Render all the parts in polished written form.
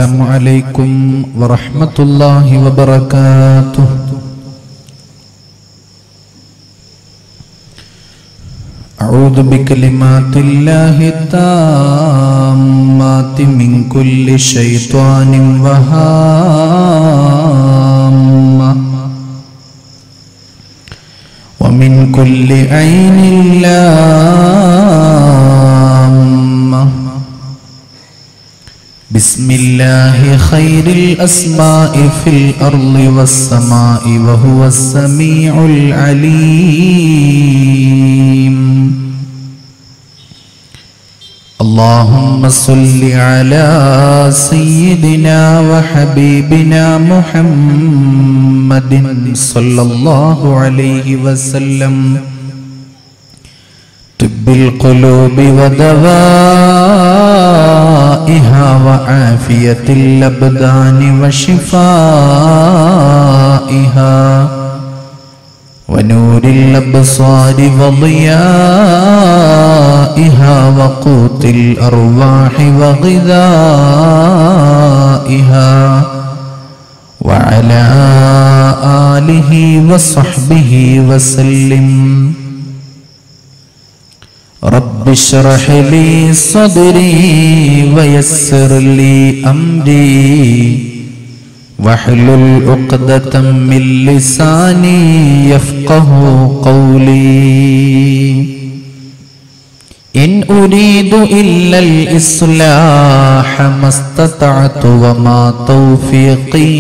السلام عليكم ورحمة الله وبركاته. أعوذ بكلمات الله التامات من كل شيطان وهامة ومن كل عين لامة. بسم الله خير الأسماء في الأرض والسماء وهو السميع العليم. اللهم صل على سيدنا وحبيبنا محمد صلى الله عليه وسلم طب القلوب ودوائها وعافية الأبدان وشفائها ونور الأبصار وضيائها وقوت الأرواح وغذائها وعلى آله وصحبه وسلم. رب اشرح لي صدري ويسر لي أمري واحلل عقدة من لساني يفقه قولي. إن أريد إلا الإصلاح ما استطعت وما توفيقي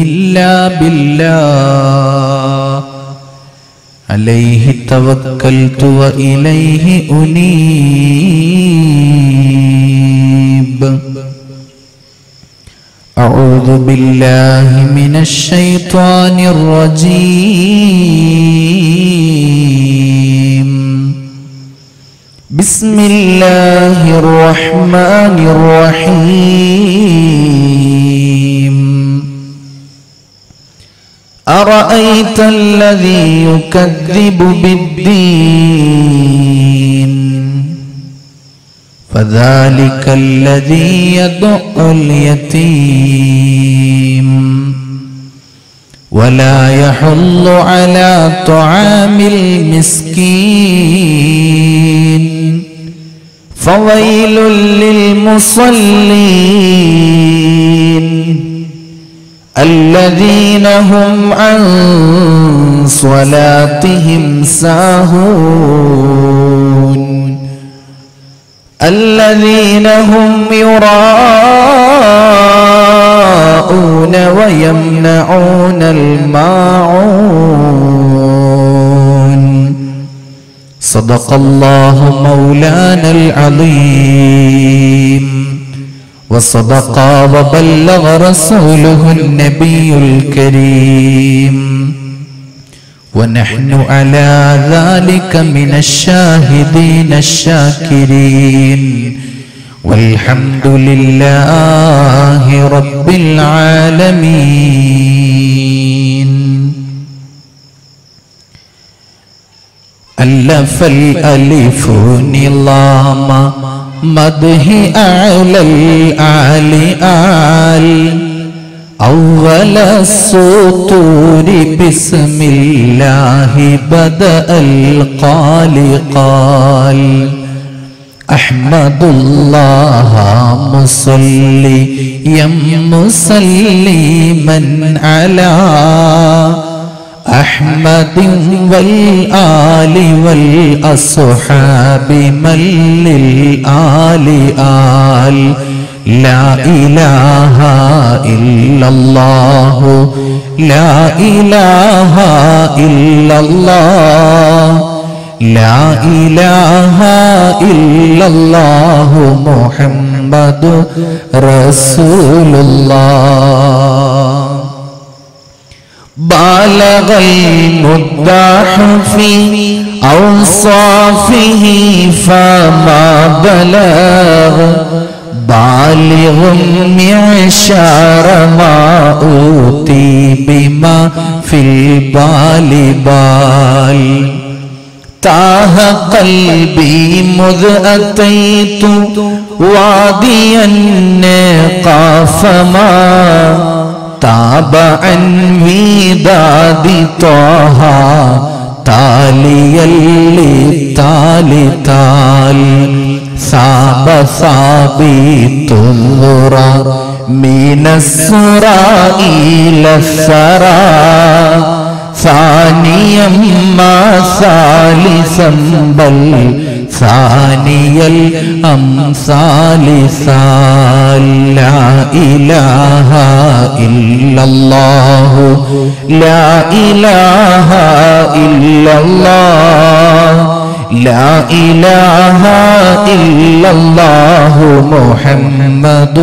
إلا بالله عليه توكلت وإليه أنيب. أعوذ بالله من الشيطان الرجيم. بسم الله الرحمن الرحيم. أرأيت الذي يكذب بالدين فذلك الذي يدع اليتيم ولا يحض على طعام المسكين فويل للمصلين الذين هم عن صلاتهم ساهون الذين هم يراءون ويمنعون الماعون. صدق الله مولانا العظيم وصدق وبلغ رسوله النبي الكريم ونحن على ذلك من الشاهدين الشاكرين والحمد لله رب العالمين. ألف الألف نظام مده أعلى الأعلى أول السطور بسم الله بدأ القال قال أحمد الله مصليا مسلما على أحمد والآل والأصحاب من للآل آل. لا إله إلا الله لا إله إلا الله لا إله إلا الله محمد رسول الله. بالغ المداح في أوصافه فما بلغ بالغ معشار ما أوتي بما في البال بال. تاه قلبي مذ أتيت وادي النقاف ما تاب عن وداد طه تاليا للتالي تال ثاب ثابت الذرى من السرى إلى الثرى ثانيا ما ثالثا بل ثاني الأمثال ثال لا إله إلا الله لا إله إلا الله لا إله إلا الله محمد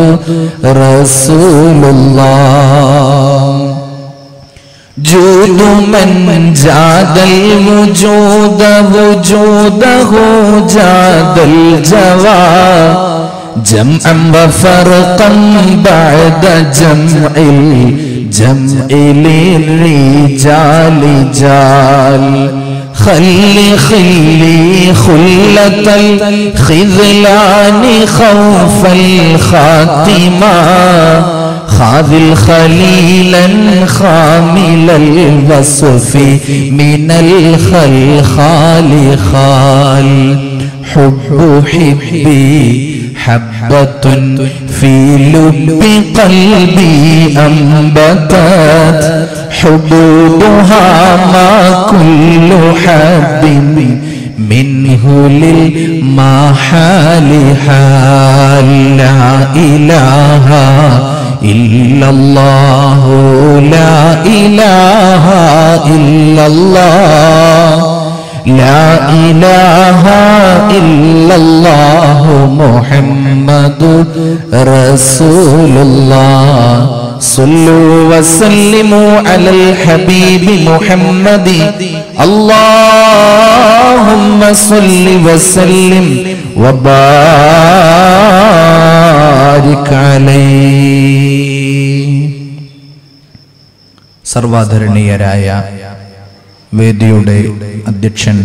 رسول الله جود من جاد الوجود وجوده جاد الجوى جمعا وفرقا بعد جمع الجمع للرجال جال خلي خلة الخذلان خوف الخاتمة خاذل خليلا خامل الوصف من الخلخال خال حب حبي حبة في لب قلبي أنبتت حبوبها ما كل حب منه للمحال حال لا إله إلا الله لا إله إلا الله لا إله إلا الله محمد رسول الله صلوا وسلموا على الحبيب محمد اللهم صل وسلم وبارك عليه. സർവാധരണീയരായ വേദിയുടെ അധ്യക്ഷൻ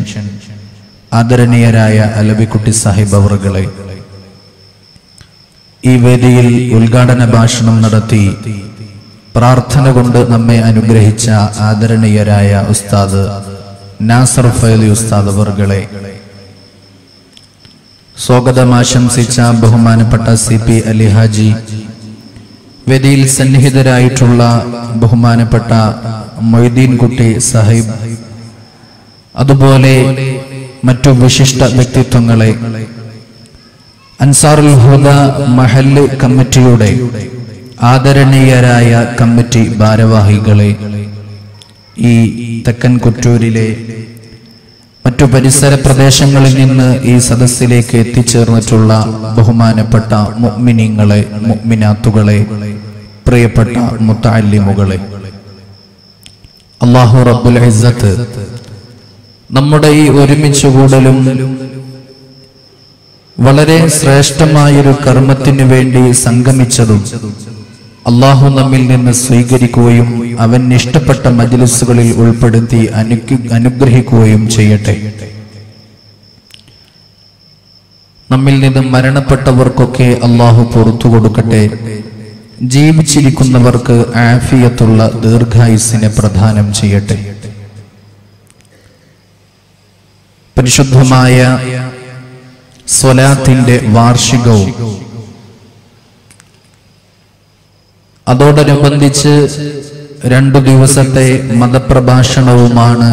ആദരണീയരായ അലവിക്കുട്ടി സാഹിബ് അവറുകളെ, ഈ വേദിയിൽ ഉദ്ഘാടന ഭാഷണം നടത്തി പ്രാർത്ഥന കൊണ്ട് നമ്മെ അനുഗ്രഹിച്ച ആദരണീയരായ ഉസ്താദ് നാസർ ഫൈലി ഉസ്താദ് അവറുകളെ, സ്വാഗതം ആശംസിച്ച ബഹുമാനപ്പെട്ട CP അലി ഹാജി, വേദിയിൽ സന്നിഹിതരായിട്ടുള്ള ബഹുമാനപ്പെട്ട മൊയ്തീൻ കുട്ടി സാഹിബ്, അതുപോലെ മറ്റു വിശിഷ്ട വ്യക്തിത്വങ്ങളെ, അൻസാറുൽ ഹുദ മഹല്ല് കമ്മിറ്റിയുടെ ആദരണീയരായ കമ്മിറ്റി ഭാരവാഹികളെ, ഈ തെക്കൻ കുറ്റൂരിലെ മറ്റു പരിസര പ്രദേശങ്ങളിൽ നിന്ന് ഈ സദസ്സിലേക്ക് എത്തിച്ചേർന്നിട്ടുള്ള ബഹുമാനപ്പെട്ട മുഅ്മിനീങ്ങളെ, മുഅ്മിനാത്തുകളെ, പ്രിയപ്പെട്ട മുത്തഅല്ലിമുകളെ, അല്ലാഹു റബ്ബുൽ ഇസ്സത്ത് നമ്മുടെ ഈ ഒരുമിച്ച് കൂടലും വളരെ ശ്രേഷ്ഠമായൊരു കർമ്മത്തിനു വേണ്ടി സംഗമിച്ചതും അല്ലാഹു നമ്മിൽ നിന്ന് സ്വീകരിക്കുകയും അവൻ ഇഷ്ടപ്പെട്ട മജ്ലിസുകളിൽ ഉൾപ്പെടുത്തി അനുഗ്രഹിക്കുകയും ചെയ്യട്ടെ. നമ്മിൽ നിന്ന് മരണപ്പെട്ടവർക്കൊക്കെ അല്ലാഹു പുറത്തു കൊടുക്കട്ടെ. ജീവിച്ചിരിക്കുന്നവർക്ക് ആഫിയത്തുള്ള ദീർഘായുസ്സിനെ പ്രദാനം ചെയ്യട്ടെ. പരിശുദ്ധമായ സ്വലാത്തിന്റെ വാർഷികവും അതോടനുബന്ധിച്ച് 2 ദിവസത്തെ മതപ്രഭാഷണവുമാണ്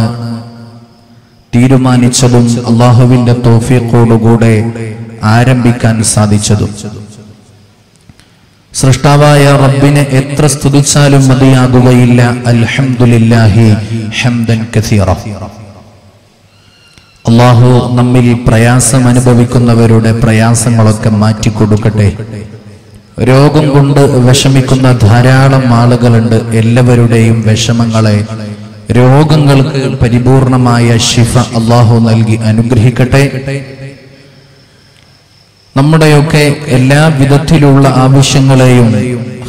തീരുമാനിച്ചതും അല്ലാഹുവിന്റെ തൗഫീഖോടുകൂടെ ആരംഭിക്കാൻ സാധിച്ചതും. സൃഷ്ടാവായ റബ്ബിനെ എത്ര സ്തുതിച്ചാലും മതിയാകുകയില്ല. അൽഹംദുലില്ലാഹി ഹംദൻ കസീറ. അല്ലാഹു നമ്മിൽ പ്രയാസം അനുഭവിക്കുന്നവരുടെ പ്രയാസങ്ങളൊക്കെ മാറ്റിക്കൊടുക്കട്ടെ. രോഗം കൊണ്ട് വിഷമിക്കുന്ന ധാരാളം ആളുകളുണ്ട്. എല്ലാവരുടെയും വിഷമങ്ങളെ, രോഗങ്ങൾക്ക് പരിപൂർണമായ ശിഫ അല്ലാഹു നൽകി അനുഗ്രഹിക്കട്ടെ. നമ്മുടെയൊക്കെ എല്ലാ വിധത്തിലുള്ള ആവശ്യങ്ങളെയും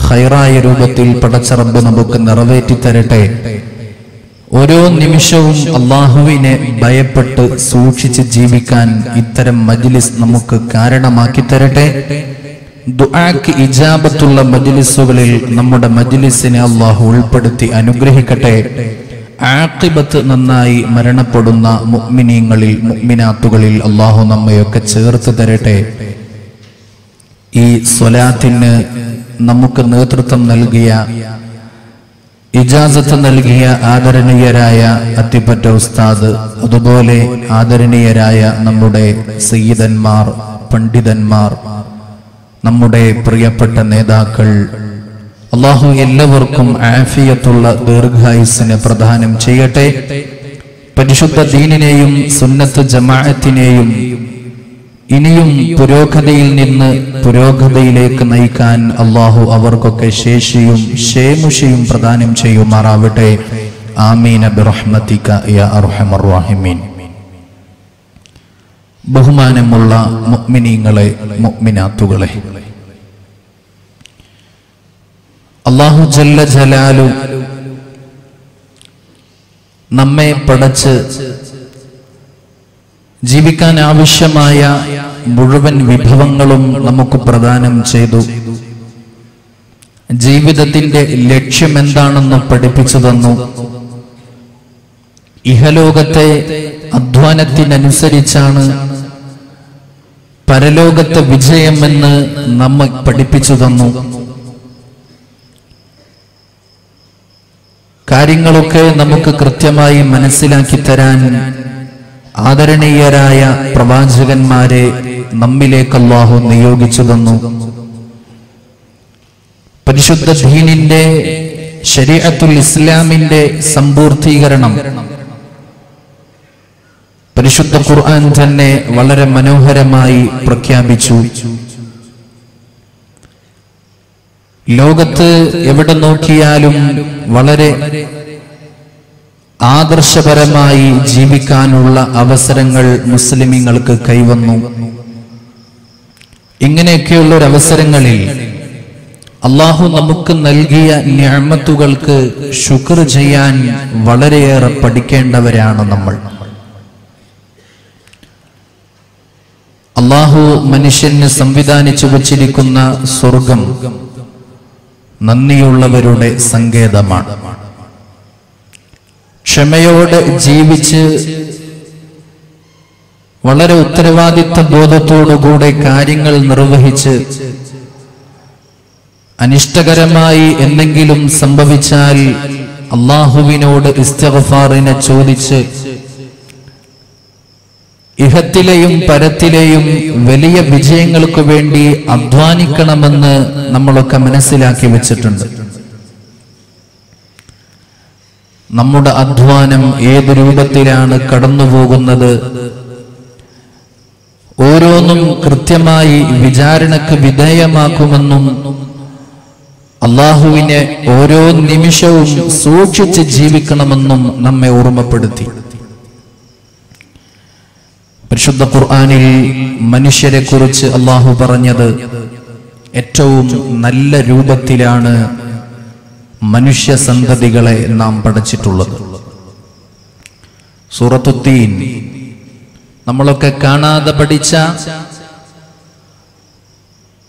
ഖൈറായ രൂപത്തിൽ പടച്ച റബ്ബ് നമുക്ക് നിറവേറ്റി തരട്ടെ. ഓരോ നിമിഷവും അല്ലാഹുവിനെ ഭയപ്പെട്ട് സൂക്ഷിച്ച് ജീവിക്കാൻ ഇത്തരം മജ്ലിസ് നമുക്ക് കാരണമാക്കി തരട്ടെ. ദുആക്ക് ഇജാബത്തുള്ള മജ്ലിസുകളിൽ നമ്മുടെ മജ്ലിസിനെ അല്ലാഹു ഉൾപ്പെടുത്തി അനുഗ്രഹിക്കട്ടെ. ആഖിബത്ത് നന്നായി മരണപ്പെടുന്ന മുഅ്മിനീങ്ങളിൽ മുഅ്മിനാത്തുകളിൽ അല്ലാഹു നമ്മയൊക്കെ ചേർത്ത് തരട്ടെ. ഈ സ്വലാത്തിന് നമുക്ക് നേതൃത്വം നൽകിയ, ഇജാസത്ത് നൽകിയ ആദരണീയരായ അത്തിപ്പറ്റ ഉസ്താദ്, അതുപോലെ ആദരണീയരായ നമ്മുടെ സയ്യിദന്മാർ, പണ്ഡിതന്മാർ, നമ്മുടെ പ്രിയപ്പെട്ട നേതാക്കൾ, അല്ലാഹു എല്ലാവർക്കും ആഫിയത്തുള്ള ദീർഘായുസ്സിനെ പ്രദാനം ചെയ്യട്ടെ. പരിശുദ്ധ ദീനിനെയും സുന്നത്ത് ജമാഅത്തിനെയും ഇനിയും പുരോഗതിയിൽ നിന്ന് പുരോഗതിയിലേക്ക് നയിക്കാൻ അല്ലാഹു അവർക്കൊക്കെ ശേഷിയും ശേമുഷിയും പ്രദാനം ചെയ്യുമാറാവട്ടെ. ആമീന ബിറഹ്മതിക യാ അർഹമർ റഹീമീൻ. ബഹുമാനമുള്ള മുഅ്മിനീങ്ങളെ, മുഅ്മിനാത്തുകളെ, അല്ലാഹു ജല്ല ജലാലു നമ്മെ പടച്ച് ജീവിക്കാൻ ആവശ്യമായ മുഴുവൻ വിഭവങ്ങളും നമുക്ക് പ്രദാനം ചെയ്തു. ജീവിതത്തിന്റെ ലക്ഷ്യം എന്താണെന്ന് പഠിപ്പിച്ചു തന്നു. ഇഹലോകത്തെ അധ്വാനത്തിനനുസരിച്ചാണ് പരലോകത്തെ വിജയമെന്ന് നമ്മെ പഠിപ്പിച്ചു തന്നു. കാര്യങ്ങളൊക്കെ നമുക്ക് കൃത്യമായി മനസ്സിലാക്കി തരാൻ ആദരണീയരായ പ്രവാചകന്മാരെ നമ്മിലേക്ക് അല്ലാഹു നിയോഗിച്ചു തന്നു. പരിശുദ്ധ ദീനിന്റെ, ശരീഅത്തുൽ ഇസ്ലാമിന്റെ സമ്പൂർത്തീകരണം പരിശുദ്ധ ഖുർആൻ തന്നെ വളരെ മനോഹരമായി പ്രഖ്യാപിച്ചു. ലോകത്ത് എവിടെ നോക്കിയാലും വളരെ ആദർശപരമായി ജീവിക്കാനുള്ള അവസരങ്ങൾ മുസ്ലിമീങ്ങൾക്ക് കൈവന്നു. ഇങ്ങനെയൊക്കെയുള്ള ഒരു അവസരങ്ങളിൽ അല്ലാഹു നമുക്ക് നൽകിയ നിഅമത്തുകൾക്ക് ശുക്ർ ചെയ്യാൻ വളരെയേറെ പഠിക്കേണ്ടവരാണ് നമ്മൾ. അല്ലാഹു മനുഷ്യന് സംവിധാനിച്ചു വച്ചിരിക്കുന്ന സ്വർഗം നന്ദിയുള്ളവരുടെ സങ്കേതമാണ്. ക്ഷമയോടെ ജീവിച്ച് വളരെ ഉത്തരവാദിത്ത ബോധത്തോടുകൂടെ കാര്യങ്ങൾ നിർവഹിച്ച് അനിഷ്ടകരമായി എന്തെങ്കിലും സംഭവിച്ചാൽ അല്ലാഹുവിനോട് ഇസ്തിഗ്ഫാറിനെ ചോദിച്ച് ഇഹത്തിലെയും പരത്തിലെയും വലിയ വിജയങ്ങൾക്ക് വേണ്ടി അധ്വാനിക്കണമെന്ന് നമ്മളൊക്കെ മനസ്സിലാക്കി വെച്ചിട്ടുണ്ട്. നമ്മുടെ അധ്വാനം ഏത് രൂപത്തിലാണ് കടന്നുപോകുന്നത്, ഓരോന്നും കൃത്യമായി വിചാരണക്ക് വിധേയമാക്കുമെന്നും അല്ലാഹുവിനെ ഓരോ നിമിഷവും സൂക്ഷിച്ച് ജീവിക്കണമെന്നും നമ്മെ ഓർമ്മപ്പെടുത്തി. പരിശുദ്ധ ഖുർആനിൽ മനുഷ്യരെ കുറിച്ച് അല്ലാഹു പറഞ്ഞത് ഏറ്റവും നല്ല രൂപത്തിലാണ് മനുഷ്യ സന്തതികളെ നാം പഠിച്ചിട്ടുള്ളത്. സൂറത്തുത്തീൻ നമ്മളൊക്കെ കാണാതെ പഠിച്ച,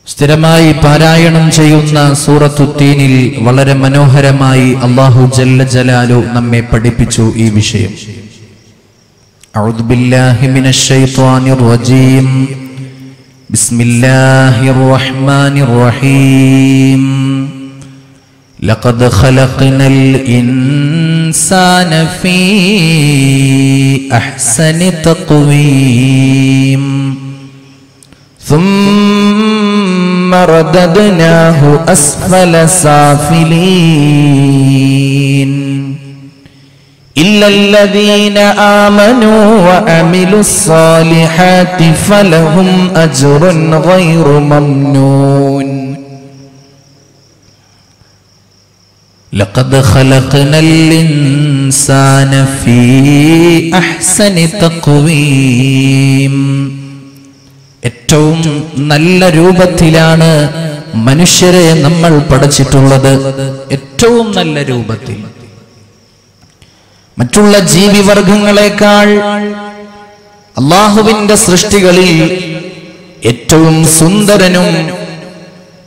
സ്ഥിരമായി പാരായണം ചെയ്യുന്ന സൂറത്തുത്തീനിൽ വളരെ മനോഹരമായി അല്ലാഹു ജല്ല ജലാലു നമ്മെ പഠിപ്പിച്ചു ഈ വിഷയം. അഊദു ബില്ലാഹി മിനശ് ശൈത്വാനിർ റജീം. ബിസ്മില്ലാഹിർ റഹ്മാനിർ റഹീം. لقد خلقنا الإنسان في أحسن تقويم ثم رددناه أسفل سافلين إلا الذين آمنوا وعملوا الصالحات فلهم أجر غير ممنون. لقد خلقنا الإنسان في أحسن تقويم. ഏറ്റവും നല്ല രൂപത്തിലാണ് മനുഷ്യരെ നമ്മൾ പഠിച്ചിട്ടുള്ളത്. ഏറ്റവും നല്ല രൂപത്തിൽ. മറ്റുള്ള ജീവിവർഗങ്ങളെക്കാൾ അല്ലാഹുവിന്റെ സൃഷ്ടികളിൽ ഏറ്റവും സുന്ദരനും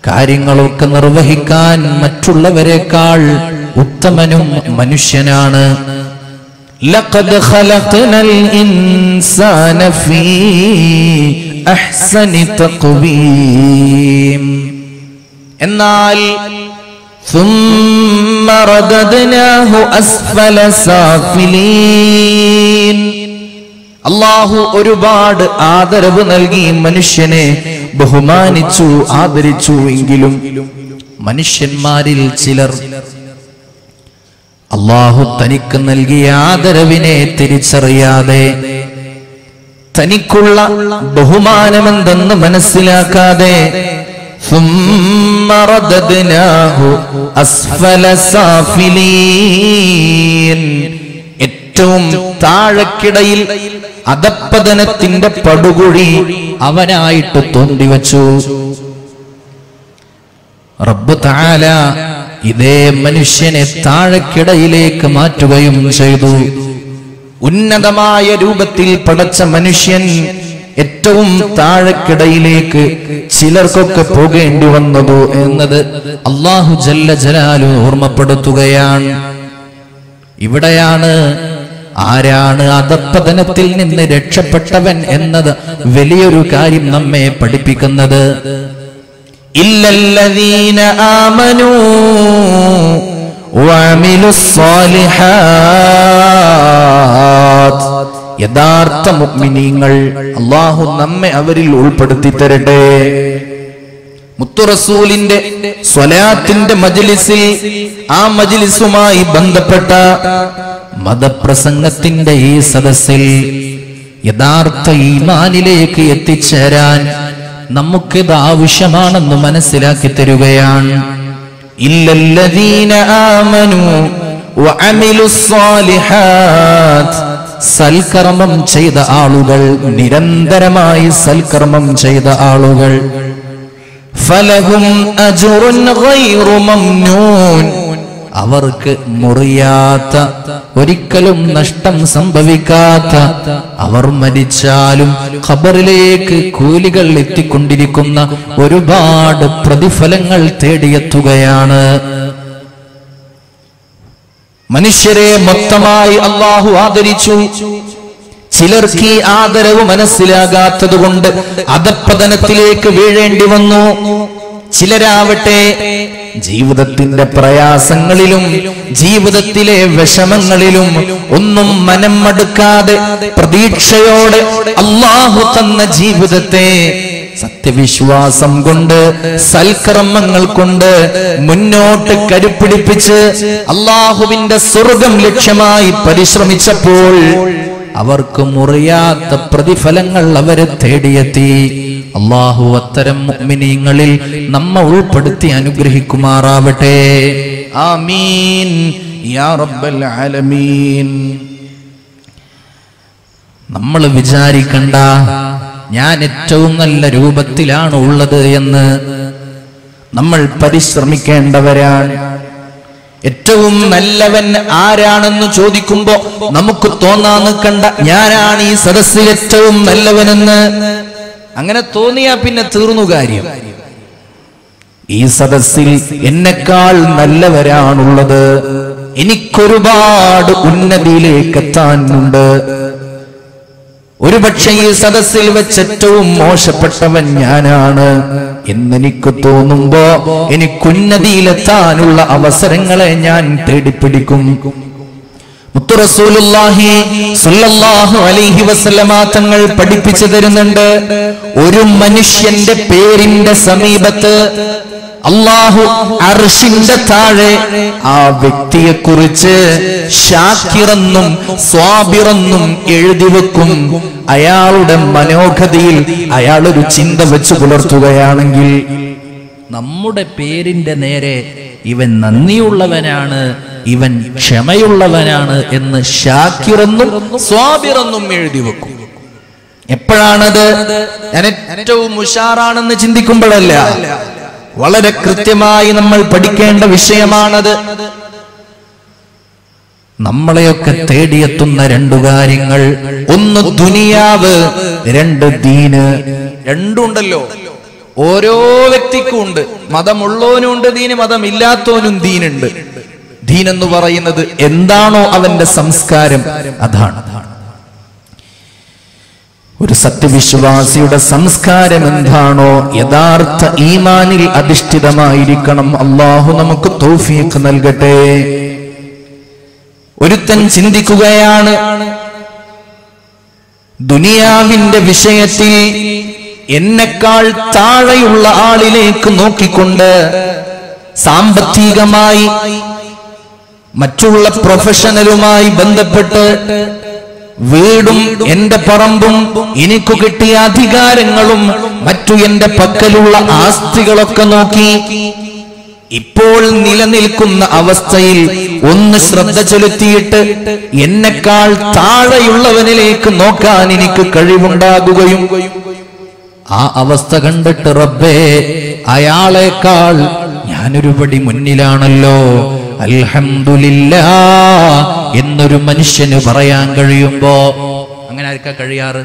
കാര്യങ്ങളൊക്കെ നിർവഹിക്കാൻ മറ്റുള്ളവരെക്കാൾ ഉത്തമനും മനുഷ്യനാണ്. ലഖദ് ഖലഖ്നൽ ഇൻസാന ഫീ അഹ്സനി തഖ്വീം. എന്നാൽ ثم رددناه أسفل سافلين. അല്ലാഹു ഒരുപാട് ആദരവ് നൽകി മനുഷ്യനെ ബഹുമാനിച്ചു, ആദരിച്ചു. എങ്കിലും മനുഷ്യന്മാരിൽ ചിലർ അല്ലാഹു തനിക്ക് നൽകിയ ആദരവിനെ തിരിച്ചറിയാതെ, തനിക്കുള്ള ബഹുമാനമെന്തെന്ന് മനസ്സിലാക്കാതെ ثم رددناه أسفل سافلين. ഏറ്റവും താഴെക്കിടയിൽ അധപ്പതനത്തിന്റെ പടുകുഴി അവനായിട്ട് തോണ്ടിവച്ചു. റബ്ബ് തആല ഇതേ മനുഷ്യനെ താഴെക്കിടയിലേക്ക് മാറ്റുകയും ചെയ്തു. ഉന്നതമായ രൂപത്തിൽ പടച്ച മനുഷ്യൻ ഏറ്റവും താഴെക്കിടയിലേക്ക് ചിലർക്കൊക്കെ പോകേണ്ടി വന്നതു എന്നത് അല്ലാഹു ജല്ല ജലാലു ഓർമ്മപ്പെടുത്തുകയാണ്. ഇവിടെയാണ് ആരാണ് അധപ്പതനത്തിൽ നിന്ന് രക്ഷപ്പെട്ടവൻ എന്നത് വലിയൊരു കാര്യം നമ്മെ പഠിപ്പിക്കുന്നത്. ഇല്ലല്ലദീന ആമനൂ വഅമിലുസ് സ്വാലിഹാത്ത്. യഥാർത്ഥ മുഅ്മിനീങ്ങൾ, അല്ലാഹു നമ്മെ അവരിൽ ഉൾപ്പെടുത്തി തരട്ടെ. മുത്തു റസൂലിന്റെ സ്വലാത്തിന്റെ മജ്ലിസിൽ, ആ മജ്ലിസുമായി ബന്ധപ്പെട്ട മതപ്രസംഗത്തിന്റെ ഈ സദസ്സിൽ യഥാർത്ഥ ഈമാനിലേക്ക് എത്തിച്ചേരാൻ നമുക്കിത് ആവശ്യമാണെന്ന് മനസ്സിലാക്കി തരുകയാണ്. ഇല്ലല്ലദീന ആമനൂ വഅമിലുസ് സ്വാലിഹാത്ത്. സൽക്കർമ്മം ചെയ്ത ആളുകൾ, നിരന്തരമായി സൽക്കർമ്മം ചെയ്ത ആളുകൾ, ഫലഹും അജ്റുൻ ഗൈറു മംനൂൻ. അവർക്ക് മുറിയാത്ത, ഒരിക്കലും നഷ്ടം സംഭവിക്കാത്ത, അവർ മരിച്ചാലും ഖബറിലേക്ക് കൂലികൾ എത്തിക്കൊണ്ടിരിക്കുന്ന ഒരുപാട് പ്രതിഫലങ്ങൾ തേടിയെത്തുകയാണ്. മനുഷ്യരെ മൊത്തമായി അല്ലാഹു ആദരിച്ചു. ചിലർക്ക് ഈ ആദരവ് മനസ്സിലാകാത്തത് കൊണ്ട് അധപ്പതനത്തിലേക്ക് വീഴേണ്ടി വന്നു. ചിലരാവട്ടെ ജീവിതത്തിന്റെ പ്രയാസങ്ങളിലും ജീവിതത്തിലെ വിഷമങ്ങളിലും ഒന്നും മനം മടുക്കാതെ പ്രതീക്ഷയോടെ അല്ലാഹു തന്ന ജീവിതത്തെ സത്യവിശ്വാസം കൊണ്ട്, സൽക്കർമ്മങ്ങൾ കൊണ്ട് മുന്നോട്ട് കരുപ്പിടിപ്പിച്ച് അല്ലാഹുവിന്റെ സ്വർഗം ലക്ഷ്യമായി പരിശ്രമിച്ചപ്പോൾ അവർക്ക് മുറിയാത്ത പ്രതിഫലങ്ങൾ അവരെ തേടിയെത്തി. അല്ലാഹു അത്തരം മുഅ്മിനീങ്ങളിൽ നമ്മെ ഉൾപ്പെടുത്തി അനുഗ്രഹിക്കുമാറാവട്ടെ. ആമീൻ യാ റബ്ബൽ ആലമീൻ. നമ്മൾ വിചാരിക്കണ്ട ഞാൻ ഏറ്റവും നല്ല രൂപത്തിലാണ് ഉള്ളത് എന്ന്. നമ്മൾ പരിശ്രമിക്കേണ്ടവരാണ്. ഏറ്റവും നല്ലവൻ ആരാണെന്ന് ചോദിക്കുമ്പോ നമുക്ക് തോന്നാൻ നിൽക്കണ്ട ഞാനാണ് ഈ സദസ്സിൽ ഏറ്റവും നല്ലവനെന്ന്. അങ്ങനെ തോന്നിയാ പിന്നെ തീർന്നു കാര്യം. ഈ സദസ്സിൽ എന്നെക്കാൾ നല്ലവരാണുള്ളത്. എനിക്കൊരുപാട് ഉന്നതിയിലേക്ക് എത്താനുണ്ട്. ഒരുപക്ഷെ ഈ സദസ്സിൽ വെച്ച് ഏറ്റവും മോശപ്പെട്ടവൻ ഞാനാണ് എന്നെനിക്ക് തോന്നുമ്പോ എനിക്കുന്നതിയിലെത്താനുള്ള അവസരങ്ങളെ ഞാൻ തേടിപ്പിടിക്കും. മുത്തു റസൂലുള്ളാഹി സ്വല്ലല്ലാഹു അലൈഹി വസല്ലമ തങ്ങൾ പഠിപ്പിച്ചു തരുന്നുണ്ട്, ഒരു മനുഷ്യന്റെ പേരിന്റെ സമീപത്ത് അല്ലാഹു അർശിന്റെ താഴെ ആ വ്യക്തിയെ കുറിച്ച് ഷാക്കിറെന്നും സ്വാബിറെന്നും എഴുതി വെക്കും. അയാളുടെ മനോഗതിയിൽ അയാളൊരു ചിന്ത വെച്ച് പുലർത്തുകയാണെങ്കിൽ നമ്മുടെ പേരിന്റെ നേരെ ഇവൻ നന്ദിയുള്ളവനാണ്, ഇവൻ ക്ഷമയുള്ളവനാണ് എന്ന് ഷാക്കിറെന്നും സ്വാബിറെന്നും എഴുതി വെക്കും. എപ്പോഴാണത്? ഞാൻ ഏറ്റവും ഉഷാറാണെന്ന് ചിന്തിക്കുമ്പോഴല്ല, വളരെ കൃത്യമായി നമ്മൾ പഠിക്കേണ്ട വിഷയമാണത്. നമ്മളെയൊക്കെ തേടിയെത്തുന്ന രണ്ടു കാര്യങ്ങൾ, ഒന്ന് ദുനിയാവ്, രണ്ട് ദീന്. രണ്ടുണ്ടല്ലോ, ഓരോ വ്യക്തിക്കും ഉണ്ട്. മതമുള്ളവനും ഉണ്ട് ദീന്, മതമില്ലാത്തവനും ദീനുണ്ട്. ദീൻ എന്ന് പറയുന്നത് എന്താണോ അവന്റെ സംസ്കാരം, അതാണ്. ഒരു സത്യവിശ്വാസിയുടെ സംസ്കാരം എന്താണോ, യഥാർത്ഥ ഈമാനിൽ അധിഷ്ഠിതമായിരിക്കണം. അല്ലാഹു നമുക്ക് തൗഫീഖ് നൽകട്ടെ. ഒരുത്തൻ ചിന്തിക്കുകയാണ്, ദുനിയാവിന്റെ വിഷയത്തിൽ എന്നെക്കാൾ താഴെയുള്ള ആളിലേക്ക് നോക്കിക്കൊണ്ട് സാമ്പത്തികമായി മറ്റുള്ള പ്രൊഫഷണലുമായി ബന്ധപ്പെട്ട് വീടും എന്റെ പറമ്പും എനിക്ക് കിട്ടിയ അധികാരങ്ങളും മറ്റു എന്റെ പക്കലുള്ള ആസ്തികളൊക്കെ നോക്കി ഇപ്പോൾ നിലനിൽക്കുന്ന അവസ്ഥയിൽ ഒന്ന് ശ്രദ്ധ ചെലുത്തിയിട്ട് എന്നെക്കാൾ താഴെയുള്ളവനിലേക്ക് നോക്കാൻ എനിക്ക് കഴിവുണ്ടാകുകയും ആ അവസ്ഥ കണ്ടിട്ട് റബ്ബേ അയാളെക്കാൾ ഞാനൊരു പടി മുന്നിലാണല്ലോ, അൽഹംദുലില്ലാഹ് എന്നൊരു മനുഷ്യന് പറയാൻ കഴിയുമ്പോ, അങ്ങനെ ആർക്കാ കഴിയാറ്?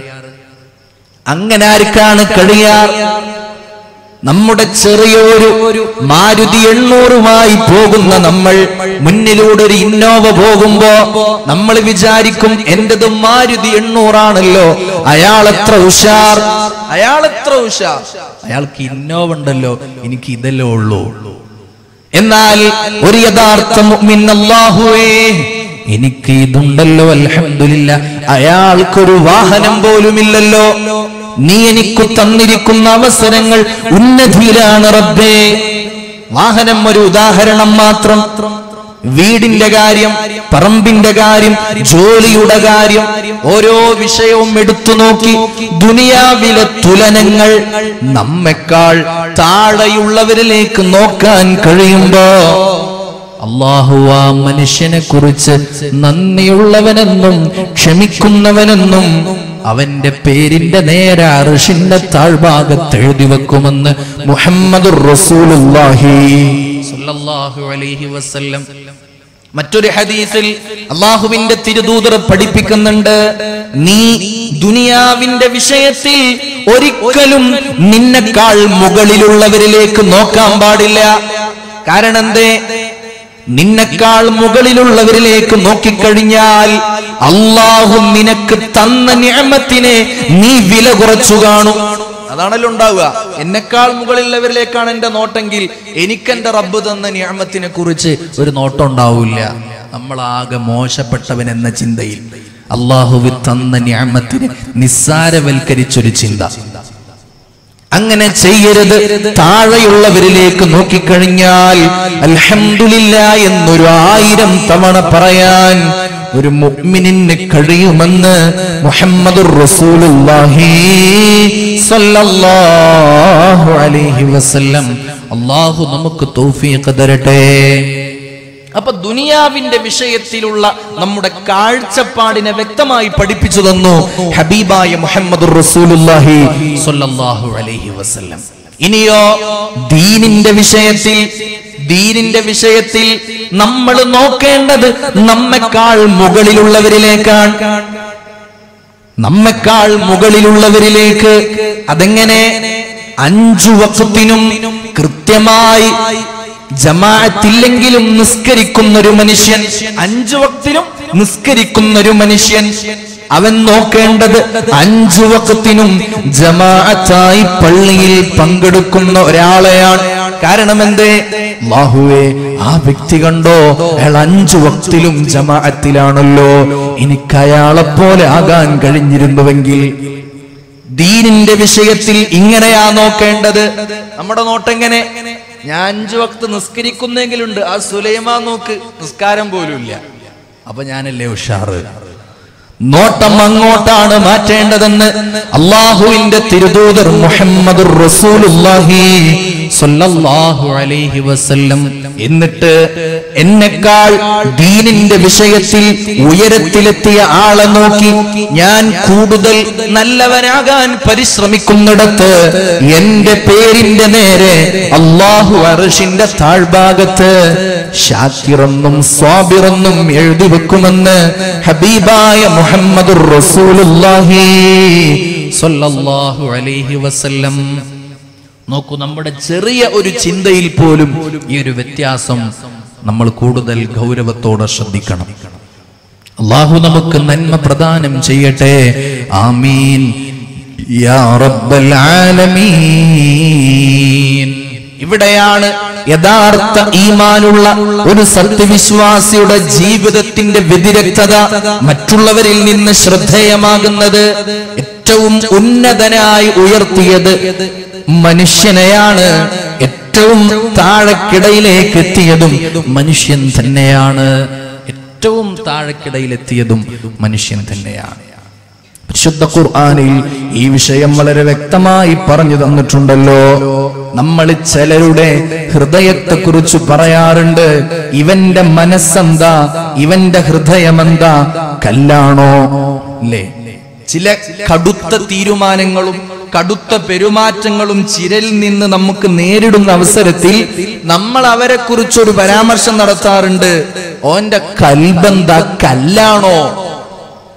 അങ്ങനെ ആർക്കാണ് കഴിയാറ്? നമ്മുടെ ചെറിയൊരു മാരുതി 800മായി പോകുന്ന നമ്മൾ മുന്നിലൂടെ ഒരു ഇന്നോവ പോകുമ്പോ നമ്മൾ വിചാരിക്കും എന്റേത് മാരുതി 800 ആണല്ലോ, അയാളെത്ര ഉഷാർ, അയാളെത്ര ഉഷാർ, അയാൾക്ക് ഇന്നോവ ഉണ്ടല്ലോ, എനിക്ക് ഇതല്ലേ ഉള്ളൂ. എന്നാൽ ഒരു യഥാർത്ഥ മുഅ്മിൻ, അല്ലാഹുവേ എനിക്ക് ഇതുണ്ടല്ലോ അൽഹംദുലില്ലാഹ്, അയാൾക്കൊരു വാഹനം പോലുമില്ലല്ലോ, നീ എനിക്ക് തന്നിരിക്കുന്ന അവസരങ്ങൾ ഉന്നതിയിലാണ് റബ്ബേ. വാഹനം ഒരു ഉദാഹരണം മാത്രം. വീടിന്റെ കാര്യം, പറമ്പിന്റെ കാര്യം, ജോലിയുടെ കാര്യം, ഓരോ വിഷയവും എടുത്തു നോക്കി ദുനിയാവിലെ തുലനങ്ങൾ നമ്മെക്കാൾ താഴെയുള്ളവരിലേക്ക് നോക്കാൻ കഴിയുമ്പോ അല്ലാഹു ആ മനുഷ്യനെ കുറിച്ച് നന്ദിയുള്ളവനെന്നും ക്ഷമിക്കുന്നവനെന്നും അവന്റെ പേരിന്റെ നേരെ അർശിന്റെ താഴ്ഭാഗത്ത് എഴുതി വെക്കുമെന്ന് മുഹമ്മദുർ റസൂലുള്ളാഹി സ്വല്ലല്ലാഹു അലൈഹി വസല്ലം. മറ്റൊരു ഹദീസിൽ അല്ലാഹുവിന്റെ തിരുദൂതർ പഠിപ്പിക്കുന്നുണ്ട്, നീ ദുനിയാവിന്റെ വിഷയത്തിൽ ഒരിക്കലും നിന്നെക്കാൾ മുകളിലുള്ളവരിലേക്ക് നോക്കാൻ പാടില്ല. കാരണം എന്തേ? നിന്നെക്കാൾ മുകളിലുള്ളവരിലേക്ക് നോക്കിക്കഴിഞ്ഞാൽ അല്ലാഹു നിനക്ക് തന്ന നിഅമത്തിനെ നീ വില കുറച്ചു കാണും. അതാണല്ലോ ഉണ്ടാവുക. എന്നെക്കാൾ മുകളിലുള്ളവരിലേക്കാണ് എന്റെ നോട്ടെങ്കിൽ എനിക്ക് എന്റെ റബ്ബ് തന്ന നിഅമത്തിനെ കുറിച്ച് ഒരു നോട്ടം ഉണ്ടാവില്ല. നമ്മളാകെ മോശപ്പെട്ടവൻ എന്ന ചിന്തയിൽ അല്ലാഹു തന്ന നിഅമത്തിനെ നിസ്സാരവൽക്കരിച്ചൊരു ചിന്ത. അങ്ങനെ ചെയ്യരുത്. താഴെയുള്ളവരിലേക്ക് നോക്കിക്കഴിഞ്ഞാൽ അൽഹംദുലില്ലാഹ് എന്നൊരു 1000 തവണ പറയാൻ ഒരു മുഅ്മിനിന് കഴിയുമെന്ന് മുഹമ്മദുർ റസൂലുള്ളാഹി സ്വല്ലല്ലാഹു അലൈഹി വസല്ലം. അല്ലാഹു നമുക്ക് തൗഫീഖ് തരട്ടെ. അപ്പൊ ദുനിയാവിന്റെ വിഷയത്തിലുള്ള നമ്മുടെ കാഴ്ചപ്പാടിനെ വ്യക്തമായി പഠിപ്പിച്ചു തന്നു ഹബീബായ മുഹമ്മദുർ റസൂലുള്ളാഹി സ്വല്ലല്ലാഹു അലൈഹി വസല്ലം. ഇനിയോ ദീനിന്റെ വിഷയത്തിൽ നമ്മൾ നോക്കേണ്ടത് നമ്മെക്കാൾ മുകളിലുള്ളവരിലേക്ക്. അതെങ്ങനെ? 5 വഖത്തിനും കൃത്യമായി ജമാഅത്തില്ലെങ്കിലും നിസ്കരിക്കുന്നൊരു മനുഷ്യൻ, 5 വഖത്തിലും നിസ്കരിക്കുന്നൊരു മനുഷ്യൻ, അവൻ നോക്കേണ്ടത് 5 വഖത്തിനും ജമാഅത്തായി പള്ളിയിൽ പങ്കെടുക്കുന്ന ഒരാളെയാണ്. കാരണം എന്തേ? അല്ലാഹുവേ ആ വ്യക്തി കണ്ടോ, അയാൾ 5 വഖത്തിലും ജമാഅത്തിലാണല്ലോ, എനിക്ക് അയാളെപ്പോലെ ആകാൻ കഴിഞ്ഞിരുന്നുവെങ്കിൽ. ദീനിന്റെ വിഷയത്തിൽ ഇങ്ങനെയാ നോക്കേണ്ടത്. നമ്മുടെ നോട്ടെങ്ങനെ? ഞാൻ 5 വഖത്ത് നിസ്കരിക്കുന്നെങ്കിലുണ്ട്, ആ സുലൈമാൻ നോക്ക് നിസ്കാരം പോലും ഇല്ല, അപ്പൊ ഞാനല്ലേ ഉഷാറ്. നോട്ടം അങ്ങോട്ടാണ് മാറ്റേണ്ടതെന്ന് അല്ലാഹുവിന്റെ തിരുദൂതർ മുഹമ്മദുർ റസൂലുള്ളാഹി സല്ലല്ലാഹു അലൈഹി വസല്ലം. എന്നിട്ട് എന്നെക്കാൾ ദീനിന്റെ വിഷയത്തിൽ ഉയരത്തിലെത്തിയ ആളെ നോക്കി ഞാൻ കൂടുതൽ നല്ലവനാകാൻ പരിശ്രമിക്കുന്നിടത്ത് എന്റെ പേരിന്റെ നേരെ അല്ലാഹു അർശിന്റെ താഴ്ഭാഗത്ത് ഷാക്കിറെന്നും സ്വാബിറെന്നും എഴുതി വെക്കുമെന്ന് ഹബീബായ മുഹമ്മദുർ റസൂലുള്ളാഹി സ്വല്ലല്ലാഹു അലൈഹി വസല്ലം. നോക്കൂ, നമ്മുടെ ചെറിയ ഒരു ചിന്തയിൽ പോലും ഈ ഒരു വ്യത്യാസം നമ്മൾ കൂടുതൽ ഗൗരവത്തോടെ ശ്രദ്ധിക്കണം. അല്ലാഹു നമുക്ക് നന്മ പ്രദാനം ചെയ്യട്ടെ. ആമീൻ യാ റബ്ബൽ ആലമീൻ. ഇവിടെയാണ് യഥാർത്ഥ ഈമാനുള്ള ഒരു സത്യവിശ്വാസിയുടെ ജീവിതത്തിന്റെ വ്യതിരക്തത മറ്റുള്ളവരിൽ നിന്ന് ശ്രദ്ധേയമാകുന്നത്. ഏറ്റവും ഉന്നതനായി ഉയർത്തിയത് മനുഷ്യനെയാണ്, ഏറ്റവും താഴെക്കിടയിലേക്ക് എത്തിയതും മനുഷ്യൻ തന്നെയാണ്. ഏറ്റവും താഴെക്കിടയിലെത്തിയതും മനുഷ്യൻ തന്നെയാണ്. പരിശുദ്ധ ഖുർആനിൽ ഈ വിഷയം വളരെ വ്യക്തമായി പറഞ്ഞു തന്നിട്ടുണ്ടല്ലോ. നമ്മൾ ചിലരുടെ ഹൃദയത്തെ കുറിച്ച് പറയാറുണ്ട്, ഇവന്റെ മനസ്സെന്താ, ഇവന്റെ ഹൃദയമെന്താ, കല്ലാണോ? അല്ലേ? ചില കടുത്ത തീരുമാനങ്ങളും കടുത്ത പെരുമാറ്റങ്ങളും ചിലരിൽ നിന്ന് നമുക്ക് നേരിടുന്ന അവസരത്തിൽ നമ്മൾ അവരെ കുറിച്ചൊരു പരാമർശം നടത്താറുണ്ട്. ഓന്റെ കൽബെന്താ, കല്ലാണോ?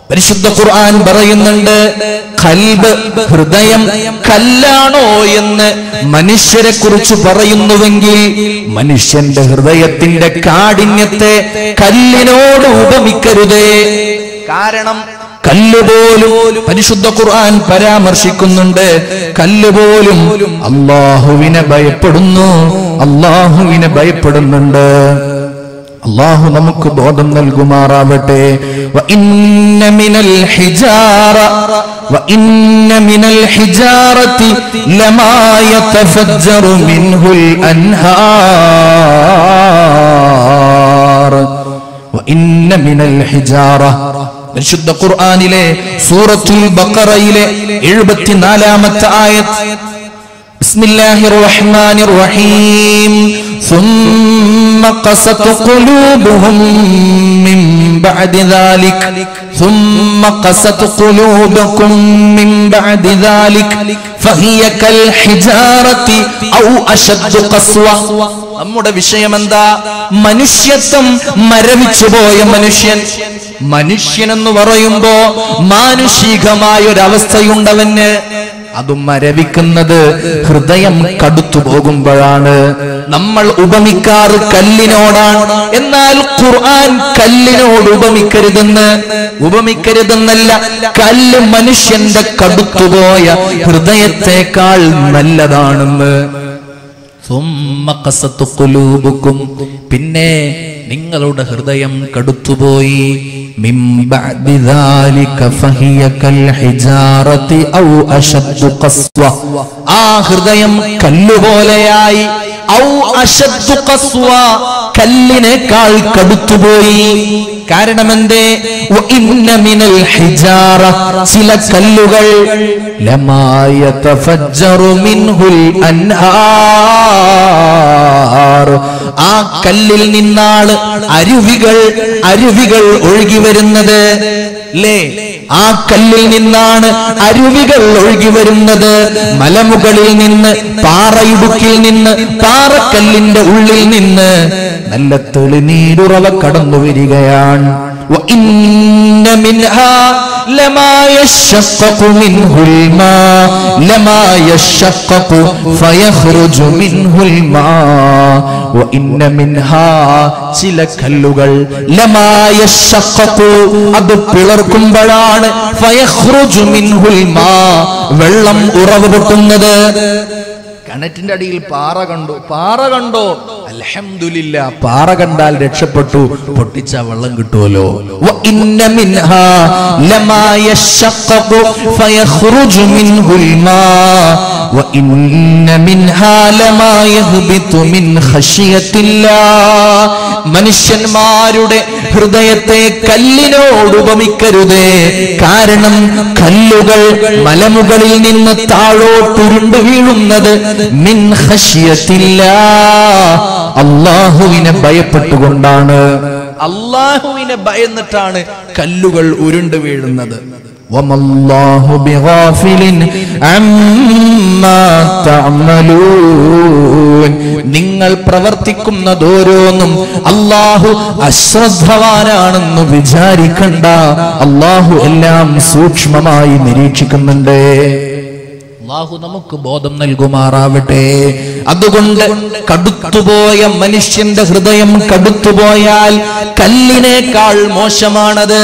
പരിശുദ്ധ ഖുർആൻ പറയുന്നുണ്ട്, ഖൽബ്, ഹൃദയം കല്ലാണോ എന്ന് മനുഷ്യരെ കുറിച്ച് പറയുന്നുവെങ്കിൽ മനുഷ്യന്റെ ഹൃദയത്തിന്റെ കാഠിന്യത്തെ കല്ലിനോട് ഉപമിക്കരുതേ. കാരണം കല്ലുപോലും പരിശുദ്ധ ഖുർആൻ പരാമർശിക്കുന്നുണ്ട്. കല്ലുപോലും അല്ലാഹുവിനെ ഭയപ്പെടുന്നു, അല്ലാഹുവിനെ ഭയപ്പെടുന്നുണ്ട്. അല്ലാഹു നമുക്ക് ബോധം നൽകുമാറാവട്ടെ. വഇന്ന മിനൽ ഹിജാറതി ലമാ യതഫജ്ജറു മിൻഹുൽ അൻഹാർ. വഇന്ന മിനൽ ഹിജാറ, പരിശുദ്ധ ഖുർആനിലെ സൂറത്തുൽ ബഖറയിലെ 74-ാമത്തെ ആയത്ത്. ബിസ്മില്ലാഹിർ റഹ്മാനിർ റഹീം. ثم قست قلوبهم من بعد ذلك ثم قست قلوبكم من بعد ذلك فهي كالحجارة أو أشد قسوة. നമ്മുടെ വിഷയം എന്താ? മനുഷ്യത്വം മരവിച്ചുപോയ മനുഷ്യൻ എന്ന് പറയുമ്പോ മാനുഷികമായൊരവസ്ഥയുണ്ടവന്. അതും മരവിക്കുന്നത് ഹൃദയം കടുത്തു പോകുമ്പോഴാണ്. നമ്മൾ ഉപമിക്കാറ് കല്ലിനോടാണ്, എന്നാൽ ഖുർആൻ കല്ലിനോട് ഉപമിക്കരുതെന്നല്ല, കല്ല് മനുഷ്യന്റെ കടുത്തുപോയ ഹൃദയത്തെക്കാൾ നല്ലതാണെന്ന്. പിന്നെ നിങ്ങളുടെ ഹൃദയം കടുത്തുപോയി. ആ ഹൃദയം കല്ലുപോലെയായി, കല്ലിനേക്കാൾ കടുത്തുപോയി. കാരണമെന്തേ? ചില കല്ലുകൾ ലമാ യതഫജ്ജറു മിൻഹുൽ അൻഹാർ, ആ കല്ലിൽ നിന്നാണ് അരുവികൾ ഒഴുകി വരുന്നത്. അല്ലേ? ആ കല്ലിൽ നിന്നാണ് അരുവികൾ ഒഴുകി വരുന്നത്. മലമുകളിൽ നിന്ന്, പാറയിടുക്കിൽ നിന്ന്, പാറക്കല്ലിന്റെ ഉള്ളിൽ നിന്ന് നല്ല തെളിനീരുറവ കടന്നു വരികയാണ്. وَإِنَّ مِنْهَا لَمَا يَشَّقَّقُ مِنْهُ الْمَاءُ لَمَا يَشَّقَّقُ فَيَخْرُجُ مِنْهُ الْمَاءُ وَإِنَّ مِنْهَا ചില കല്ലുകൾ لَمَا يَشَّقَّقُ അത് പിളർക്കുമ്പോഴാണ് فَيَخْرُجُ مِنْهُ الْمَاءُ വെള്ളം ഉറവ പൊട്ടുന്നത്. കിണറ്റിന്റെ അടിയിൽ പാറ കണ്ടോ അൽഹംദുലില്ലാ, പാറ കണ്ടാൽ രക്ഷപ്പെട്ടു, പൊട്ടിച്ച വെള്ളം കിട്ടുമല്ലോ. വഇന്ന മിൻഹാ ലമാ യശഖഖു ഫയഖ്റുജു മിൻഹുൽ മാ, വഇന്ന മിൻഹാ ലമാ യഹ്ബിതു മിൻ ഖശിയത്തില്ലാഹ്. മനുഷ്യന്മാരുടെ ഹൃദയത്തെ കല്ലിനോട് ഉപമിക്കരുതേ. കാരണം കല്ലുകൾ മലമുകളിൽ നിന്ന് താഴോട്ടുരുണ്ടു വീഴുന്നത് മിൻ ഖശിയത്തില്ലാഹ്, അല്ലാഹുവിനെ ഭയപ്പെട്ടുകൊണ്ടാണ്. അല്ലാഹുവിനെ ഭയന്നിട്ടാണ് കല്ലുകൾ ഉരുണ്ടു വീഴുന്നത്. വമല്ലാഹു ബിഗാഫിലിൻ അമ്മാ തഅമലൂൻ. നിങ്ങൾ പ്രവർത്തിക്കുന്നതോരോന്നും അല്ലാഹു അശ്രദ്ധവാനാണെന്ന് വിചാരിക്കണ്ട. അല്ലാഹു എല്ലാം സൂക്ഷ്മമായി നിരീക്ഷിക്കുന്നുണ്ട്. അല്ലാഹു നമുക്ക് ബോധം നൽകുമാറാവട്ടെ. അതുകൊണ്ട് കടുത്തുപോയ മനുഷ്യന്റെ ഹൃദയം കടുത്തുപോയാൽ കല്ലിനേക്കാൾ മോശമാണത്,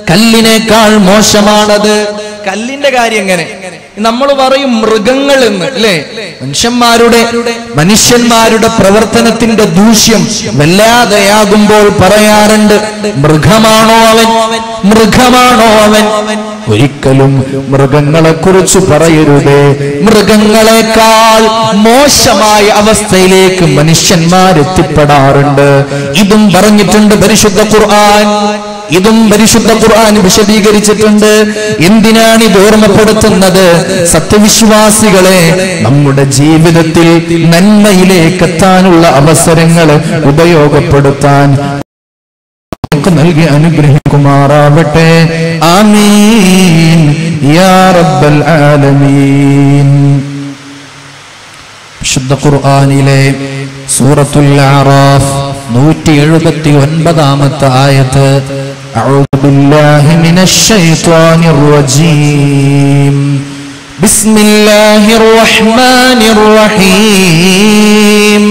കല്ലിനേക്കാൾ മോശമാണത്. കല്ലിന്റെ കാര്യം എങ്ങനെ നമ്മൾ പറയും മൃഗങ്ങൾ എന്ന് അല്ലേ? മനുഷ്യന്മാരുടെ പ്രവർത്തനത്തിന്റെ ദൂഷ്യം വല്ലാതെയാകുമ്പോൾ പറയാറുണ്ട്, മൃഗമാണോ അവൻ, മൃഗമാണോ അവൻ. ഒരിക്കലും മൃഗങ്ങളെ കുറിച്ച് പറയരുതേ. മൃഗങ്ങളെക്കാൾ മോശമായ അവസ്ഥയിലേക്ക് മനുഷ്യന്മാരെത്തിപ്പെടാറുണ്ട്. ഇതും പറഞ്ഞിട്ടുണ്ട് പരിശുദ്ധ ഖുർആൻ. ഇതും പരിശുദ്ധ ഖുർആൻ വിശദീകരിച്ചിട്ടുണ്ട്. എന്തിനാണ് ഇത് ഓർമ്മപ്പെടുത്തുന്നത്? സത്യവിശ്വാസികളെ നമ്മുടെ ജീവിതത്തിൽ നന്മയിലേക്ക് എത്താനുള്ള അവസരങ്ങൾ ഉപയോഗപ്പെടുത്താൻ നൽകി അനുഗ്രഹിക്കുമാറാവട്ടെ. ആമീൻ യാ റബ്ബൽ ആലമീൻ. വിശുദ്ധ ഖുർആനിലെ സൂറത്തുൽ അഅറാഫ് 179-ാമത്തെ ആയത്ത്. അഊദു ബില്ലാഹി മിനശ് ശൈത്വാനിർ റജീം. ബിസ്മില്ലാഹിർ റഹ്മാനിർ റഹീം.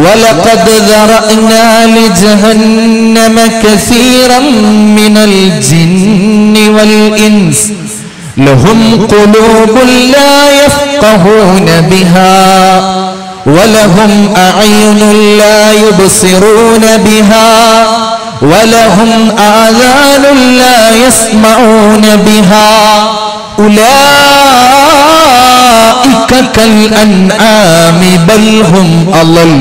ولقد ذرأنا لجهنم كثيرا من الجن والإنس لهم قلوب لا يفقهون بها ولهم أعين لا يبصرون بها ولهم آذان لا يسمعون بها أولئك كالأنعام بل هم أضل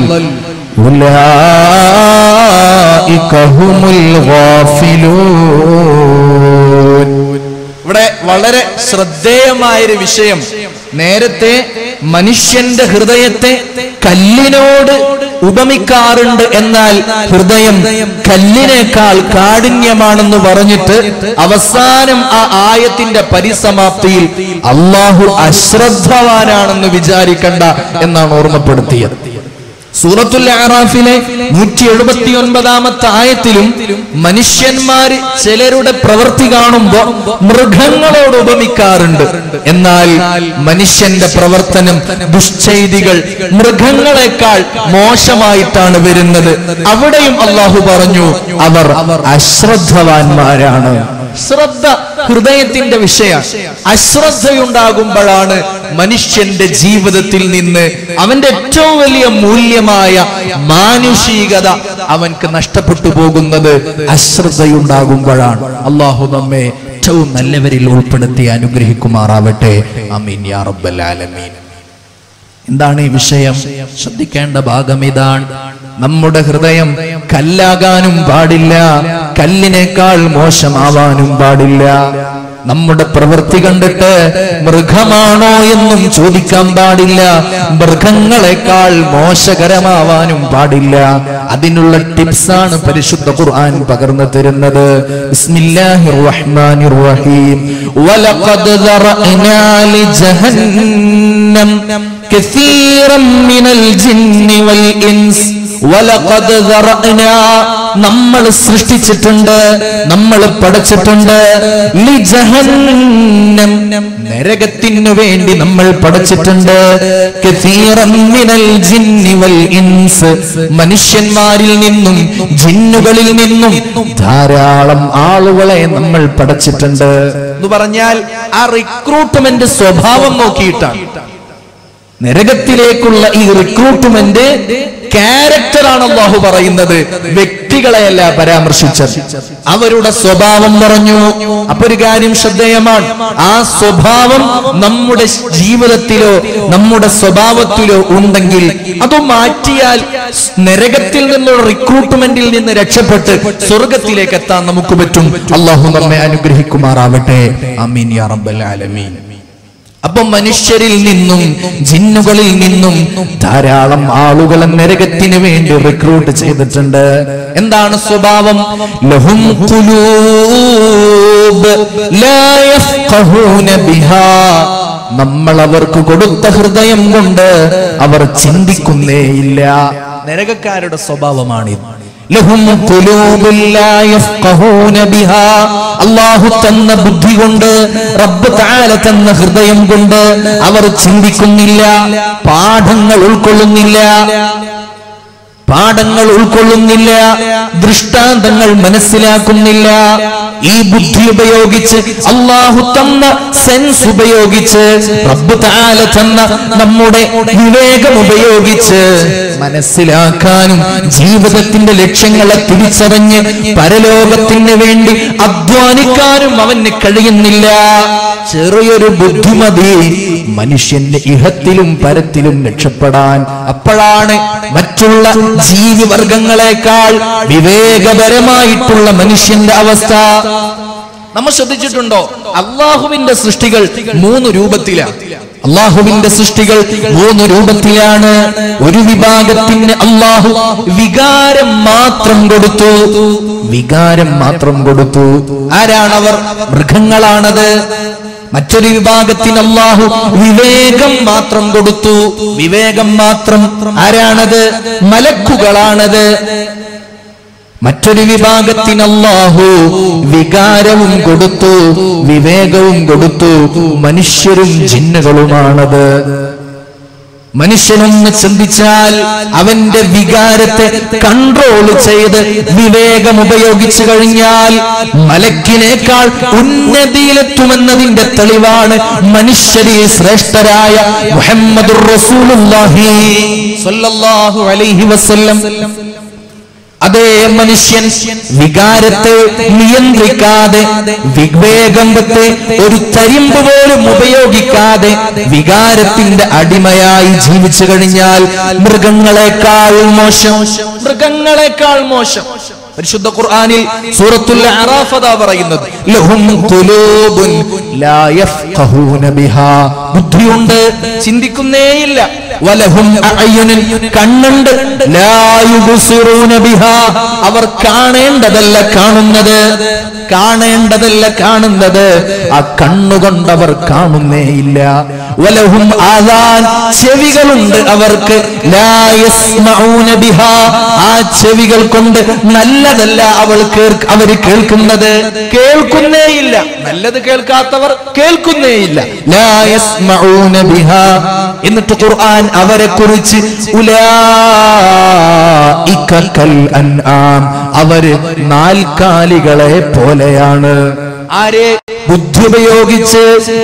أولئك هم الغافلون. ഇവിടെ വളരെ ശ്രദ്ധേയമായൊരു വിഷയം. നേരത്തെ മനുഷ്യന്റെ ഹൃദയത്തെ കല്ലിനോട് ഉപമിക്കാറുണ്ട്, എന്നാൽ ഹൃദയം കല്ലിനേക്കാൾ കാഠിന്യമാണെന്ന് പറഞ്ഞിട്ട് അവസാനം ആ ആയത്തിന്റെ പരിസമാപ്തിയിൽ അല്ലാഹു അശ്രദ്ധവാനാണെന്ന് വിചാരിക്കണ്ട എന്നാണ് ഓർമ്മപ്പെടുത്തിയത്. സൂറത്തുൽ അഅറാഫിലെ 179-ാമത്തെ ആയത്തിലും മനുഷ്യന്മാര് ചിലരുടെ പ്രവൃത്തി കാണുമ്പോ മൃഗങ്ങളോട് ഉപമിക്കാറുണ്ട്, എന്നാൽ മനുഷ്യന്റെ പ്രവർത്തനം, ദുശ്ചെയ്തികൾ മൃഗങ്ങളെക്കാൾ മോശമായിട്ടാണ് വരുന്നത്. അവിടെയും അല്ലാഹു പറഞ്ഞു അവർ അശ്രദ്ധവാന്മാരാണ്. ശ്രദ്ധ ഹൃദയത്തിന്റെ വിഷയം. അശ്രദ്ധയുണ്ടാകുമ്പോഴാണ് മനുഷ്യന്റെ ജീവിതത്തിൽ നിന്ന് അവന്റെ ഏറ്റവും വലിയ മൂല്യമായ മാനുഷികത അവൻക്ക് നഷ്ടപ്പെട്ടു പോകുന്നത്. അശ്രദ്ധയുണ്ടാകുമ്പോഴാണ്. അല്ലാഹു നമ്മെ ഏറ്റവും നല്ലവരിൽ ഉൾപ്പെടുത്തി അനുഗ്രഹിക്കുമാറാവട്ടെ. ആമീൻ യാ റബ്ബൽ ആലമീൻ. എന്താണ് ഈ വിഷയം? ശ്രദ്ധിക്കേണ്ട ഭാഗം ഇതാണ്. നമ്മുടെ ഹൃദയം കല്ലാകാനും പാടില്ല, കല്ലിനേക്കാൾ മോശമാവാനും പാടില്ല. നമ്മുടെ പ്രവൃത്തി കണ്ടിട്ട് മൃഗമാണോ എന്നും ചോദിക്കാൻ പാടില്ല, മൃഗങ്ങളെക്കാൾ മോശകരമാവാനും പാടില്ല. അതിനുള്ള ടിപ്സാണ് പരിശുദ്ധ ഖുർആൻ പകർന്നു തരുന്നത്. ബിസ്മില്ലാഹിർ റഹ്മാനിർ റഹീം. വലഖദ് ദറഅനാ ലിജഹന്നം കസീറൻ മിനൽ ജിന്നി വൽ ഇൻസ്. വലഖദ് ദറഅനാ, നമ്മൾ സൃഷ്ടിച്ചിട്ടുണ്ട്, നമ്മൾ പടച്ചിട്ടുണ്ട്. ലിജഹന്നം, നരകത്തിനു വേണ്ടി നമ്മൾ പടച്ചിട്ടുണ്ട്. കസീറൻ മിനൽ ജിന്നി വൽ ഇൻസ്, മനുഷ്യന്മാരിൽ നിന്നും ജിന്നുകളിൽ നിന്നും ധാരാളം ആളുകളെ നമ്മൾ പടച്ചിട്ടുണ്ട് എന്ന് പറഞ്ഞാൽ ആ റിക്രൂട്ട്മെന്റ് സ്വഭാവം നോക്കിയിട്ടാണ്. നരകത്തിലേക്കുള്ള ഈ റിക്രൂട്ട്മെന്റ് ക്യാരക്ടറാണ് അല്ലാഹു പറയുന്നത്, വ്യക്തി വ്യക്തികളെയല്ല പരാമർശിച്ചത്, അവരുടെ സ്വഭാവം പറഞ്ഞു. അപ്പൊ ഒരു കാര്യം ശ്രദ്ധേയമാണ്, ആ സ്വഭാവം നമ്മുടെ ജീവിതത്തിലോ നമ്മുടെ സ്വഭാവത്തിലോ ഉണ്ടെങ്കിൽ അത് മാറ്റിയാൽ നരകത്തിൽ നിന്നുള്ള റിക്രൂട്ട്മെന്റിൽ നിന്ന് രക്ഷപ്പെട്ട് സ്വർഗത്തിലേക്ക് എത്താൻ നമുക്ക് പറ്റും. അല്ലാഹു നമ്മെ അനുഗ്രഹിക്കുമാറാവട്ടെ. ആമീൻ യാ റബ്ബൽ ആലമീൻ. അപ്പൊ മനുഷ്യരിൽ നിന്നും ജിന്നുകളിൽ നിന്നും ധാരാളം ആളുകളെ നരകത്തിന് വേണ്ടി റിക്രൂട്ട് ചെയ്തിട്ടുണ്ട്. എന്താണ് സ്വഭാവം? ലഹും ഖുലൂബ് ലാ യഫ്ഖഹൂന ബിഹാ, നമ്മൾ അവർക്ക് കൊടുത്ത ഹൃദയം കൊണ്ട് അവർ ചിന്തിക്കുന്നേയില്ല. നരകക്കാരുടെ സ്വഭാവമാണിത്. ലഹും ഖുലൂബുൻ ലാ യഫ്ഖഹൂന ബിഹാ, അല്ലാഹു തന്ന ബുദ്ധി കൊണ്ട്, റബ്ബ് തആല തന്ന ഹൃദയം കൊണ്ട് അവർ ചിന്തിക്കുന്നില്ല, പാഠങ്ങൾ ഉൾക്കൊള്ളുന്നില്ല, ദൃഷ്ടാന്തങ്ങൾ മനസ്സിലാക്കുന്നില്ല. ഈ ബുദ്ധി ഉപയോഗിച്ച്, അല്ലാഹു തന്ന സെൻസ് ഉപയോഗിച്ച്, റബ്ബ് തആല തന്ന നമ്മുടെ വിവേകം ഉപയോഗിച്ച് മനസ്സിലാക്കാനും ജീവിതത്തിന്റെ ലക്ഷ്യങ്ങളെ തിരിച്ചറിഞ്ഞ് പരലോകത്തിന് വേണ്ടി അധ്വാനിക്കാനും അവന് കഴിയുന്നില്ല. ചെറിയൊരു ബുദ്ധിമതി മനുഷ്യന്റെ ഇഹത്തിലും പരത്തിലും രക്ഷപ്പെടാൻ. അപ്പോഴാണ് മറ്റുള്ള ജീവിവർഗങ്ങളെക്കാൾ വിവേകപരമായിട്ടുള്ള മനുഷ്യന്റെ അവസ്ഥ. നമ്മൾ ശ്രദ്ധിച്ചിട്ടുണ്ടോ? അള്ളാഹുവിന്റെ സൃഷ്ടികൾ 3 രൂപത്തിലാണ്. അള്ളാഹുവിന്റെ സൃഷ്ടികൾ 3 രൂപത്തിലാണ്. ഒരു വിഭാഗത്തിന് അള്ളാഹു വികാരം മാത്രം കൊടുത്തു. ആരാണവർ? മൃഗങ്ങളാണത്. മറ്റൊരു വിഭാഗത്തിന് അല്ലാഹു വിവേകം മാത്രം കൊടുത്തു. വിവേകം മാത്രം. ആരാണത്? മലക്കുകളാണത്. മറ്റൊരു വിഭാഗത്തിന് അല്ലാഹു വികാരവും കൊടുത്തു, വിവേകവും കൊടുത്തു. മനുഷ്യരും ജിന്നുകളുമാണത്. മനുഷ്യനൊന്ന് ചിന്തിച്ചാൽ അവന്റെ വികാരത്തെ കൺട്രോൾ ചെയ്ത് വിവേകം ഉപയോഗിച്ചു കഴിഞ്ഞാൽ മലക്കിനേക്കാൾ ഉന്നതിയിലെത്തുമെന്നതിന്റെ തെളിവാണ് മനുഷ്യരിൽ ശ്രേഷ്ഠരായ മുഹമ്മദുർ റസൂലുള്ളാഹി സ്വല്ലല്ലാഹു അലൈഹി വസല്ലം. അതേ മനുഷ്യൻ വികാരത്തെ നിയന്ത്രിക്കാതെ, വിവേകത്തെ ഒരു തരിമ്പ് പോലും ഉപയോഗിക്കാതെ വികാരത്തിന്റെ അടിമയായി ജീവിച്ചു കഴിഞ്ഞാൽ മൃഗങ്ങളെക്കാൾ മോശം. പരിശുദ്ധ ഖുർആനിൽ സൂറത്തുൽ അറാഫ് അതാ പറയുന്നത്, ലഹും ഖുലൂബുൻ ലാ യഫ്ഖഹൂന ബിഹാ, ബുദ്ധിയുണ്ട്, ചിന്തിക്കുന്നേയില്ല. വലഹും അഅയുനുൻ, കണ്ണുണ്ട്, ലാ യുബ്സിറൂന ബിഹാ, അവർ കാണേണ്ടതല്ല കാണുന്നത്, ആ കണ്ണുകൊണ്ടവർ കാണുന്നേയില്ല. വലഹും ആദാൻ, ചെവികളുണ്ട് അവർക്ക്, ലാ യസ്മഊന ബിഹാ, ആ ചെവികൾ കൊണ്ട് നല്ലതല്ല അവർ കേൾക്കുന്നത്, കേൾക്കുന്നേയില്ല. നല്ലത് കേൾക്കാത്തവർ കേൾക്കുന്നേയില്ല. ലാ യസ്മഊന ബിഹാ. എന്നിട്ട് ഖുർആൻ അവരെ കുറിച്ച് ഉലൈക കൽ അൻആം, അവര് നാൽക്കാലികളെ പോലെയാണ്. ആരെ? ബുദ്ധി ഉപയോഗിച്ച്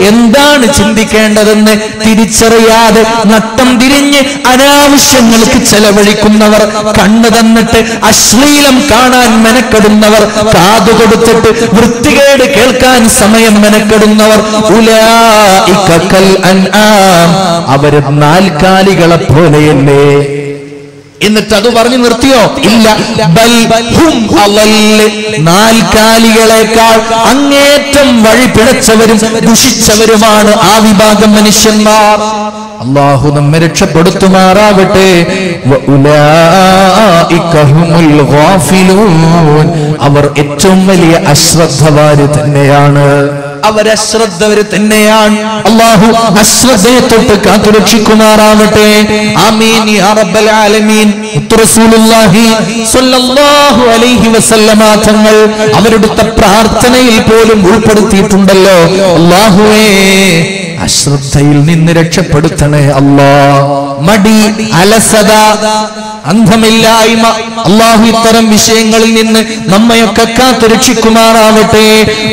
എന്താണ് ചിന്തിക്കേണ്ടതെന്ന് തിരിച്ചറിയാതെ നട്ടം തിരിഞ്ഞ് അനാവശ്യങ്ങൾക്ക് ചെലവഴിക്കുന്നവർ, കണ്ണ് തന്നിട്ട് അശ്ലീലം കാണാൻ മെനക്കെടുന്നവർ, കാതു കൊടുത്തിട്ട് വൃത്തികേട് കേൾക്കാൻ സമയം മെനക്കെടുന്നവർ, ഉലൈക കൽ അൻആം, അവര് നാൽക്കാലികളെ പോലെയല്ലേ. എന്നിട്ട് അത് പറഞ്ഞു നിർത്തിയോ? ഇല്ല. ബൽ ഹും അളൽ, നാൽക്കാലികളെക്കാൾ അങ്ങേറ്റം വഴി പിഴച്ചവരും ദുഷിച്ചവരുമാണ് ആ വിഭാഗം മനുഷ്യന്മാർ. അല്ലാഹു നമ്മെ രക്ഷപ്പെടുത്തുമാറാവട്ടെ. വഉലൈക ഹുമുൽ ഗാഫിലൂൻ, അവർ ഏറ്റവും വലിയ അശ്രദ്ധവാര് തന്നെയാണ്. അവരശ്രദ്ധവര് തന്നെയാണ്. അല്ലാഹു അശ്രദ്ധയെ തൊട്ട് കാത്തുരക്ഷിക്കുമാറാവട്ടെ. ആമീൻ യാ റബ്ബൽ ആലമീൻ. റസൂലുള്ളാഹി സ്വല്ലല്ലാഹു അലൈഹി വസല്ലമ തങ്ങൾ അവരുടെ പ്രാർത്ഥനയിൽ പോലും ഉൾപ്പെടുത്തിയിട്ടുണ്ടല്ലോ, അല്ലാഹുവേ അശ്രദ്ധയിൽ നിന്ന് രക്ഷപ്പെടുത്തണേ അല്ലാ. മടി, അലസത, അന്ധമില്ലായ്മ. അല്ലാഹു ഇത്തരം വിഷയങ്ങളിൽ നിന്ന് നമ്മയൊക്കെ കാത്തുരക്ഷിക്കുമാറാവട്ടെ.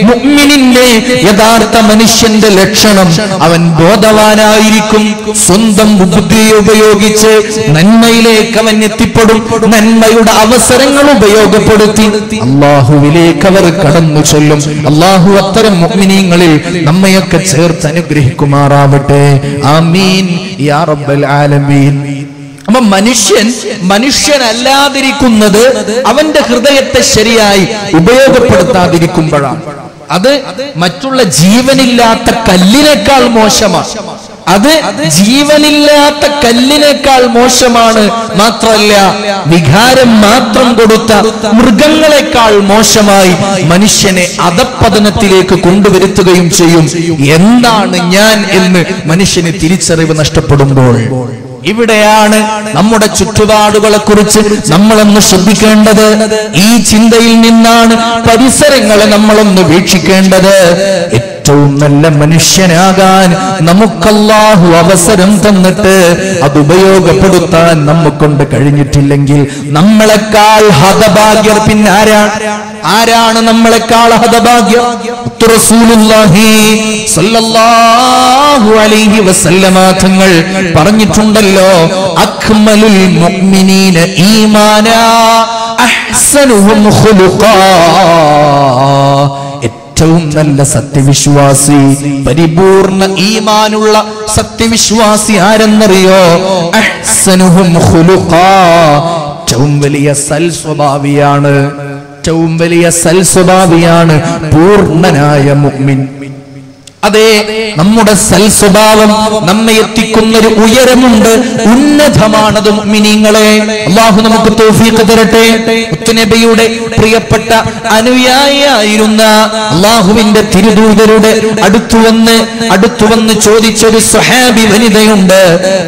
മുഅ്മിനിന്റെ യഥാർത്ഥ മനുഷ്യന്റെ ലക്ഷണം അവൻ ബോധവാനായിരിക്കും. സ്വന്തം ബുദ്ധി ഉപയോഗിച്ച് നന്മയിലേക്ക് അവൻ എത്തിപ്പെടും. നന്മയുടെ അവസരങ്ങൾ ഉപയോഗപ്പെടുത്തി അല്ലാഹുവിലേക്ക് അവർ കടന്നു ചെല്ലും. അല്ലാഹു അത്തരം മുഅ്മിനീങ്ങളിൽ നമ്മയൊക്കെ ചേർത്ത് അനുഗ്രഹിക്കുമാറാവട്ടെ. ആമീൻ യാ റബ്ബൽ ആലമീൻ. അപ്പൊ മനുഷ്യനല്ലാതിരിക്കുന്നത് അവന്റെ ഹൃദയത്തെ ശരിയായി ഉപയോഗപ്പെടുത്താതിരിക്കുമ്പോഴാണ്. അത് മറ്റുള്ള ജീവനില്ലാത്ത കല്ലിനേക്കാൾ മോശമാണ്. അത് ജീവനില്ലാത്ത കല്ലിനേക്കാൾ മോശമാണ്. മാത്രമല്ല, വികാരം മാത്രം കൊടുത്ത മൃഗങ്ങളെക്കാൾ മോശമായി മനുഷ്യനെ അധപ്പതനത്തിലേക്ക് കൊണ്ടുവരുത്തുകയും ചെയ്യും. എന്താണ് ഞാൻ എന്ന് മനുഷ്യന് തിരിച്ചറിവ് നഷ്ടപ്പെടുമ്പോൾ ഇവിടെയാണ് നമ്മുടെ ചുറ്റുപാടുകളെ കുറിച്ച് നമ്മളൊന്ന് ശ്രദ്ധിക്കേണ്ടത്. ഈ ചിന്തയിൽ നിന്നാണ് പരിസരങ്ങളെ നമ്മളൊന്ന് വീക്ഷിക്കേണ്ടത്. ഏറ്റവും നല്ല മനുഷ്യനാകാൻ നമുക്കല്ലാഹു അവസരം തന്നിട്ട് അത് ഉപയോഗപ്പെടുത്താൻ നമ്മക്കൊണ്ട് കഴിഞ്ഞിട്ടില്ലെങ്കിൽ നമ്മളെക്കാൾ ഹതഭാഗ്യർ പിന്നെ ആരാണ് നമ്മളെക്കാൾ ഹതഭാഗ്യം? റസൂലുള്ളാഹി സ്വല്ലല്ലാഹു അലൈഹി വസല്ലമ തങ്ങൾ പറഞ്ഞിട്ടുണ്ടല്ലോ, അക്മലുൽ മുഅ്മിനീന ഈമാനാ അഹ്സനുഹും ഖുലുഖാ. ഏറ്റവും നല്ല സത്യവിശ്വാസി, പരിപൂർണ ഈമാനുള്ള സത്യവിശ്വാസി ആരെന്നറിയോ? അഹ്സനുഹും ഖുലുഖാ. ഏറ്റവും വലിയ സൽസ്വഭാവിയാണ്, ഏറ്റവും വലിയ സൽസ്വഭാവിയാണ് പൂർണ്ണനായ മുഅ്മിൻ. അതെ, നമ്മുടെ സൽസ്വഭാവം നമ്മെ എത്തിക്കുന്ന ഒരു ഉയരമുണ്ട്, ഉന്നതമാണത് മുഅ്മിനീങ്ങളെ. അല്ലാഹു നമുക്ക് തൗഫീഖ് തരട്ടെ. മുത്തുനബിയുടെ പ്രിയപ്പെട്ട അനുയായിയായിരുന്ന അല്ലാഹുവിന്റെ തിരുദൂതരുടെ അടുത്തുവന്ന് ചോദിച്ചൊരു സ്വഹാബി വനിതയുണ്ട്,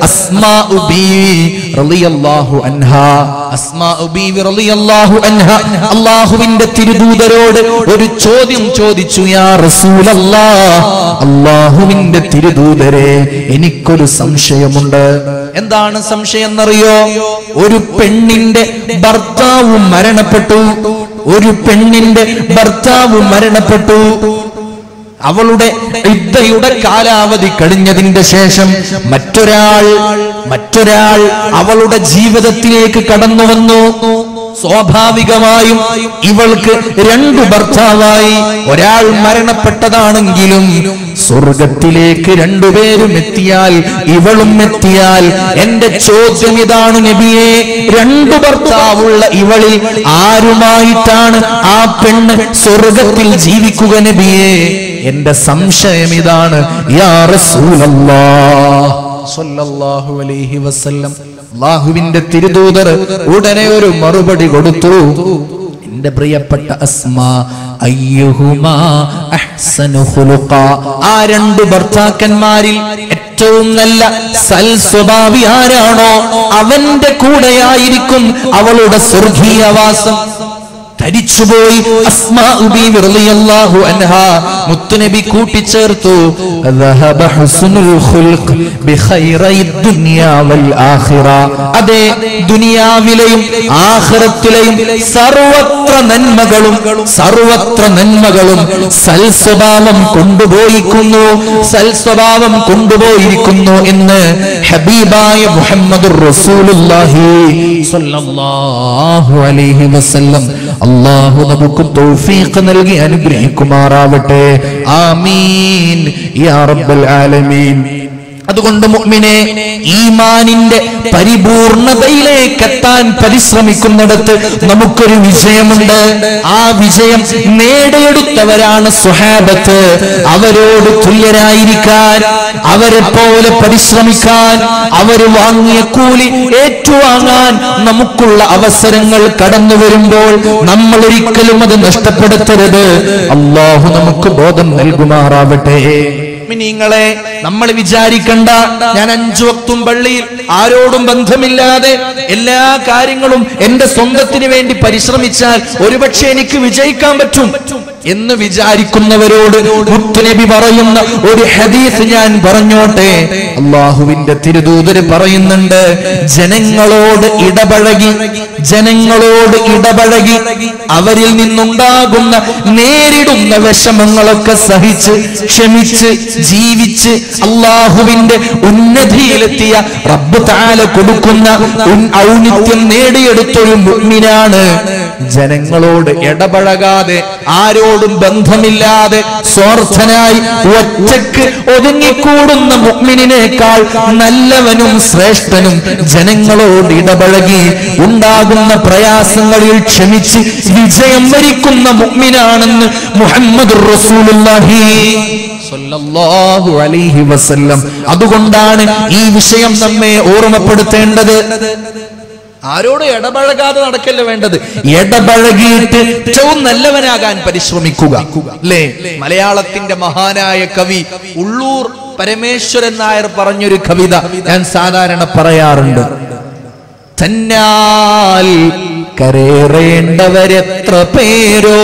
അസ്മാഉ ബീവി റളിയല്ലാഹു അൻഹാ. അസ്മാഉ ബീവി റളിയല്ലാഹു അൻഹാ അല്ലാഹുവിന്റെ തിരുദൂതരോട് ഒരു ചോദ്യം ചോദിച്ചു, യാ റസൂലല്ലാഹ്, അല്ലാഹുവിന്റെ തിരുദൂതരെ, എനിക്കൊരു സംശയമുണ്ട്. എന്താണ് സംശയം എന്നറിയോ? ഒരു പെണ്ണിന്റെ ഭർത്താവ് മരണപ്പെട്ടു. ഒരു പെണ്ണിന്റെ ഭർത്താവ് മരണപ്പെട്ടു. അവളുടെ ഇദ്ദയുടെ കാലാവധി കഴിഞ്ഞതിന്റെ ശേഷം മറ്റൊരാൾ അവളുടെ ജീവിതത്തിലേക്ക് കടന്നു വന്നു. സ്വാഭാവികമായും ഇവൾക്ക് രണ്ടു ഭർത്താവായി. ഒരാൾ മരണപ്പെട്ടതാണെങ്കിലും സ്വർഗത്തിലേക്ക് രണ്ടുപേരും എത്തിയാൽ, ഇവളും എത്തിയാൽ, എന്റെ ചോദ്യം ഇതാണ് നബിയെ, രണ്ടു ഭർത്താവുള്ള ഇവളിൽ ആരുമായിട്ടാണ് ആ പെണ്ണ് സ്വർഗത്തിൽ ജീവിക്കുക നബിയെ? എന്റെ സംശയം ഇതാണ് യാ റസൂലല്ലാഹ് സ്വല്ലല്ലാഹു അലൈഹി വസല്ലം. അല്ലാഹുവിന്റെ തിരുദൂതർ ഉടനെ ഒരു മറുപടി കൊടുത്തു, എന്റെ പ്രിയപ്പെട്ട അസ്മാ, അയ്യുഹുമാ അഹ്സനു ഖുലുഖാ. ആ രണ്ട് ഭർത്താക്കന്മാരിൽ ഏറ്റവും നല്ല സൽസ്വഭാവി ആരാണോ അവന്റെ കൂടെയായിരിക്കും അവളുടെ സ്വർഗീയവാസം. ധരിച്ചുപോയി അസ്മാഉ ബീവി റളിയല്ലാഹു അൻഹാ. മുത്തുനബി കൂട്ടിച്ചേർത്തു, ദഹബ ഹുസ്നുൽ ഖുൽഖ് ബിഖൈറൈ ദുനിയാ വൽ ആഖിറ. അതെ, ദുനിയാവിലെയും ആഖിറത്തിലെയും സർവത്ര നന്മകളും സൽസ്വഭാവം കൊണ്ടുപോയിരിക്കുന്നു എന്ന് ഹബീബായ മുഹമ്മദുർ റസൂലുള്ളാഹി സ്വല്ലല്ലാഹു അലൈഹി വസല്ലം. അല്ലാഹു നമുക്ക് തൗഫീഖ് നൽകി അനുഗ്രഹിക്കുമാറാവട്ടെ. ആമീൻ യാ റബ്ബൽ ആലമീൻ. അതുകൊണ്ട് മുഅ്മിനെ, ഈമാനിന്റെ പരിപൂർണതയിലേക്ക് എത്താൻ പരിശ്രമിക്കുന്നിടത്ത് നമുക്കൊരു വിജയമുണ്ട്. ആ വിജയം നേടിയെടുത്തവരാണ് സ്വഹാബത്ത്. അവരോട് തുല്യരായിരിക്കാൻ, അവരെ പോലെ പരിശ്രമിക്കാൻ, അവര് വാങ്ങിയ കൂലി ഏറ്റുവാങ്ങാൻ നമുക്കുള്ള അവസരങ്ങൾ കടന്നു വരുമ്പോൾ നമ്മൾ ഒരിക്കലും അത് നഷ്ടപ്പെടുത്തരുത്. അല്ലാഹു നമുക്ക് ബോധം നൽകുമാറാവട്ടെ. നിങ്ങളെ നമ്മൾ വിചാരിക്കണ്ട, ഞാൻ 5 വക്തും പള്ളിയിൽ ആരോടും ബന്ധമില്ലാതെ എല്ലാ കാര്യങ്ങളും എന്റെ സ്വന്തത്തിന് വേണ്ടി പരിശ്രമിച്ചാൽ ഒരുപക്ഷെ എനിക്ക് വിജയിക്കാൻ പറ്റും. എന്ന് വിചാരിക്കുന്നവരോട് മുത്തുനബി പറയുന്ന ഒരു ഹദീസ് ഞാൻ പറഞ്ഞോട്ടെ. അല്ലാഹുവിന്റെ തിരുദൂതർ പറയുന്നുണ്ട്, ജനങ്ങളോട് ഇടപഴകി അവരിൽ നിന്നുണ്ടാകുന്ന നേരിടുന്ന വിഷമങ്ങളൊക്കെ സഹിച്ച് ക്ഷമിച്ച് ജീവിച്ച് അല്ലാഹുവിന്റെ ഉന്നതിയിലെത്തിയ റബ്ബ് തആല കൊടുക്കുന്ന ഔന്നിത്യം നേടിയെടുത്തൊരു മുഅ്മിനാണ്. ജനങ്ങളോട് ഇടപഴകാതെ ആരോടും ബന്ധമില്ലാതെ സ്വാർത്ഥനായി ഒറ്റയ്ക്ക് ഒതുങ്ങിക്കൂടുന്ന മുഅ്മിനിനേക്കാൾ നല്ലവനും ശ്രേഷ്ഠനും ജനങ്ങളോട് ഇടപഴകി ഉണ്ടാകുന്ന പ്രയാസങ്ങളിൽ ക്ഷമിച്ച് വിജയം വരിക്കുന്ന മുഅ്മിനാണെന്ന് മുഹമ്മദുർ റസൂലുള്ളാഹി സ്വല്ലല്ലാഹു അലൈഹി വസല്ലം. അതുകൊണ്ടാണ് ഈ വിഷയം നമ്മെ ഓർമ്മപ്പെടുത്തേണ്ടത്. ആരോട് ഇടപഴകാതെ നടക്കല്ല വേണ്ടത്, ഇടപഴകിയിട്ട് ഏറ്റവും നല്ലവനാകാൻ പരിശ്രമിക്കുക. അല്ലേ? മലയാളത്തിന്റെ മഹാനായ കവി ഉള്ളൂർ പരമേശ്വരൻ നായർ പറഞ്ഞൊരു കവിത ഞാൻ സാധാരണ പറയാറുണ്ട്. തന്നാൽ കരേറേണ്ടവരെത്ര പേരോ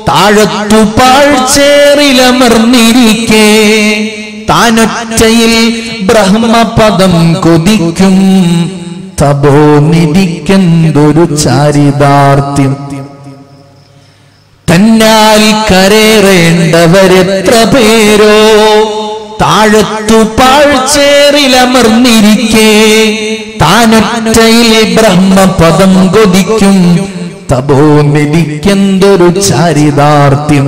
താഴത്തു പാഴ്ചേറിലമർന്നിരിക്കേ താനൊറ്റയിൽ ബ്രഹ്മപദം കൊതിക്കും തപോനിധിക്കെന്തൊരു ചാരിതാർത്ഥ്യം. തന്നാൽ കരേറേണ്ടവരെത്ര പേരോ താഴത്തു പാഴ്ചേറിലമർന്നിരിക്കേ താനൊറ്റയിൽ ബ്രഹ്മപദം കൊതിക്കും തപോനിധിക്കെന്തൊരു ചാരിതാർത്ഥ്യം.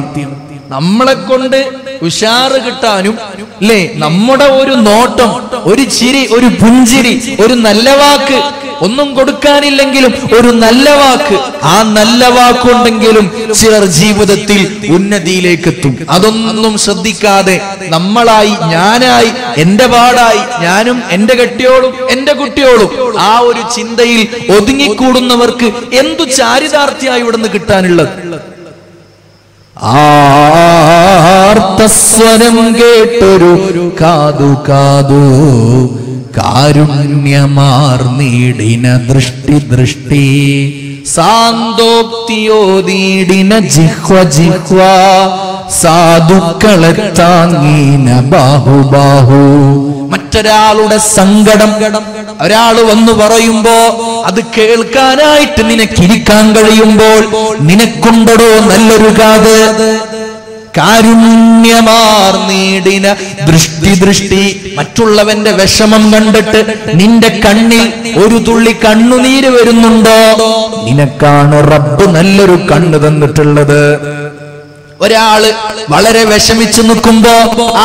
നമ്മളെ കൊണ്ട് ഉഷാറ് കിട്ടാനും അല്ലേ, നമ്മുടെ ഒരു നോട്ടം, ഒരു ചിരി, ഒരു പുഞ്ചിരി, ഒരു നല്ല വാക്ക്, ഒന്നും കൊടുക്കാനില്ലെങ്കിലും ഒരു നല്ല വാക്ക്, ആ നല്ല വാക്കുണ്ടെങ്കിലും ചിലർ ജീവിതത്തിൽ ഉന്നതിയിലേക്ക് എത്തും. അതൊന്നും ശ്രദ്ധിക്കാതെ നമ്മളായി, ഞാനായി, എന്റെ പാടായി, ഞാനും എന്റെ കെട്ടിയോളും എന്റെ കുട്ടിയോളും, ആ ഒരു ചിന്തയിൽ ഒതുങ്ങിക്കൂടുന്നവർക്ക് എന്തു ചാരിതാർത്ഥ്യമായി ഇവിടുന്ന് കിട്ടാനുള്ളത്? ആർത്തസ്വരം കേട്ടൊരു കാതു കാരുണ്യമാർന്നീടിന ദൃഷ്ടി സാന്തോക്തിയോദീടിന ജിഹ്വ സാധുക്കളെ താങ്ങീന ബാഹു. മറ്റൊരാളുടെ സങ്കടം ഒരാൾ വന്നു പറയുമ്പോ അത് കേൾക്കാനായിട്ട് നിനക്കിരിക്കാൻ കഴിയുമ്പോൾ നിനക്കുണ്ടോ നല്ലൊരു കാത്? കാരുണ്യമാർന്നീടിന ദൃഷ്ടി. മറ്റുള്ളവന്റെ വിഷമം കണ്ടിട്ട് നിന്റെ കണ്ണിൽ ഒരു തുള്ളി കണ്ണുനീര് വരുന്നുണ്ടോ? നിനക്കാണ് റബ്ബ് നല്ലൊരു കണ്ണ് തന്നിട്ടുള്ളത്. ഒരാള് വളരെ വിഷമിച്ചു നിൽക്കുമ്പോ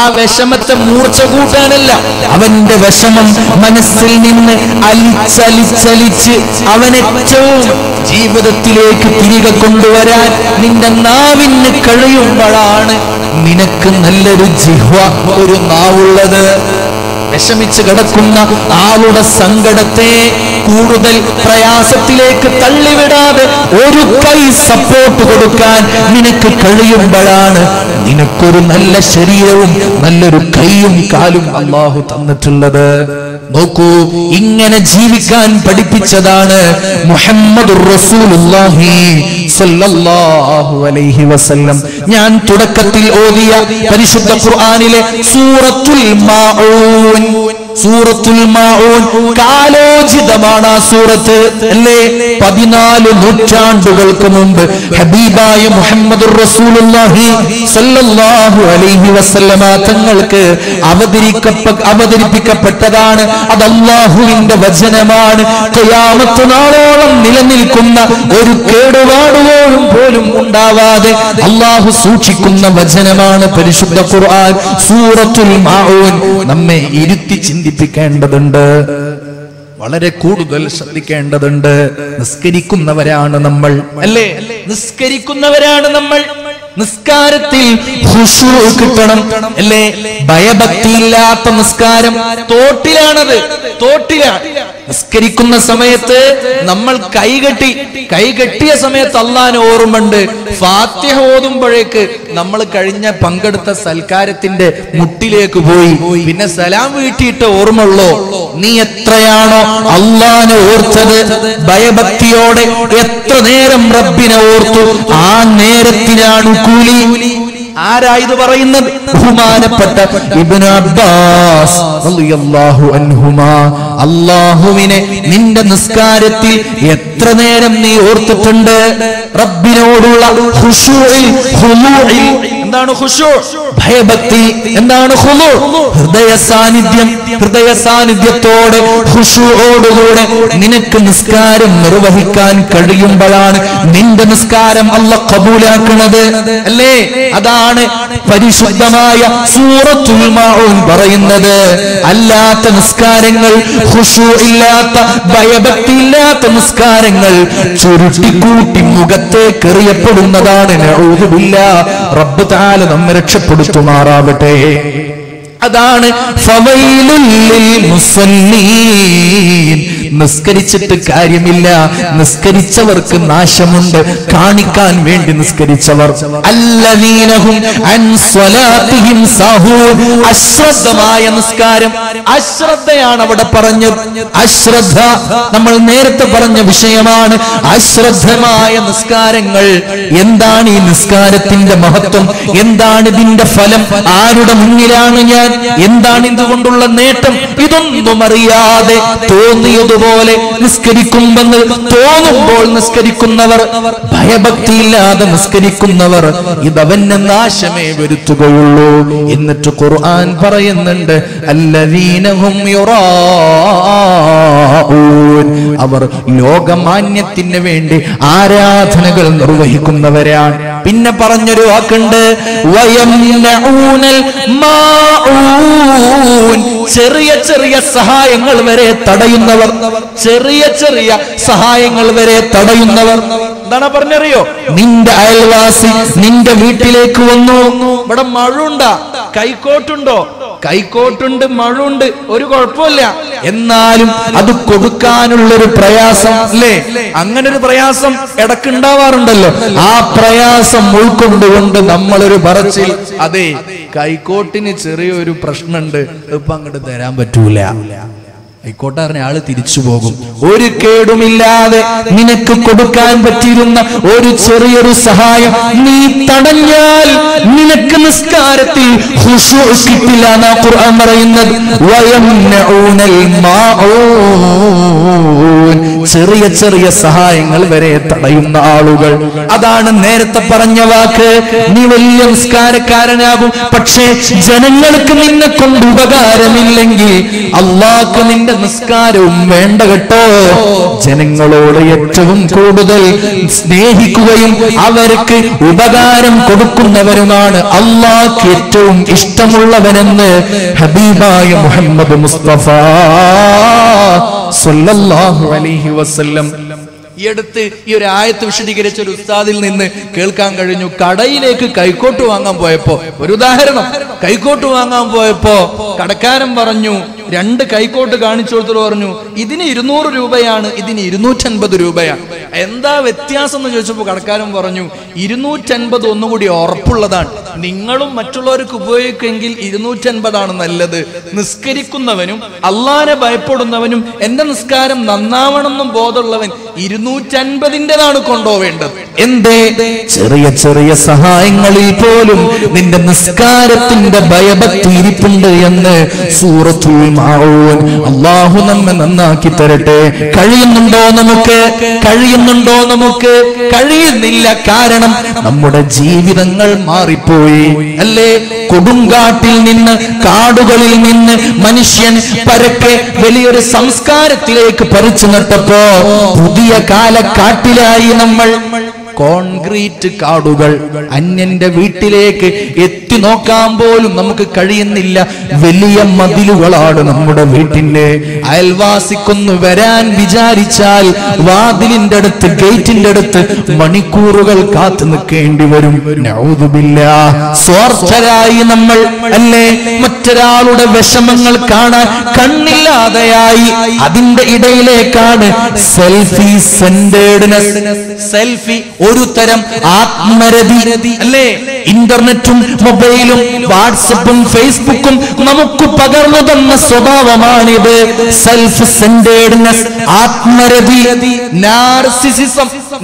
ആ വിഷമത്തെ മൂർച്ച കൂട്ടാനല്ല, അവന്റെ വിഷമം മനസ്സിൽ നിന്ന് അലിച്ചലിച്ചലിച്ച് അവനേറ്റവും ജീവിതത്തിലേക്ക് തിരികെ കൊണ്ടുവരാൻ നിന്റെ നാവിന് കഴിയുമ്പോഴാണ് നിനക്ക് നല്ലൊരു ജിഹ്വ, ഒരു നാവുള്ളത്. വിഷമിച്ച് കിടക്കുന്ന ആളുടെ സങ്കടത്തെ കൂടുതൽ പ്രയാസത്തിലേക്ക് തള്ളിവിടാതെ ഒരു കൈ സപ്പോർട്ട് കൊടുക്കാൻ നിനക്ക് കഴിയുമ്പോഴാണ് നിനക്കൊരു നല്ല ശരീരവും നല്ലൊരു കൈയും കാലും അല്ലാഹു തന്നിട്ടുള്ളത്. നോക്കൂ, ഇങ്ങനെ ജീവിക്കാൻ പഠിപ്പിച്ചതാണ് മുഹമ്മദുർ റസൂലുള്ളാഹി സ്വല്ലല്ലാഹു അലൈഹി വസല്ലം. ഞാൻ തുടക്കത്തിൽ ഓതിയ പരിശുദ്ധ ഖുർആനിലെ സൂറത്തുൽ മാഊൻ, കാലോചിതമാണ് ആ സൂറത്ത് അല്ലേ? 14 നൂറ്റാണ്ടുകൾക്ക് മുമ്പ് ഹബീബായ മുഹമ്മദുർ റസൂലുള്ളാഹി സ്വല്ലല്ലാഹു അലൈഹി വസല്ലമ തങ്ങൾക്ക് അവതരിപ്പിക്കപ്പെട്ടതാണ്. അത് അല്ലാഹുവിന്റെ വചനമാണ്. ഖിയാമത്ത് നാളോളം നിലനിൽക്കുന്ന ഒരു കേടുപാടുപോലും പോലും ഉണ്ടാവാതെ അല്ലാഹു സൂക്ഷിക്കുന്ന വചനമാണ് പരിശുദ്ധ ഖുർആൻ സൂറത്തുൽ മാഊൻ. നമ്മെ ഇരുത്തി ചിന്തിപ്പിക്കേണ്ടതുണ്ട്, വളരെ കൂടുതൽ ശ്രദ്ധിക്കേണ്ടതുണ്ട്. നിസ്കരിക്കുന്നവരാണ് നമ്മൾ അല്ലേ? നിസ്കരിക്കുന്നവരാണ് നമ്മൾ. നിസ്കാരത്തിൽ ഖുശൂ കിട്ടണം അല്ലേ? ഭയഭക്തിയില്ലാത്ത നിസ്കാരം തോട്ടിലാണത്, തോട്ടിലാണ്. നിസ്കരിക്കുന്ന സമയത്ത് നമ്മൾ കൈകെട്ടിയ സമയത്ത് അള്ളാഹുവിനെ ഓർമ്മയുണ്ട്. ഫാത്തിഹ ഓതുമ്പോഴേക്ക് നമ്മൾ കഴിഞ്ഞ പങ്കെടുത്ത സൽക്കാരത്തിന്റെ മുട്ടിലേക്ക് പോയി. പിന്നെ സലാം വീട്ടിയിട്ട് ഓർമ്മയുള്ളോ? നീ എത്രയാണോ അള്ളാഹുവിനെ ഓർത്തത് ഭയഭക്തിയോടെ, എത്ര നേരം റബ്ബിനെ ഓർത്തു, ആ നേരത്തിനാണ് കൂലി. ആരാ ഇത് പറയുന്നത്? ബഹുമാനപ്പെട്ട ഇബ്നു അബ്ബാസ് റളിയല്ലാഹു അൻഹുമാ. അല്ലാഹുവിനെ നിന്റെ നിസ്കാരത്തിൽ എത്ര നേരം നീ ഓർത്തിട്ടുണ്ട്? റബ്ബിനോടുള്ള ഖുശൂഇൽ, ഖുലൂഇൽ. എന്താണ് ഖുശൂ? ഭയഭക്തി. എന്താണ് ഖുലൂ? ഹൃദയ സാന്നിധ്യത്തോടെ ഖുശൂഓടുകൂടെ നിനക്ക് നിസ്കാരം നിർവഹിക്കാൻ കഴിയുമ്പോഴാണ് നിന്റെ നിസ്കാരം അല്ലാഹ് ഖബൂലാക്കുന്നത്. അല്ലേ? അതാണ് പരിശുദ്ധമായ സൂറത്തുൽ മാഊൻ പറയുന്നത്. അല്ലാത്ത നിസ്കാരങ്ങൾ, ഖുശൂ ഇല്ലാത്ത, ഭയഭക്തി ഇല്ലാത്ത നിസ്കാരങ്ങൾ ചുരുട്ടിക്കൂട്ടി മുഖത്തേക്ക് എറിയപ്പെടുന്നതാണ്. നഊദു ബില്ലാഹ്. റബ്ബ് തആല നമ്മെ രക്ഷപ്പെടുത്തുമാറാവട്ടെ. അതാണ് ഫവൈലുൽ ലിൽ മുസല്ലീൻ. നിസ്കരിച്ചിട്ട് കാര്യമില്ല, നിസ്കരിച്ചവർക്ക് നാശമുണ്ട്. കാണിക്കാൻ വേണ്ടി നിസ്കരിച്ചവർ. അല്ലദീനഹും അൻ സ്വലാത്തിഹിം സാഹൂൻ. അശ്രദ്ധമായ നിസ്കാരം. അശ്രദ്ധയാണ് അവിടെ പറഞ്ഞത്. അശ്രദ്ധ നമ്മൾ നേരത്തെ പറഞ്ഞ വിഷയമാണ്. അശ്രദ്ധമായ നിസ്കാരങ്ങൾ. എന്താണ് ഈ നിസ്കാരത്തിന്റെ മഹത്വം? എന്താണ് ഇതിന്റെ ഫലം? ആരുടെ മുന്നിലാണ് ഞാൻ? എന്താണ് ഇതുകൊണ്ടുള്ള നേട്ടം? ഇതൊന്നും അറിയാതെ തോന്നിയതുപോലെ നിസ്കരിക്കുമെന്ന് തോന്നുമ്പോൾ നിസ്കരിക്കുന്നവർ, ഭയഭക്തിയില്ലാതെ നിസ്കരിക്കുന്നവർ, ഇതവന് നാശമേ വരുത്തുകയുള്ളൂ. എന്നിട്ട് ഖുർആൻ പറയുന്നുണ്ട്, അല്ലദീനഹും യുറാഊൻ. അവർ ലോകമാന്യത്തിന് വേണ്ടി ആരാധനകൾ നിർവഹിക്കുന്നവരാണ്. പിന്നെ പറഞ്ഞൊരു വാക്കുണ്ട്, വയംനഊനൽ മാഊൻ. ചെറിയ ചെറിയ സഹായങ്ങൾ വരെ തടയുന്നവർ. ചെറിയ ചെറിയ സഹായങ്ങൾ വരെ തടയുന്നവർ. എന്താണ് പറഞ്ഞറിയോ? നിന്റെ അയൽവാസി നിന്റെ വീട്ടിലേക്ക് വന്നു. ഇവിടെ മഴുണ്ടാ? കൈക്കോട്ടുണ്ടോ? കൈക്കോട്ടുണ്ട്, മഴുണ്ട്, ഒരു കുഴപ്പമില്ല. എന്നാലും അത് കൊടുക്കാനുള്ളൊരു പ്രയാസം, അല്ലേ? അങ്ങനെ ഒരു പ്രയാസം ഇടക്കുണ്ടാവാറുണ്ടല്ലോ. ആ പ്രയാസം ഉൾക്കൊണ്ടുകൊണ്ട് നമ്മളൊരു പറച്ചിൽ, അതെ കൈക്കോട്ടിന് ചെറിയൊരു പ്രശ്നമുണ്ട്, ഇപ്പൊ അങ്ങോട്ട് തരാൻ പറ്റൂല. കൈക്കോട്ടറിഞ്ഞ ആള് തിരിച്ചു പോകും. ഒരു കേടുമില്ലാതെ നിനക്ക് കൊടുക്കാൻ പറ്റിയിരുന്ന ഒരു ചെറിയൊരു സഹായം നീ തടഞ്ഞാൽ നിനക്ക് നിസ്കാരത്തിൽ ഖുശൂ കിട്ടില്ല എന്നാ ഖുർആൻ പറയുന്നത്. വയംനഊനൽ മാഊൻ. ചെറിയ ചെറിയ സഹായങ്ങൾ വരെ തടയുന്ന ആളുകൾ. അതാണ് നേരത്തെ പറഞ്ഞ വാക്ക്. നീ വലിയ നിസ്കാരക്കാരനാകും, പക്ഷേ ജനങ്ങൾക്ക് നിന്നെ കൊണ്ട് ഉപകാരമില്ലെങ്കിൽ അല്ലാഹുക്ക് നിന്റെ നിസ്കാരവും വേണ്ട കേട്ടോ. ജനങ്ങളോട് ഏറ്റവും കൂടുതൽ സ്നേഹിക്കുകയും അവർക്ക് ഉപകാരം കൊടുക്കുന്നവരുമാണ് അല്ലാഹുക്ക് ഏറ്റവും ഇഷ്ടമുള്ളവനെന്ന് ഹബീബായ മുഹമ്മദ് മുസ്തഫ സല്ലല്ലാഹു അലൈഹി വസല്ലം. ഈ അടുത്ത് ഈ ഒരു ആയത്ത് വിശദീകരിച്ച ഒരു ഉസ്താദിൽ നിന്ന് കേൾക്കാൻ കഴിഞ്ഞു. കടയിലേക്ക് കൈക്കോട്ട് വാങ്ങാൻ പോയപ്പോ, ഒരു ഉദാഹരണം, കൈക്കോട്ട് വാങ്ങാൻ പോയപ്പോ കടക്കാരൻ പറഞ്ഞു, 2 കൈക്കോട്ട് കാണിച്ചു കൊടുത്തിട്ട് പറഞ്ഞു, ഇതിന് 200 രൂപയാണ്, ഇതിന് 250 രൂപയാണ്. എന്താ വ്യത്യാസം എന്ന് ചോദിച്ചപ്പോ കടക്കാരൻ പറഞ്ഞു, 250 ഒന്നുകൂടി ഉറപ്പുള്ളതാണ്, നിങ്ങളും മറ്റുള്ളവർക്ക് ഉപയോഗിക്കുമെങ്കിൽ 250 ആണ് നല്ലത്. നിസ്കരിക്കുന്നവനും അള്ളാനെ ഭയപ്പെടുന്നവനും എന്റെ നിസ്കാരം നന്നാവണമെന്നും ബോധമുള്ളവൻ 250ൻ്റെതാണ് കൊണ്ടുപോവേണ്ടത്. എന്തേ? ചെറിയ ചെറിയ സഹായങ്ങളിൽ പോലും നിന്റെ നിസ്കാരത്തിന്റെ ഭയഭക്തി ഇരിപ്പുണ്ട് എന്ന് സൂറത്തുൽ മാഊൻ. അല്ലാഹു നമ്മെ നന്നാക്കി തരട്ടെ. കഴിയുന്നുണ്ടോ നമുക്ക്? കഴിയുന്നുണ്ടോ നമുക്ക്? കഴിയുന്നില്ല. കാരണം നമ്മുടെ ജീവിതങ്ങൾ മാറിപ്പോയി, അല്ലേ? കൊടുങ്കാട്ടിൽ നിന്ന്, കാടുകളിൽ നിന്ന് മനുഷ്യൻ പരക്കെ വലിയൊരു സംസ്കാരത്തിലേക്ക് പറിച്ചു നട്ടപ്പോ പുതിയ കാലക്കാട്ടിലായി നമ്മൾ. കോൺക്രീറ്റ് കാടുകൾ. അന്യന്റെ വീട്ടിലേക്ക് എത്തി നോക്കാൻ പോലും നമുക്ക് കഴിയുന്നില്ല. വലിയ മതിലുകളാണ് നമ്മുടെ വീട്ടിന്റെ. അയൽവാസിക്കൊന്ന് വരാൻ വിചാരിച്ചാൽ വാതിലിന്റെ അടുത്ത്, ഗേറ്റിന്റെ അടുത്ത് മണിക്കൂറുകൾ കാത്തു നിൽക്കേണ്ടി വരും. നഊദു ബില്ലാഹ്. സ്വാർത്ഥരായി നമ്മൾ, അല്ലേ? മറ്റൊരാളുടെ വിഷമങ്ങൾ കാണാൻ കണ്ണില്ലാതെയായി. അതിന്റെ ഇടയിലേക്കാണ് സെൽഫി സെന്റേർഡ്നെസ്. സെൽഫി ഒരു തരം ആത്മരതി, അല്ലേ? ഇന്റർനെറ്റും മൊബൈലും വാട്സപ്പും ഫേസ്ബുക്കും നമുക്ക് പകർന്നു തന്ന സ്വഭാവമാണിത്. Self centredness, ആത്മരതി,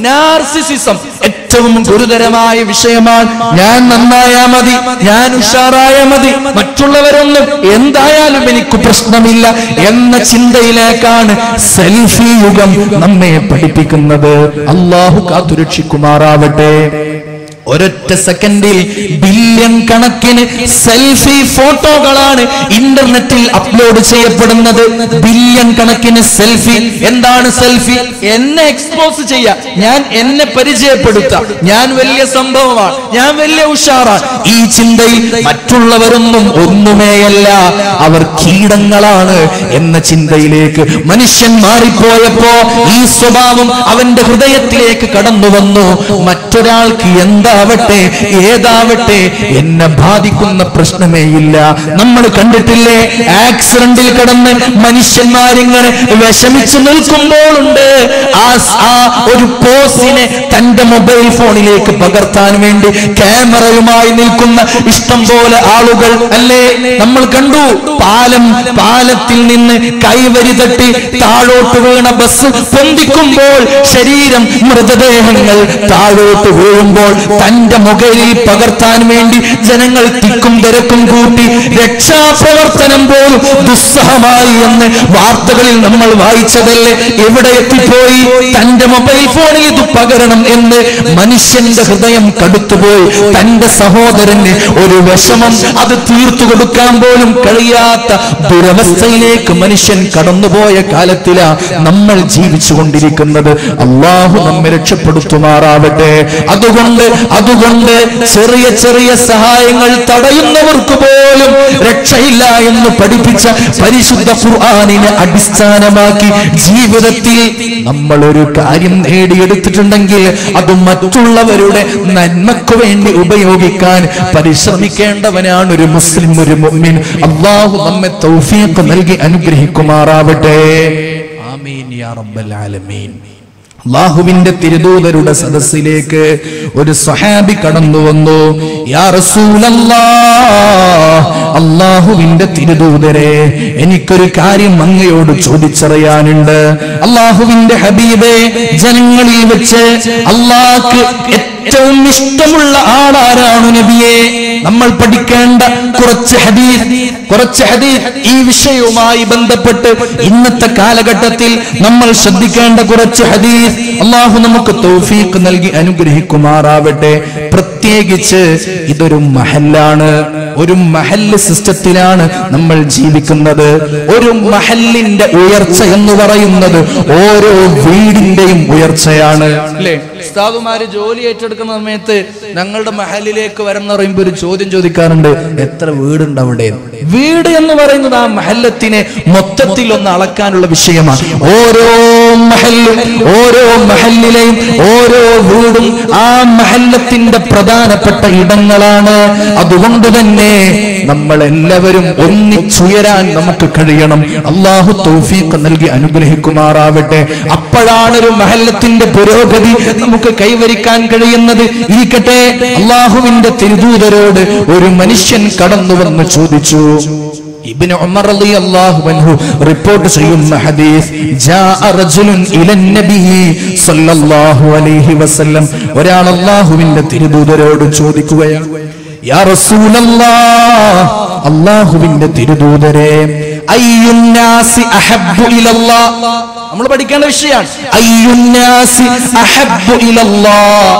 narcissism. ഏറ്റവും ഗുരുതരമായ വിഷയമാണ്. ഞാൻ നന്നായാ മതി, ഞാൻ ഉഷാറായ മതി, മറ്റുള്ളവരൊന്നും എന്തായാലും എനിക്ക് പ്രശ്നമില്ല എന്ന ചിന്തയിലേക്കാണ് സെൽഫി യുഗം നമ്മെ പഠിപ്പിക്കുന്നത്. അല്ലാഹു കാത്തുരക്ഷിക്കുമാറാവട്ടെ. ഒരൊറ്റ സെക്കൻഡിൽ ബില്യൺ കണക്കിന് സെൽഫി ഫോട്ടോകളാണ് ഇന്റർനെറ്റിൽ അപ്ലോഡ് ചെയ്യപ്പെടുന്നത്. ബില്യൺ കണക്കിന് സെൽഫി. എന്താണ് സെൽഫി? എന്നെ എക്സ്പോസ് ചെയ്യാ, ഞാൻ എന്നെ പരിചയപ്പെടുത്താം, ഞാൻ വലിയ സംഭവമാണ്, ഞാൻ വലിയ ഉഷാറാണ്. ഈ ചിന്തയിൽ മറ്റുള്ളവരൊന്നും ഒന്നുമേയല്ല, അവർ കീടങ്ങളാണ് എന്ന ചിന്തയിലേക്ക് മനുഷ്യൻ മാറിപ്പോയപ്പോ ഈ സ്വഭാവം അവന്റെ ഹൃദയത്തിലേക്ക് കടന്നു വന്നു. മറ്റൊരാൾക്ക് എന്താവട്ടെ, ഏതാവട്ടെ, എന്നെ ബാധിക്കുന്ന പ്രശ്നമേ ഇല്ല. നമ്മൾ കണ്ടിട്ടില്ലേ, ആക്സിഡന്റിൽ കിടന്ന് മനുഷ്യന്മാരിങ്ങനെ വിഷമിച്ചു നിൽക്കുമ്പോഴുണ്ട് ആ ഒരു പോസിനെ തന്റെ മൊബൈൽ ഫോണിലേക്ക് പകർത്താൻ വേണ്ടി ക്യാമറയുമായി നിൽക്കുന്ന ഇഷ്ടം പോലെ ആളുകൾ, അല്ലേ? നമ്മൾ കണ്ടു പാലത്തിൽ നിന്ന് കൈവരി തട്ടി താഴോട്ട് വീണ ബസ് പൊന്തിക്കുമ്പോൾ ശരീരം, മൃതദേഹങ്ങൾ താഴോട്ട് വീഴുമ്പോൾ തന്റെ മൊബൈലിൽ പകർത്താൻ വേണ്ടി ജനങ്ങൾ തിക്കും തിരക്കും കൂട്ടി. രക്ഷാപ്രവർത്തനം പോലും ദുസ്സഹമായി എന്ന് വാർത്തകളിൽ നമ്മൾ വായിച്ചതല്ലേ? എവിടെ എത്തിപ്പോയി? തന്റെ മൊബൈൽ ഫോണിൽ ഇത് പകരണം എന്ന് മനുഷ്യന്റെ ഹൃദയം കടുത്തുപോയി. തന്റെ സഹോദരന് ഒരു വിഷമം അത് തീർത്തു കൊടുക്കാൻ പോലും കഴിയാത്ത ദുരവസ്ഥയിലേക്ക് മനുഷ്യൻ കടന്നുപോയ കാലത്തിലാ നമ്മൾ ജീവിച്ചു കൊണ്ടിരിക്കുന്നത്. അല്ലാഹു നമ്മെ രക്ഷപ്പെടുത്തുമാറാവട്ടെ. അതുകൊണ്ട് ചെറിയ ചെറിയ സഹായങ്ങൾ തടയുന്നവർക്ക് പോലും രക്ഷയില്ല എന്ന് പഠിപ്പിച്ച പരിശുദ്ധ ഖുർആനിനെ അടിസ്ഥാനമാക്കി ജീവിതത്തിൽ നമ്മൾ ഒരു കാര്യം നേടിയെടുത്തിട്ടുണ്ടെങ്കിൽ അത് മറ്റുള്ളവരുടെ നന്മയ്ക്ക് വേണ്ടി ഉപയോഗിക്കാൻ പരിശ്രമിക്കേണ്ടവനാണ് ഒരു മുസ്ലിം, ഒരു മുഅ്മിൻ. അല്ലാഹു നമ്മെ തൗഫീഖ് നൽകി അനുഗ്രഹിക്കുമാറാവട്ടെ. ആമീൻ യാ റബ്ബൽ ആലമീൻ. അല്ലാഹുവിന്റെ തിരുദൂതരുടെ സദസ്സിലേക്ക് ഒരു സ്വഹാബി കടന്നു വന്നു. യാ റസൂലല്ലാഹ്, അല്ലാഹുവിന്റെ തിരുദൂതരെ, എനിക്കൊരു കാര്യം അങ്ങയോട് ചോദിച്ചറിയാനുണ്ട്. അല്ലാഹുവിന്റെ ഹബീബേ, ജനങ്ങളിൽ വെച്ച് അല്ലാഹ്ക്ക് ഏറ്റവും ഇഷ്ടമുള്ള ആളാരാണ് നബിയെ? നമ്മൾ പഠിക്കേണ്ട കുറച്ച് ഹദീസ് ഈ വിഷയവുമായി ബന്ധപ്പെട്ട് ഇന്നത്തെ കാലഘട്ടത്തിൽ നമ്മൾ ശ്രദ്ധിക്കേണ്ട കുറച്ച് ഹദീസ് അല്ലാഹു നമുക്ക് തൗഫീഖ് നൽകി അനുഗ്രഹിക്കുമാറാവട്ടെ. പ്രത്യേകിച്ച് ഇതൊരു മഹല്ലാണ്, ഒരു മഹല്ല് സിസ്റ്റത്തിലാണ് നമ്മൾ ജീവിക്കുന്നത്. ഒരു മഹല്ലിന്റെ ഉയർച്ച എന്ന് പറയുന്നത് ഓരോ വീടിന്റെയും ഉയർച്ചയാണ്, അല്ലേ? ഉസ്താദുമാര് ജോലി ഏറ്റെടുക്കുന്ന സമയത്ത് ഞങ്ങളുടെ മഹല്ലിലേക്ക് വരണം പറയുമ്പോൾ ഒരു ചോദ്യം ചോദിക്കാറുണ്ട്, എത്ര വീടുണ്ട് അവിടെ? വീട് എന്ന് പറയുന്നത് ആ മഹല്ലത്തിനെ മൊത്തത്തിൽ ഒന്ന് അളക്കാനുള്ള വിഷയമാണ്. ഓരോ മഹല്ലിലെയും ഓരോ വീടും ആ മഹല്ലത്തിന്റെ പ്രധാനപ്പെട്ട ഇടങ്ങളാണ്. അതുകൊണ്ട് തന്നെ നമ്മൾ എല്ലാവരും ഒന്നിച്ചുയരാൻ നമുക്ക് കഴിയണം. അല്ലാഹു തൗഫീഖ് നൽകി അനുഗ്രഹിക്കുമാറാവട്ടെ. അപ്പോഴാണ് ഒരു മഹല്ലത്തിന്റെ പുരോഗതി നമുക്ക് കൈവരിക്കാൻ കഴിയുന്നത്. ഇരിക്കട്ടെ, അല്ലാഹുവിന്റെ തിരുദൂതരോട് ഒരു മനുഷ്യൻ കടന്നു വന്ന് ചോദിച്ചു. ഇബ്നു ഉമർ റളിയല്ലാഹു അൻഹു റിപ്പോർട്ട് ചെയ്യുന്ന ഹദീസ്, ജാഅ റജുലുൻ ഇലൻ നബി സല്ലല്ലാഹു അലൈഹി വസല്ലം, ഒരാൾ അല്ലാഹുവിന്റെ തിരുദൂതരോട് ചോദിക്കുകയാണ്, യാ റസൂലല്ലാഹ്, അല്ലാഹുവിന്റെ തിരുദൂതരെ, അയ്യുന്നാസി അഹബ്ബു ഇലല്ലാഹ്. നമ്മൾ പഠിക്കേണ്ട വിഷയമാണ്. അയ്യുന്നാസി അഹബ്ബു ഇലല്ലാഹ്,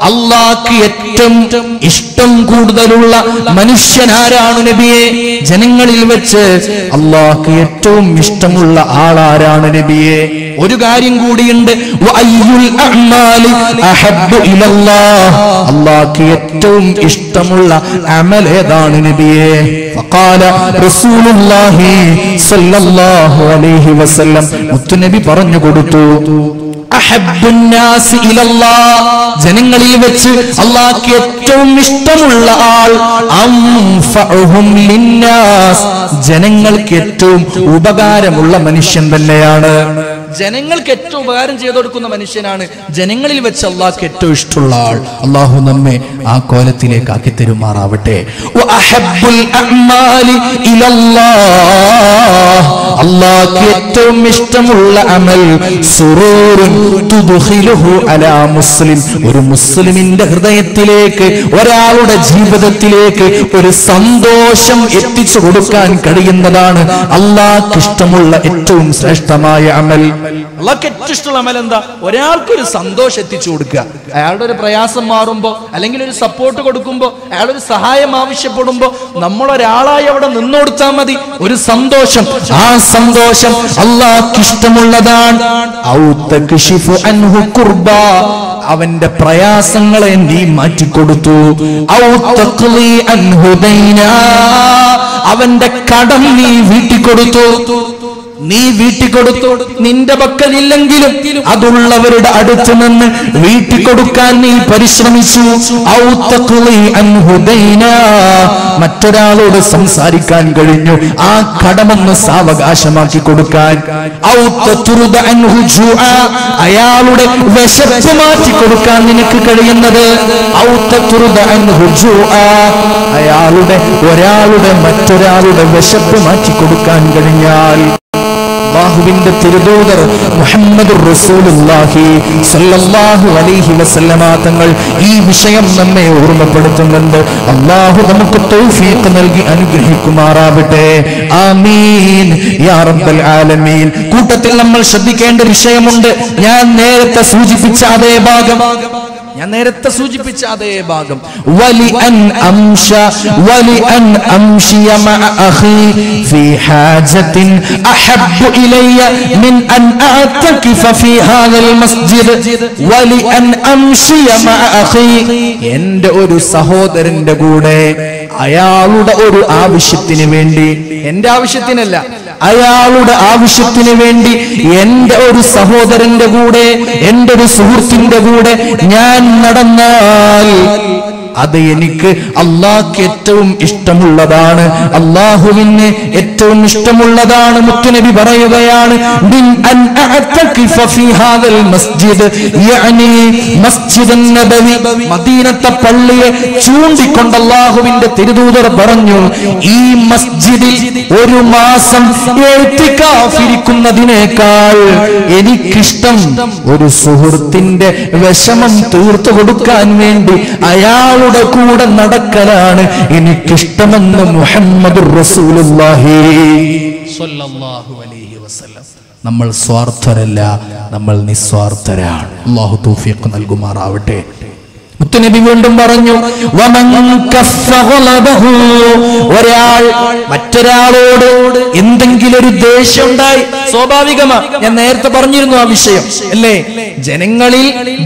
അല്ലാഹ്ക്ക് ഏറ്റവും ഇഷ്ടം കൂടുതലുള്ള മനുഷ്യനാരാണ് നബിയെ? ജനങ്ങളിൽ വെച്ച് അള്ളാഹ്ക്ക് ഏറ്റവും ഇഷ്ടമുള്ള ആളാരാണ് നബിയെ? ഒരു കാര്യം കൂടിയുണ്ട്, അള്ളാഹ്ക്ക് ഏറ്റവും ഇഷ്ടമുള്ള അമൽ ഏതാണ് നബിയെ? ഫഖാല റസൂലുള്ളാഹി സ്വല്ലല്ലാഹു അലൈഹി വസല്ലം, മുത്തുനബി പറഞ്ഞു കൊടുത്തു, അഹബ്ബുന്നാസി ഇലല്ലാഹ്, ജനങ്ങളിൽ വെച്ച് അള്ളാഹ്ക്ക് ഏറ്റവും ഇഷ്ടമുള്ള ആൾ, അൻഫഉഹും ലിന്നാസ്, ജനങ്ങൾക്ക് ഏറ്റവും ഉപകാരമുള്ള മനുഷ്യൻ തന്നെയാണ്. ജനങ്ങൾക്ക് ഏറ്റവും ഉപകാരം ചെയ്തു കൊടുക്കുന്ന മനുഷ്യനാണ് ജനങ്ങളിൽ വെച്ച് അള്ളാഹ്ക്ക് ഏറ്റവും ഇഷ്ടമുള്ള ആൾ. അള്ളാഹു നമ്മെ ആ കോലത്തിലേക്ക് ആക്കി തരുമാറാവട്ടെ. അള്ളാഹ്ക്ക് ഏറ്റവും ഇഷ്ടമുള്ള അമൽ സുറൂറുൻ തുദ്ഖിലുഹു അലാ മുസ്ലിം, ഒരു മുസ്ലിമിന്റെ ഹൃദയത്തിലേക്ക്, ഒരാളുടെ ജീവിതത്തിലേക്ക് ഒരു സന്തോഷം എത്തിച്ചു കൊടുക്കാൻ കഴിയുന്നതാണ് അള്ളാഹ്ക്ക് ഇഷ്ടമുള്ള ഏറ്റവും ശ്രേഷ്ഠമായ അമൽ. അള്ളാഹ്ക്ക് ഏറ്റവും ഇഷ്ടമുള്ള അമൽ എന്താ? ഒരാൾക്കൊരു സന്തോഷം എത്തിച്ചു കൊടുക്കുക. അയാളുടെ ഒരു പ്രയാസം മാറുമ്പോ, അല്ലെങ്കിൽ ഒരു സപ്പോർട്ട് കൊടുക്കുമ്പോ, അയാളൊരു സഹായം ആവശ്യപ്പെടുമ്പോ നമ്മളൊരാളായി അവിടെ നിന്നു കൊടുത്താൽ മതി. ഒരു സന്തോഷം, ആ സന്തോഷം അള്ളാഹ്ക്ക് ഇഷ്ടമുള്ളതാണ്. അവന്റെ പ്രയാസങ്ങളെ നീ മാറ്റിക്കൊടുത്തു. അവന്റെ കടം നീ വീട്ടിക്കൊടുത്തു. നിന്റെ പക്കലില്ലെങ്കിലും അതുള്ളവരുടെ അടുത്ത് നിന്ന് വീട്ടിക്കൊടുക്കാൻ നീ പരിശ്രമിച്ചു. മറ്റൊരാളോട് സംസാരിക്കാൻ കഴിഞ്ഞു, ആ കടമൊന്ന് സാവകാശമാക്കി കൊടുക്കാൻ. അയാളുടെ വിശപ്പ് മാറ്റി കൊടുക്കാൻ നിനക്ക് കഴിയുന്നത്. മറ്റൊരാളുടെ വിശപ്പ് മാറ്റി കൊടുക്കാൻ കഴിഞ്ഞാൽ അല്ലാഹുവിന്റെ തിരുദൂതർ മുഹമ്മദുർ റസൂലുള്ളാഹി സ്വല്ലല്ലാഹു അലൈഹി വസല്ലമ തങ്ങൾ ഈ വിഷയം നമ്മെ ഓർമ്മപ്പെടുത്തുന്നുണ്ട്. അല്ലാഹു നമുക്ക് തൗഫീഖ് നൽകി അനുഗ്രഹിക്കുമാറാവട്ടെ. ആമീൻ യാ റബ്ബൽ ആലമീൻ. കൂട്ടത്തിൽ നമ്മൾ ശ്രദ്ധിക്കേണ്ട വിഷയമുണ്ട്. ഞാൻ നേരത്തെ സൂചിപ്പിച്ച അതേ ഭാഗം വലി അൻ അംശിയ മഅ അഖി ഫീ ഹാജത്തിൻ അഹബ്ബു ഇലയ്യ മിൻ അൻ അഅതകിഫ ഫീ ഹാദൽ മസ്ജിദ്. വലി അൻ അംശിയ മഅ അഖി, എൻ്റെ ഒരു സഹോദരന്റെ കൂടെ അയാളുടെ ഒരു ആവശ്യത്തിന് വേണ്ടി, എൻ്റെ ആവശ്യത്തിനല്ല, അയാളുടെ ആവശ്യത്തിന് വേണ്ടി എൻ്റെ ഒരു സഹോദരന്റെ കൂടെ, എൻ്റെ ഒരു സുഹൃത്തിന്റെ കൂടെ ഞാൻ നടന്നാൽ അത് എനിക്ക് അള്ളാഹ്ക്ക് ഏറ്റവും ഇഷ്ടമുള്ളതാണ്, അള്ളാഹുവിന് ഏറ്റവും ഇഷ്ടമുള്ളതാണ്. മുത്തുനബി പറയുകയാണ്, മിൻ അൻ അഅതകിഫ ഫീ ഹാദൽ മസ്ജിദ്, യഅനി മസ്ജിദുൻ നബവി, മദീനത്തെ പള്ളിയെ ചൂണ്ടിക്കൊണ്ട് അള്ളാഹുവിന്റെ തിരുദൂതർ പറഞ്ഞു, ഈ മസ്ജിദിൽ ഒരു മാസം ഇരിക്കുന്നതിനേക്കാൾ എനിക്കിഷ്ടം ഒരു സുഹൃത്തിന്റെ വിഷമം തീർത്തു കൊടുക്കാൻ വേണ്ടി അയാളുടെ കൂടെ നടക്കലാണ് എനിക്കിഷ്ടമെന്ന് മുഹമ്മദുർ റസൂലുള്ളാഹി സ്വല്ലല്ലാഹു അലൈഹി വസല്ലം. നമ്മൾ സ്വാർത്ഥരല്ല, നമ്മൾ നിസ്വാർത്ഥരാണ്. അല്ലാഹു തൗഫീഖ് നൽകുമാറാവട്ടെ. മുത്തുനബി വീണ്ടും പറഞ്ഞു, ഒരാൾ മറ്റൊരാളോട് എന്തെങ്കിലും ഒരു ദേഷ്യം ഉണ്ടായി, സ്വാഭാവികമാണ്. ഞാൻ നേരത്തെ പറഞ്ഞിരുന്നു ആ വിഷയം അല്ലേ?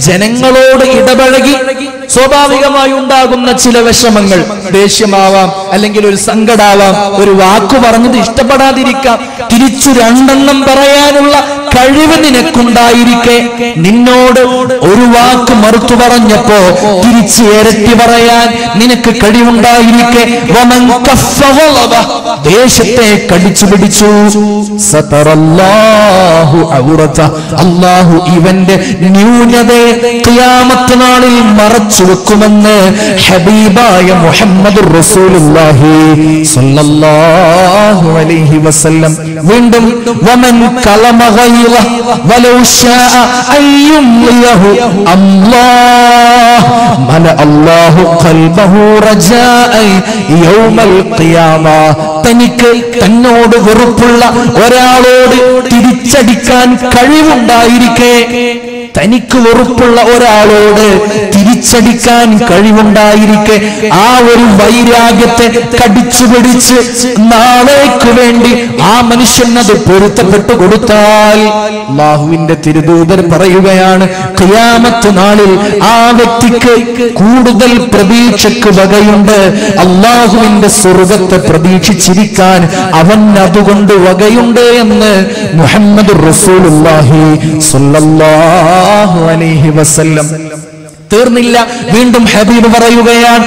ജനങ്ങളോട് ഇടപഴകി സ്വാഭാവികമായി ഉണ്ടാകുന്ന ചില വിഷമങ്ങൾ, ദേഷ്യമാവാം, അല്ലെങ്കിൽ ഒരു സങ്കടാവാം, ഒരു വാക്കു പറഞ്ഞത് ഇഷ്ടപ്പെടാതിരിക്കാം. തിരിച്ചു രണ്ടെണ്ണം പറയാനുള്ള കഴിവ് നിനക്കുണ്ടായിരിക്കെ നിന്നോട് ഒരു വാക്ക് മറുത്തു പറഞ്ഞപ്പോ തിരിച്ച് ഇരട്ടി പറയാൻ നിനക്ക് കഴിവുണ്ടായിരിക്കെ ദേശത്തെ കടിച്ചു പിടിച്ചു. അല്ലാഹു ഇവന്റെ ന്യൂനതയെ ഖിയാമത്ത് നാളിൽ മറച്ചു വെക്കുമെന്ന് ഹബീബായ മുഹമ്മദുർ റസൂലുള്ളാഹി സ്വല്ലല്ലാഹു അലൈഹി വസല്ലം. വീണ്ടും വമൻ കലമ ഗൈറ വലൗ ശാഅ അയ്യുംലിയഹു അല്ലാഹ് മല അല്ലാഹു ഖൽബഹു റജാഅൻ യൗമൽ ഖിയാമ. തനിക്ക് തന്നോട് വെറുപ്പുള്ള ഒരാളോട് തിരിച്ചടിക്കാൻ കഴിവുണ്ടായിരിക്കെ, തനിക്ക് വെറുപ്പുള്ള ഒരാളോട് തിരിച്ചടിക്കാൻ കഴിവുണ്ടായിരിക്കെ ആ ഒരു വൈരാഗ്യത്തെ കടിച്ചുപിടിച്ച് നാളേക്ക് വേണ്ടി ആ മനുഷ്യൻ അത് പൊരുത്തപ്പെട്ടു കൊടുത്താൽ അല്ലാഹുവിന്റെ തിരുദൂതർ പറയുകയാണ്, ഖിയാമത്ത് നാളിൽ ആ വ്യക്തിക്ക് കൂടുതൽ പ്രതീക്ഷയ്ക്ക് വകയുണ്ട്. അല്ലാഹുവിന്റെ സ്വർഗ്ഗത്തെ പ്രതീക്ഷിച്ചിരിക്കാൻ അവൻ അതുകൊണ്ട് വകയുണ്ട് എന്ന് മുഹമ്മദുർ റസൂലുള്ളാഹി സ്വല്ലല്ലാഹു അലൈഹി വസല്ലം. തീർന്നില്ല, വീണ്ടും ഹബീബ് പറയുകയാണ്,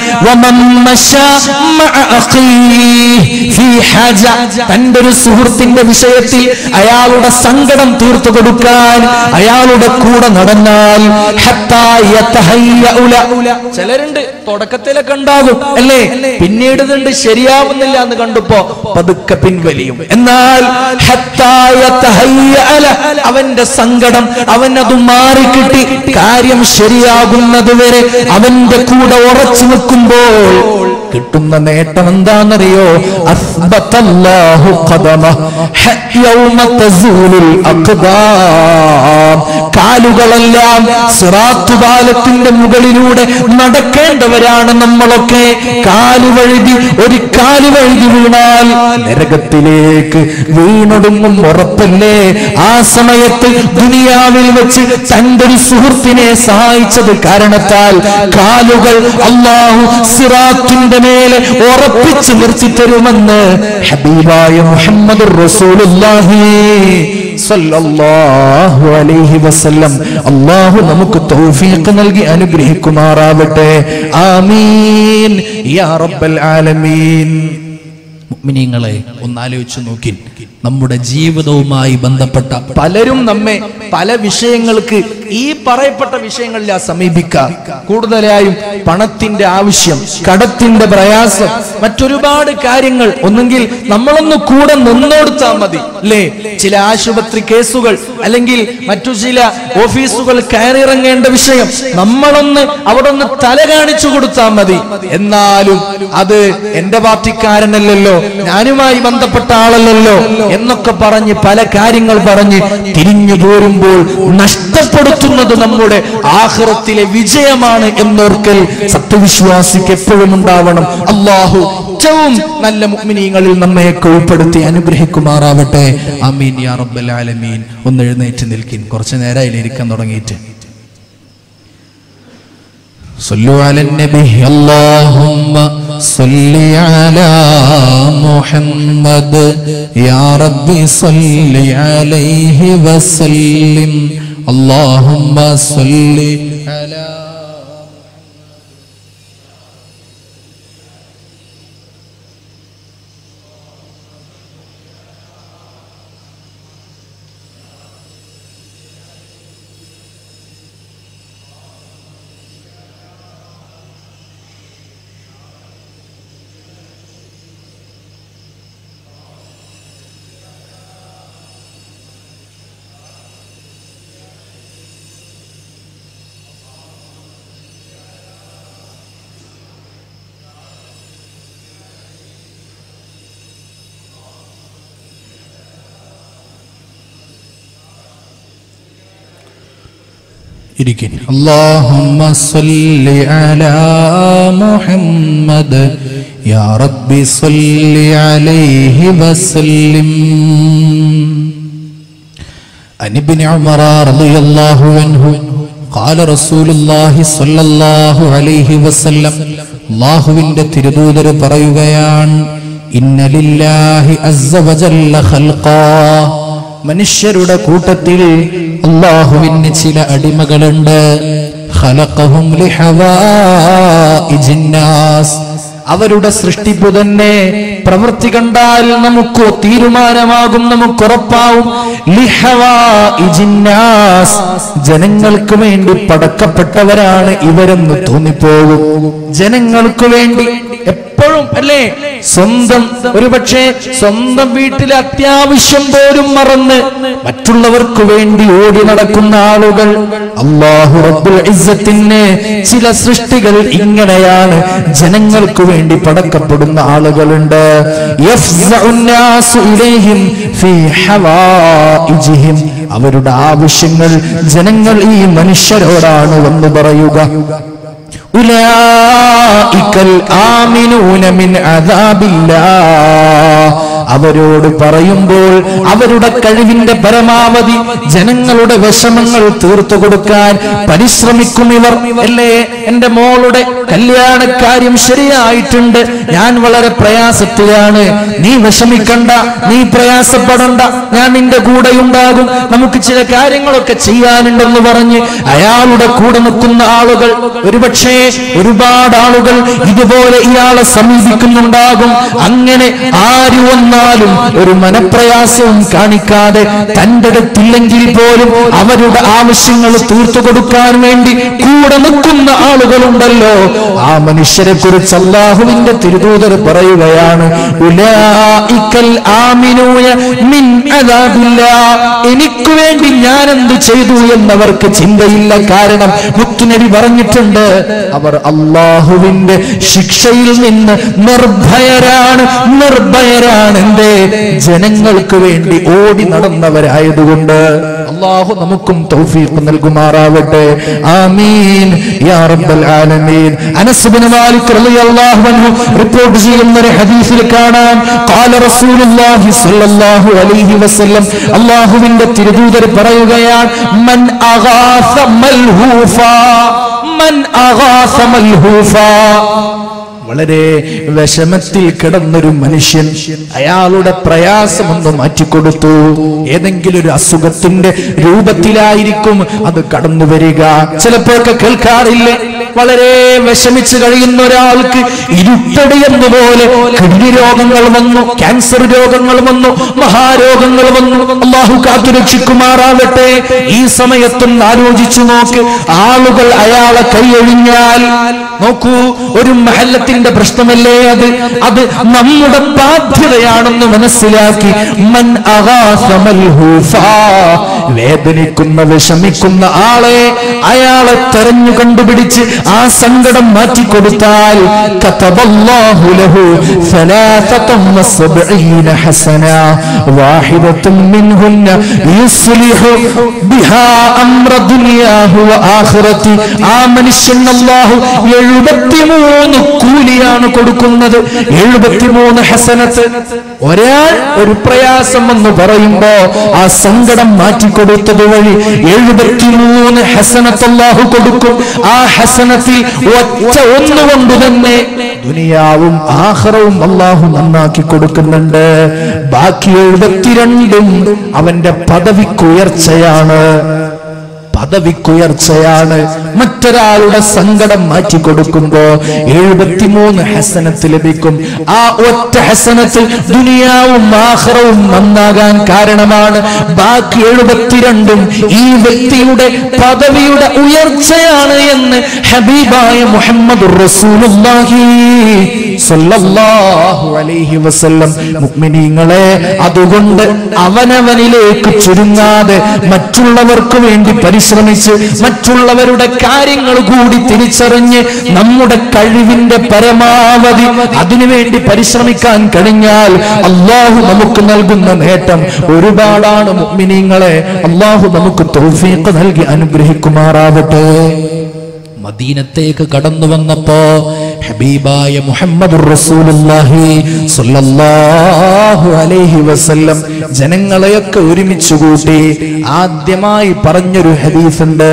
തന്റെ ഒരു സുഹൃത്തിന്റെ വിഷയത്തിൽ അയാളുടെ സങ്കടം തീർത്തു കൊടുക്കാൻ അയാളുടെ കൂടെ നടന്നാൽ, ചിലരുണ്ട് തുടക്കത്തിലൊക്കെ ഉണ്ടാകും അല്ലേ, പിന്നീട് ഇതുണ്ട് ശരിയാവുന്നില്ല എന്ന് കണ്ടപ്പോ പതുക്കെ പിൻവലിയും. എന്നാൽ അവന്റെ സങ്കടം അവനത് മാറിക്കിട്ടി കാര്യം ശരിയാകും വരെ അവന്റെ കൂടെ ഉറച്ചു നിൽക്കുമ്പോൾ കിട്ടുന്ന നേട്ടം എന്താണെന്നറിയോ? അസ്ബതല്ലാഹു ഖദമഹ യൗമ തസൂലുൽ അഖ്ദാം. കാലുകളെല്ലാം സിറാത്ത് പാലത്തിന്റെ മുകളിലൂടെ നടക്കേണ്ടവരാണ് നമ്മളൊക്കെ. ഒരു കാലുവഴുതി വീണാൽ നരകത്തിലേക്ക് വീണൊടുങ്ങും ഉറപ്പല്ലേ? ആ സമയത്ത് ദുനിയാവിൽ വെച്ച് തന്റെ ഒരു സുഹൃത്തിനെ സഹായിച്ചത് കാരണത്താൽ കാലുകൾ അല്ലാഹു സിറാത്തിന്റെ മേലെ ഉറപ്പിച്ചു നിർത്തി തരുമെന്ന് ഹബീബായ മുഹമ്മദുർ റസൂലുള്ളാഹി സ്വല്ലല്ലാഹു അലൈഹി വസല്ലം. അല്ലാഹു നമുക്ക് തൗഫീഖ് നൽകി അനുഗ്രഹിക്കുമാറാവട്ടെ. ആമീൻ യാ റബ്ബൽ ആലമീൻ. മുഅ്മിനീങ്ങളെ, ഒന്നാലോചിച്ചു നോക്കി, നമ്മുടെ ജീവിതവുമായി ബന്ധപ്പെട്ട പലരും നമ്മെ പല വിഷയങ്ങൾക്ക് ഈ പറയപ്പെട്ട വിഷയങ്ങളിലാ സമീപിക്കുക. കൂടുതലായും പണത്തിന്റെ ആവശ്യം, കടത്തിന്റെ പ്രയാസം, മറ്റൊരുപാട് കാര്യങ്ങൾ. ഒന്നെങ്കിൽ നമ്മളൊന്ന് കൂടെ നിന്നോടുത്താൽ മതി അല്ലേ? ചില ആശുപത്രി കേസുകൾ അല്ലെങ്കിൽ മറ്റു ചില ഓഫീസുകൾ കയറിയിറങ്ങേണ്ട വിഷയം നമ്മളൊന്ന് അവിടെ ഒന്ന് തല കാണിച്ചു കൊടുത്താൽ മതി. എന്നാലും അത് എന്റെ പാർട്ടിക്കാരനല്ലല്ലോ, ഞാനുമായി ബന്ധപ്പെട്ട ആളല്ലല്ലോ എന്നൊക്കെ പറഞ്ഞ് പല കാര്യങ്ങൾ പറഞ്ഞ് തിരിഞ്ഞു പോരുമ്പോൾ നഷ്ടപ്പെടുത്തുന്നത് നമ്മുടെ ആഖിറത്തിലെ വിജയമാണ് എന്നോർക്കൽ സത്യവിശ്വാസിക്ക് എപ്പോഴും ഉണ്ടാവണം. അല്ലാഹു ഏറ്റവും നല്ല മുഅ്മിനീങ്ങളിൽ നമ്മെ ഉൾപ്പെടുത്തി അനുഗ്രഹിക്കുമാറാവട്ടെ. ആമീൻ യാ റബ്ബൽ ആലമീൻ. ഒന്ന് എഴുന്നേറ്റ് നിൽക്കിൻ, കുറച്ചു നേരമായി ഇരിക്കാൻ തുടങ്ങിയിട്ട്. صلوا على النبي اللهم صل على محمد يا ربي صل عليه وسلم اللهم صل على اللهم صل على محمد يا ربي صل عليه وسلم. عن ابن عمر رضي الله عنه قال رسول الله صلى الله عليه وسلم അല്ലാഹുവിന്റെ തിരുദൂതർ പറയുകയാണ്, ഇന്ന ലില്ലാഹി അസ്സ വജല്ല ഖൽഖാ. മനുഷ്യരുടെ കൂട്ടത്തിൽ അല്ലാഹുവിന് ചില അടിമകളുണ്ട്. ഖലഖഹും ലിഹവാഇജിൻ നാസ്. അവരുടെ സൃഷ്ടിപ്പ് തന്നെ പ്രവൃത്തി കണ്ടാൽ നമുക്ക് തീരുമാനമാകും, നമുക്ക് ഉറപ്പാവും. ലിഹവാഇജിൻ നാസ്, ജനങ്ങൾക്ക് വേണ്ടി പടക്കപ്പെട്ടവരാണ് ഇവരെന്ന് തോന്നിപ്പോകും. ജനങ്ങൾക്ക് വേണ്ടി എപ്പോഴും പലപ്പോഴും അല്ലേ സ്വന്തം ഒരുപക്ഷെ സ്വന്തം വീട്ടിലെ അത്യാവശ്യം പോലും മറന്ന് മറ്റുള്ളവർക്ക് വേണ്ടി ഓടി നടക്കുന്ന ആളുകൾ. അല്ലാഹു റബ്ബുൽ ഇസ്സത്തിന് ചില സൃഷ്ടികൾ ഇങ്ങനെയാണ്. ജനങ്ങൾക്ക് വേണ്ടി പടക്കപ്പെടുന്ന ആളുകളുണ്ട്. യഫ്സഉന്നാസു ഇലൈഹിം ഫീ ഹവായിജിഹിം, അവരുടെ ആവശ്യങ്ങൾ ജനങ്ങൾ ഈ മനുഷ്യരോടാണ് വന്നു പറയുക. ഉലൈകൽ ആമിനൂന മിൻ അദാബില്ലാഹ്, അവരോട് പറയുമ്പോൾ അവരുടെ കഴിവിന്റെ പരമാവധി ജനങ്ങളുടെ വിഷമങ്ങൾ തീർത്തു കൊടുക്കാൻ പരിശ്രമിക്കും ഇവർ. അല്ലേ, എന്റെ മോളുടെ കല്യാണക്കാര്യം ശരിയായിട്ടുണ്ട്, ഞാൻ വളരെ പ്രയാസത്തിലാണ്, നീ വിഷമിക്കണ്ട, നീ പ്രയാസപ്പെടണ്ട, ഞാൻ നിന്റെ കൂടെ ഉണ്ടാകും, നമുക്ക് ചില കാര്യങ്ങളൊക്കെ ചെയ്യാനുണ്ടെന്ന് പറഞ്ഞ് അയാളുടെ കൂടെ നിൽക്കുന്ന ആളുകൾ, ഒരുപക്ഷേ ഒരുപാട് ആളുകൾ ഇതുപോലെ ഇയാളെ സമീപിക്കുന്നുണ്ടാകും. അങ്ങനെ ആര് വന്നാലും ഒരു മനപ്രയാസവും കാണിക്കാതെ തന്റെ അടുത്തില്ലെങ്കിൽ പോലും അവരുടെ ആവശ്യങ്ങൾ തീർത്തു കൊടുക്കാൻ വേണ്ടി കൂടെ നിൽക്കുന്ന ആളുകളുണ്ടല്ലോ, ആ മനുഷ്യരെ കുറിച്ച് അല്ലാഹുവിന്റെ തിരുദൂതർ പറയുകയാണ്, ഉലൈകൽ ആമിനൂന മിൻ അദാബില്ലാഹ്, എനിക്ക് വേണ്ടി ഞാൻ എന്ത് ചെയ്തു എന്നവർക്ക് ചിന്തയില്ല. കാരണം മുത്തുനബി പറഞ്ഞിട്ടുണ്ട്, അവർ അല്ലാഹുവിന്റെ ശിക്ഷയിൽ നിന്ന് നിർഭയരാണ്. എന്തേ? ജനങ്ങൾക്ക് വേണ്ടി ഓടി നടന്നവരായതുകൊണ്ട്. അല്ലാഹു നമുക്കും തൗഫീഖ് നൽകുമാറാവട്ടെ. ആമീൻ യാ റബ്ബൽ ആലമീൻ. അനസ് ഇബ്നു മാലിക് റളിയല്ലാഹു അൻഹു റിപ്പോർട്ട് ചെയ്യുന്ന ഒരു ഹദീസിൽ കാണാം, ഖാല റസൂലുള്ളാഹി സ്വല്ലല്ലാഹു അലൈഹി വസല്ലം, അല്ലാഹുവിന്റെ തിരുദൂതർ പറയുകയാണ്, മൻ അഗാസ മൽഹൂഫാ, മൻ അഗാസ മൽഹൂഫാ, വളരെ വിഷമത്തിൽ കിടന്നൊരു മനുഷ്യൻ, അയാളുടെ പ്രയാസമൊന്ന് മാറ്റിക്കൊടുത്തു. ഏതെങ്കിലും ഒരു അസുഖത്തിന്റെ രൂപത്തിലായിരിക്കും അത് കടന്നു വരിക. ചിലപ്പോഴൊക്കെ കേൾക്കാറില്ലേ, വളരെ വിഷമിച്ച് കഴിയുന്ന ഒരാൾക്ക് ഇരുട്ടടി എന്നപോലെ കിഡ്നി രോഗങ്ങൾ വന്നു, ക്യാൻസർ രോഗങ്ങൾ വന്നു, മഹാരോഗങ്ങൾ വന്നു. അല്ലാഹു കാത്തുരക്ഷിക്കുമാറാവട്ടെ. ഈ സമയത്തും ആലോചിച്ചു നോക്ക്, ആളുകൾ അയാളെ കൈയൊഴിഞ്ഞാൽ നോക്കൂ, ഒരു മഹല്ലത്തിന്റെ പ്രശ്നമല്ലേ അത് നമ്മുടെ ബാധ്യതയാണെന്ന് മനസ്സിലാക്കി മൻ അഗാസ മൽഹൂഫാ, വേദനിക്കുന്ന വിഷമിക്കുന്ന ആളെ അയാളെ തെരഞ്ഞു കണ്ടുപിടിച്ച് ആ സങ്കടം മാറ്റിക്കൊടുത്താൽ കതബല്ലാഹു ലഹു 73 ഹസന വാഹിദത്തുൻ മിൻഹുന്ന യുസ്ലിഹു ബിഹാ അംറ ദുനിയാഹു വ ആഖിറതി, ആ മനുഷ്യൻ അല്ലാഹു 73 കൂലിയാണ് കൊടുക്കുന്നത്. 73 ഹസനത്ത്. ഒരാൾ ഒരു പ്രയാസം എന്ന് പറയുമ്പോ ആ സങ്കടം മാറ്റിക്കൊടുത്തത് വഴി 73 ഹസനത്ത് അല്ലാഹു കൊടുക്കും. ആ ഹസനത്തിൽ ഒറ്റ ഒന്നുകൊണ്ട് തന്നെ ദുനിയാവും ആഖിറവും അല്ലാഹു നന്നാക്കി കൊടുക്കുന്നുണ്ട്. ബാക്കി 72 അവന്റെ പദവിക്കുയർച്ചയാണ്. മറ്റൊരാളുടെ സങ്കടം മാറ്റിക്കൊടുക്കുമ്പോ 73 ഹസനത്ത് ലഭിക്കും. ആ ഒറ്റ ഹസനത്തിൽ ദുനിയാവും ആഖിറവും നന്നാകാൻ കാരണമാണ്. ബാക്കി 72 ഈ വ്യക്തിയുടെ പദവിയുടെ ഉയർച്ചയാണ് എന്ന് ഹബീബായ മുഹമ്മദുർ റസൂലുള്ളാഹി സ്വല്ലല്ലാഹു അലൈഹി വസല്ലം. മുഅ്മിനീങ്ങളെ, അതുകൊണ്ട് അവനവനിലേക്ക് ചുരുങ്ങാതെ മറ്റുള്ളവർക്ക് വേണ്ടി പരിശ്രമിച്ച് മറ്റുള്ളവരുടെ കാര്യങ്ങൾ കൂടി തിരിച്ചറിഞ്ഞ് നമ്മുടെ കഴിവിന്റെ പരമാവധി അതിനുവേണ്ടി പരിശ്രമിക്കാൻ കഴിഞ്ഞാൽ അല്ലാഹു നമുക്ക് നൽകുന്ന നേട്ടം ഒരുപാടാണ്. മുഅ്മിനീങ്ങളെ, അല്ലാഹു നമുക്ക് തൗഫീഖ് നൽകി അനുഗ്രഹിക്കുമാറാവട്ടെ. മദീനത്തേക്ക് കടന്നു വന്നപ്പോ ഹബീബായ മുഹമ്മദുർ റസൂലുള്ളാഹി സ്വല്ലല്ലാഹു അലൈഹി വസല്ലം ജനങ്ങളെയൊക്കെ ഒരുമിച്ച് കൂട്ടി ആദ്യമായി പറഞ്ഞൊരു ഹദീസുണ്ട്.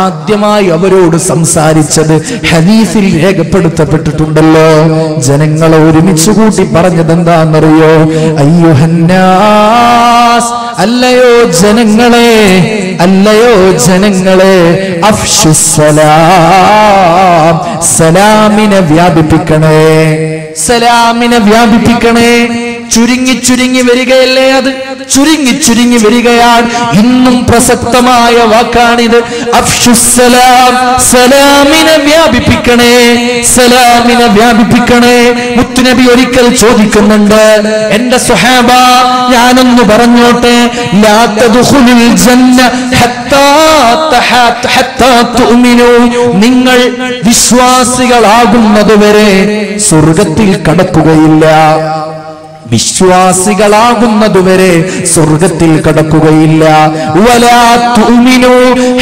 ആദ്യമായി അവരോട് സംസാരിച്ചത് ഹദീസിൽ രേഖപ്പെടുത്തപ്പെട്ടിട്ടുണ്ടല്ലോ. ജനങ്ങളെ ഒരുമിച്ച് കൂട്ടി പറഞ്ഞത് എന്താണെന്നറിയോ? അയ്യുഹന്നാസ്, അല്ലയോ ജനങ്ങളെ, അഫ്ശുസ്സലാം, സലാമിനെ വ്യാപിപ്പിക്കണേ. ചുരുങ്ങി വരികയല്ലേ, അത് ചുരുങ്ങി വരികയാണ്. ഇന്നും പ്രസക്തമായ വാക്കാണിത്. അഫ്ശുസ്സലാം, സലാമിനെ വ്യാപിപ്പിക്കണം. വ്യാപിപ്പിക്കണേ, സലാമിനെ വ്യാപിപ്പിക്കണേ. മുത്തുനബി ഒരിക്കൽ ചോദിക്കുന്നുണ്ട്, എന്റെ സ്വഹാബ ഞാനൊന്ന് പറഞ്ഞോട്ടെ, ലാ തദ്ഖുലുൽ ജന്ന ഹത്താ തുഅ്മിനൂ, നിങ്ങൾ വിശ്വാസികളാകുന്നതുവരെ സ്വർഗ്ഗത്തിൽ കടക്കുകയില്ല. വിശ്വാസികളാകുന്നതുവരെ സ്വർഗ്ഗത്തിൽ കടക്കുകയില്ല. വലാ തുഅ്മിനൂ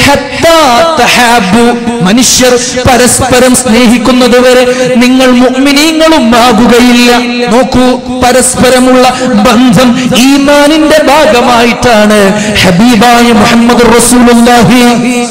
ഹത്താ തഹാബു, മനുഷ്യർ പരസ്പരം സ്നേഹിക്കുന്നതുവരെ നിങ്ങൾ മുഅ്മിനീങ്ങളും ആകുകയില്ല. നോക്കൂ, പരസ്പരമുള്ള ബന്ധം ഈമാനിന്റെ ഭാഗമായിട്ടാണ് ഹബീബായ മുഹമ്മദ് റസൂലുള്ളാഹി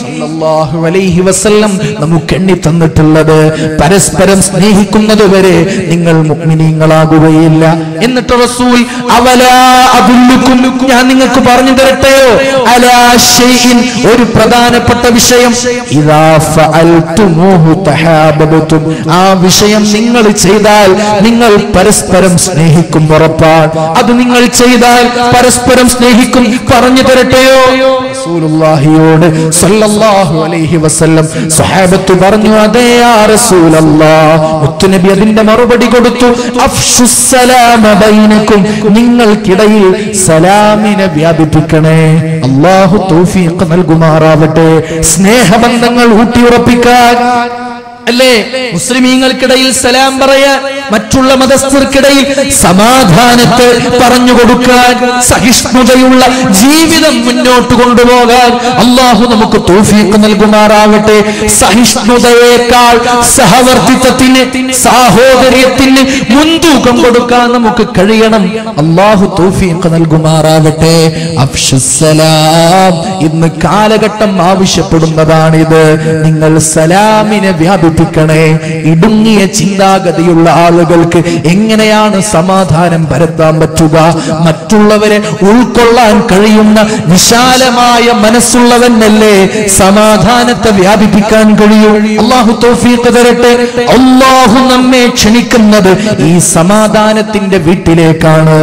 സ്വല്ലല്ലാഹു അലൈഹി വസല്ലം നമുക്ക് എണ്ണി തന്നിട്ടുള്ളത്. പരസ്പരം സ്നേഹിക്കുന്നതുവരെ നിങ്ങൾ മുഅ്മിനീങ്ങളാകുകയില്ല. എന്നിട്ട് റസൂൽ, അവലാ അദുല്ലുക്കും, ഞാൻ നിങ്ങൾക്ക് പറഞ്ഞു തരട്ടെയോ, അലാ ഷൈഇൻ, ഒരു പ്രധാനപ്പെട്ട വിഷയം, ഇദാ ഫഅൽതുമൂഹു തഹാബബതും, ആ വിഷയം നിങ്ങൾ ചെയ്താൽ നിങ്ങൾ പരസ്പരം സ്നേഹിക്കും, ഉറപ്പാണ്. അത് നിങ്ങൾ ചെയ്താൽ പരസ്പരം സ്നേഹിക്കും. പറഞ്ഞു തരട്ടെയോ? റസൂലുള്ളാഹിയോട് സ്വല്ലല്ലാഹു അലൈഹി വസല്ലം സ്വഹാബത്ത് പറഞ്ഞു, അതെ യാ റസൂലല്ലാഹ്. മുത്തുനബി അതിന്റെ മറുപടി കൊടുത്തു, അഫ്ശുസ്സലാമ ബൈനക്കും, നിങ്ങൾക്കിടയിൽ സലാമിനെ വ്യാപിപ്പിക്കണേ. അല്ലാഹു തൗഫീഖ് നൽകുമാറാവട്ടെ. സ്നേഹബന്ധങ്ങൾ ഊട്ടിയുറപ്പിക്കാൻ അല്ലേ, മുസ്ലിമീങ്ങൾക്കിടയിൽ സലാം പറയാൻ, മറ്റുള്ള മതസ്ഥർക്കിടയിൽ സമാധാനത്തെ പറഞ്ഞു കൊടുക്കാൻ, സഹിഷ്ണുതയുള്ള ജീവിതം മുന്നോട്ട് കൊണ്ടുപോകാൻ അല്ലാഹു നമുക്ക് തൗഫീഖ് നൽകുമാറാവട്ടെ. സഹിഷ്ണുതയേക്കാൾ സഹവർത്തിത്വത്തിന്, സാഹോദര്യത്തിന് മുൻതൂക്കം കൊടുക്കാൻ നമുക്ക് കഴിയണം. അല്ലാഹു തൗഫീഖ് നൽകുമാറാവട്ടെ. അഫ്ശുസ്സലാം, ഇന്ന് കാലഘട്ടം ആവശ്യപ്പെടുന്നതാണിത്. നിങ്ങൾ സലാമിനെ വ്യാപിപ്പിക്കണേ. ഇടുങ്ങിയ ചിന്താഗതിയുള്ള ആളുകൾക്ക് എങ്ങനെയാണ് സമാധാനം പരത്താൻ പറ്റുക? മറ്റുള്ളവരെ ഉൾക്കൊള്ളാൻ കഴിയുന്ന വിശാലമായ മനസ്സുള്ളവനല്ലേ സമാധാനത്തെ വ്യാപിപ്പിക്കാൻ കഴിയും. അല്ലാഹു തൗഫീഖ് തരട്ടെ. അല്ലാഹു നമ്മെ ക്ഷണിക്കുന്നത് ഈ സമാധാനത്തിന്റെ വീട്ടിലേക്കാണ്.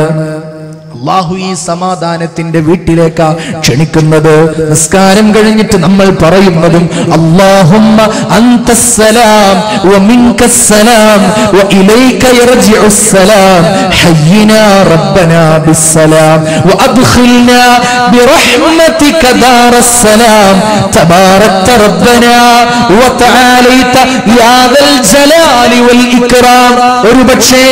അല്ലാഹു ഈ സമാധാനത്തിന്റെ വീട്ടിലേക്കാ ക്ഷണിക്കുന്നത്. നിസ്കാരം കഴിഞ്ഞിട്ട് നമ്മൾ പറയുന്നതും അല്ലാഹുമ്മ അന്തസ്സലാം വ മിൻകസ്സലാം വ ഇലൈക യർജിഉസ്സലാം ഹയ്യിനാ റബ്ബനാ ബിസ്സലാം വ അദ്ഖിൽനാ ബിറഹ്മതിക ദാറസ്സലാം തബാരക്ത റബ്ബനാ വ തആലൈത യാ ദൽ ജലാലി വൽ ഇക്റാം. ഒരുപക്ഷേ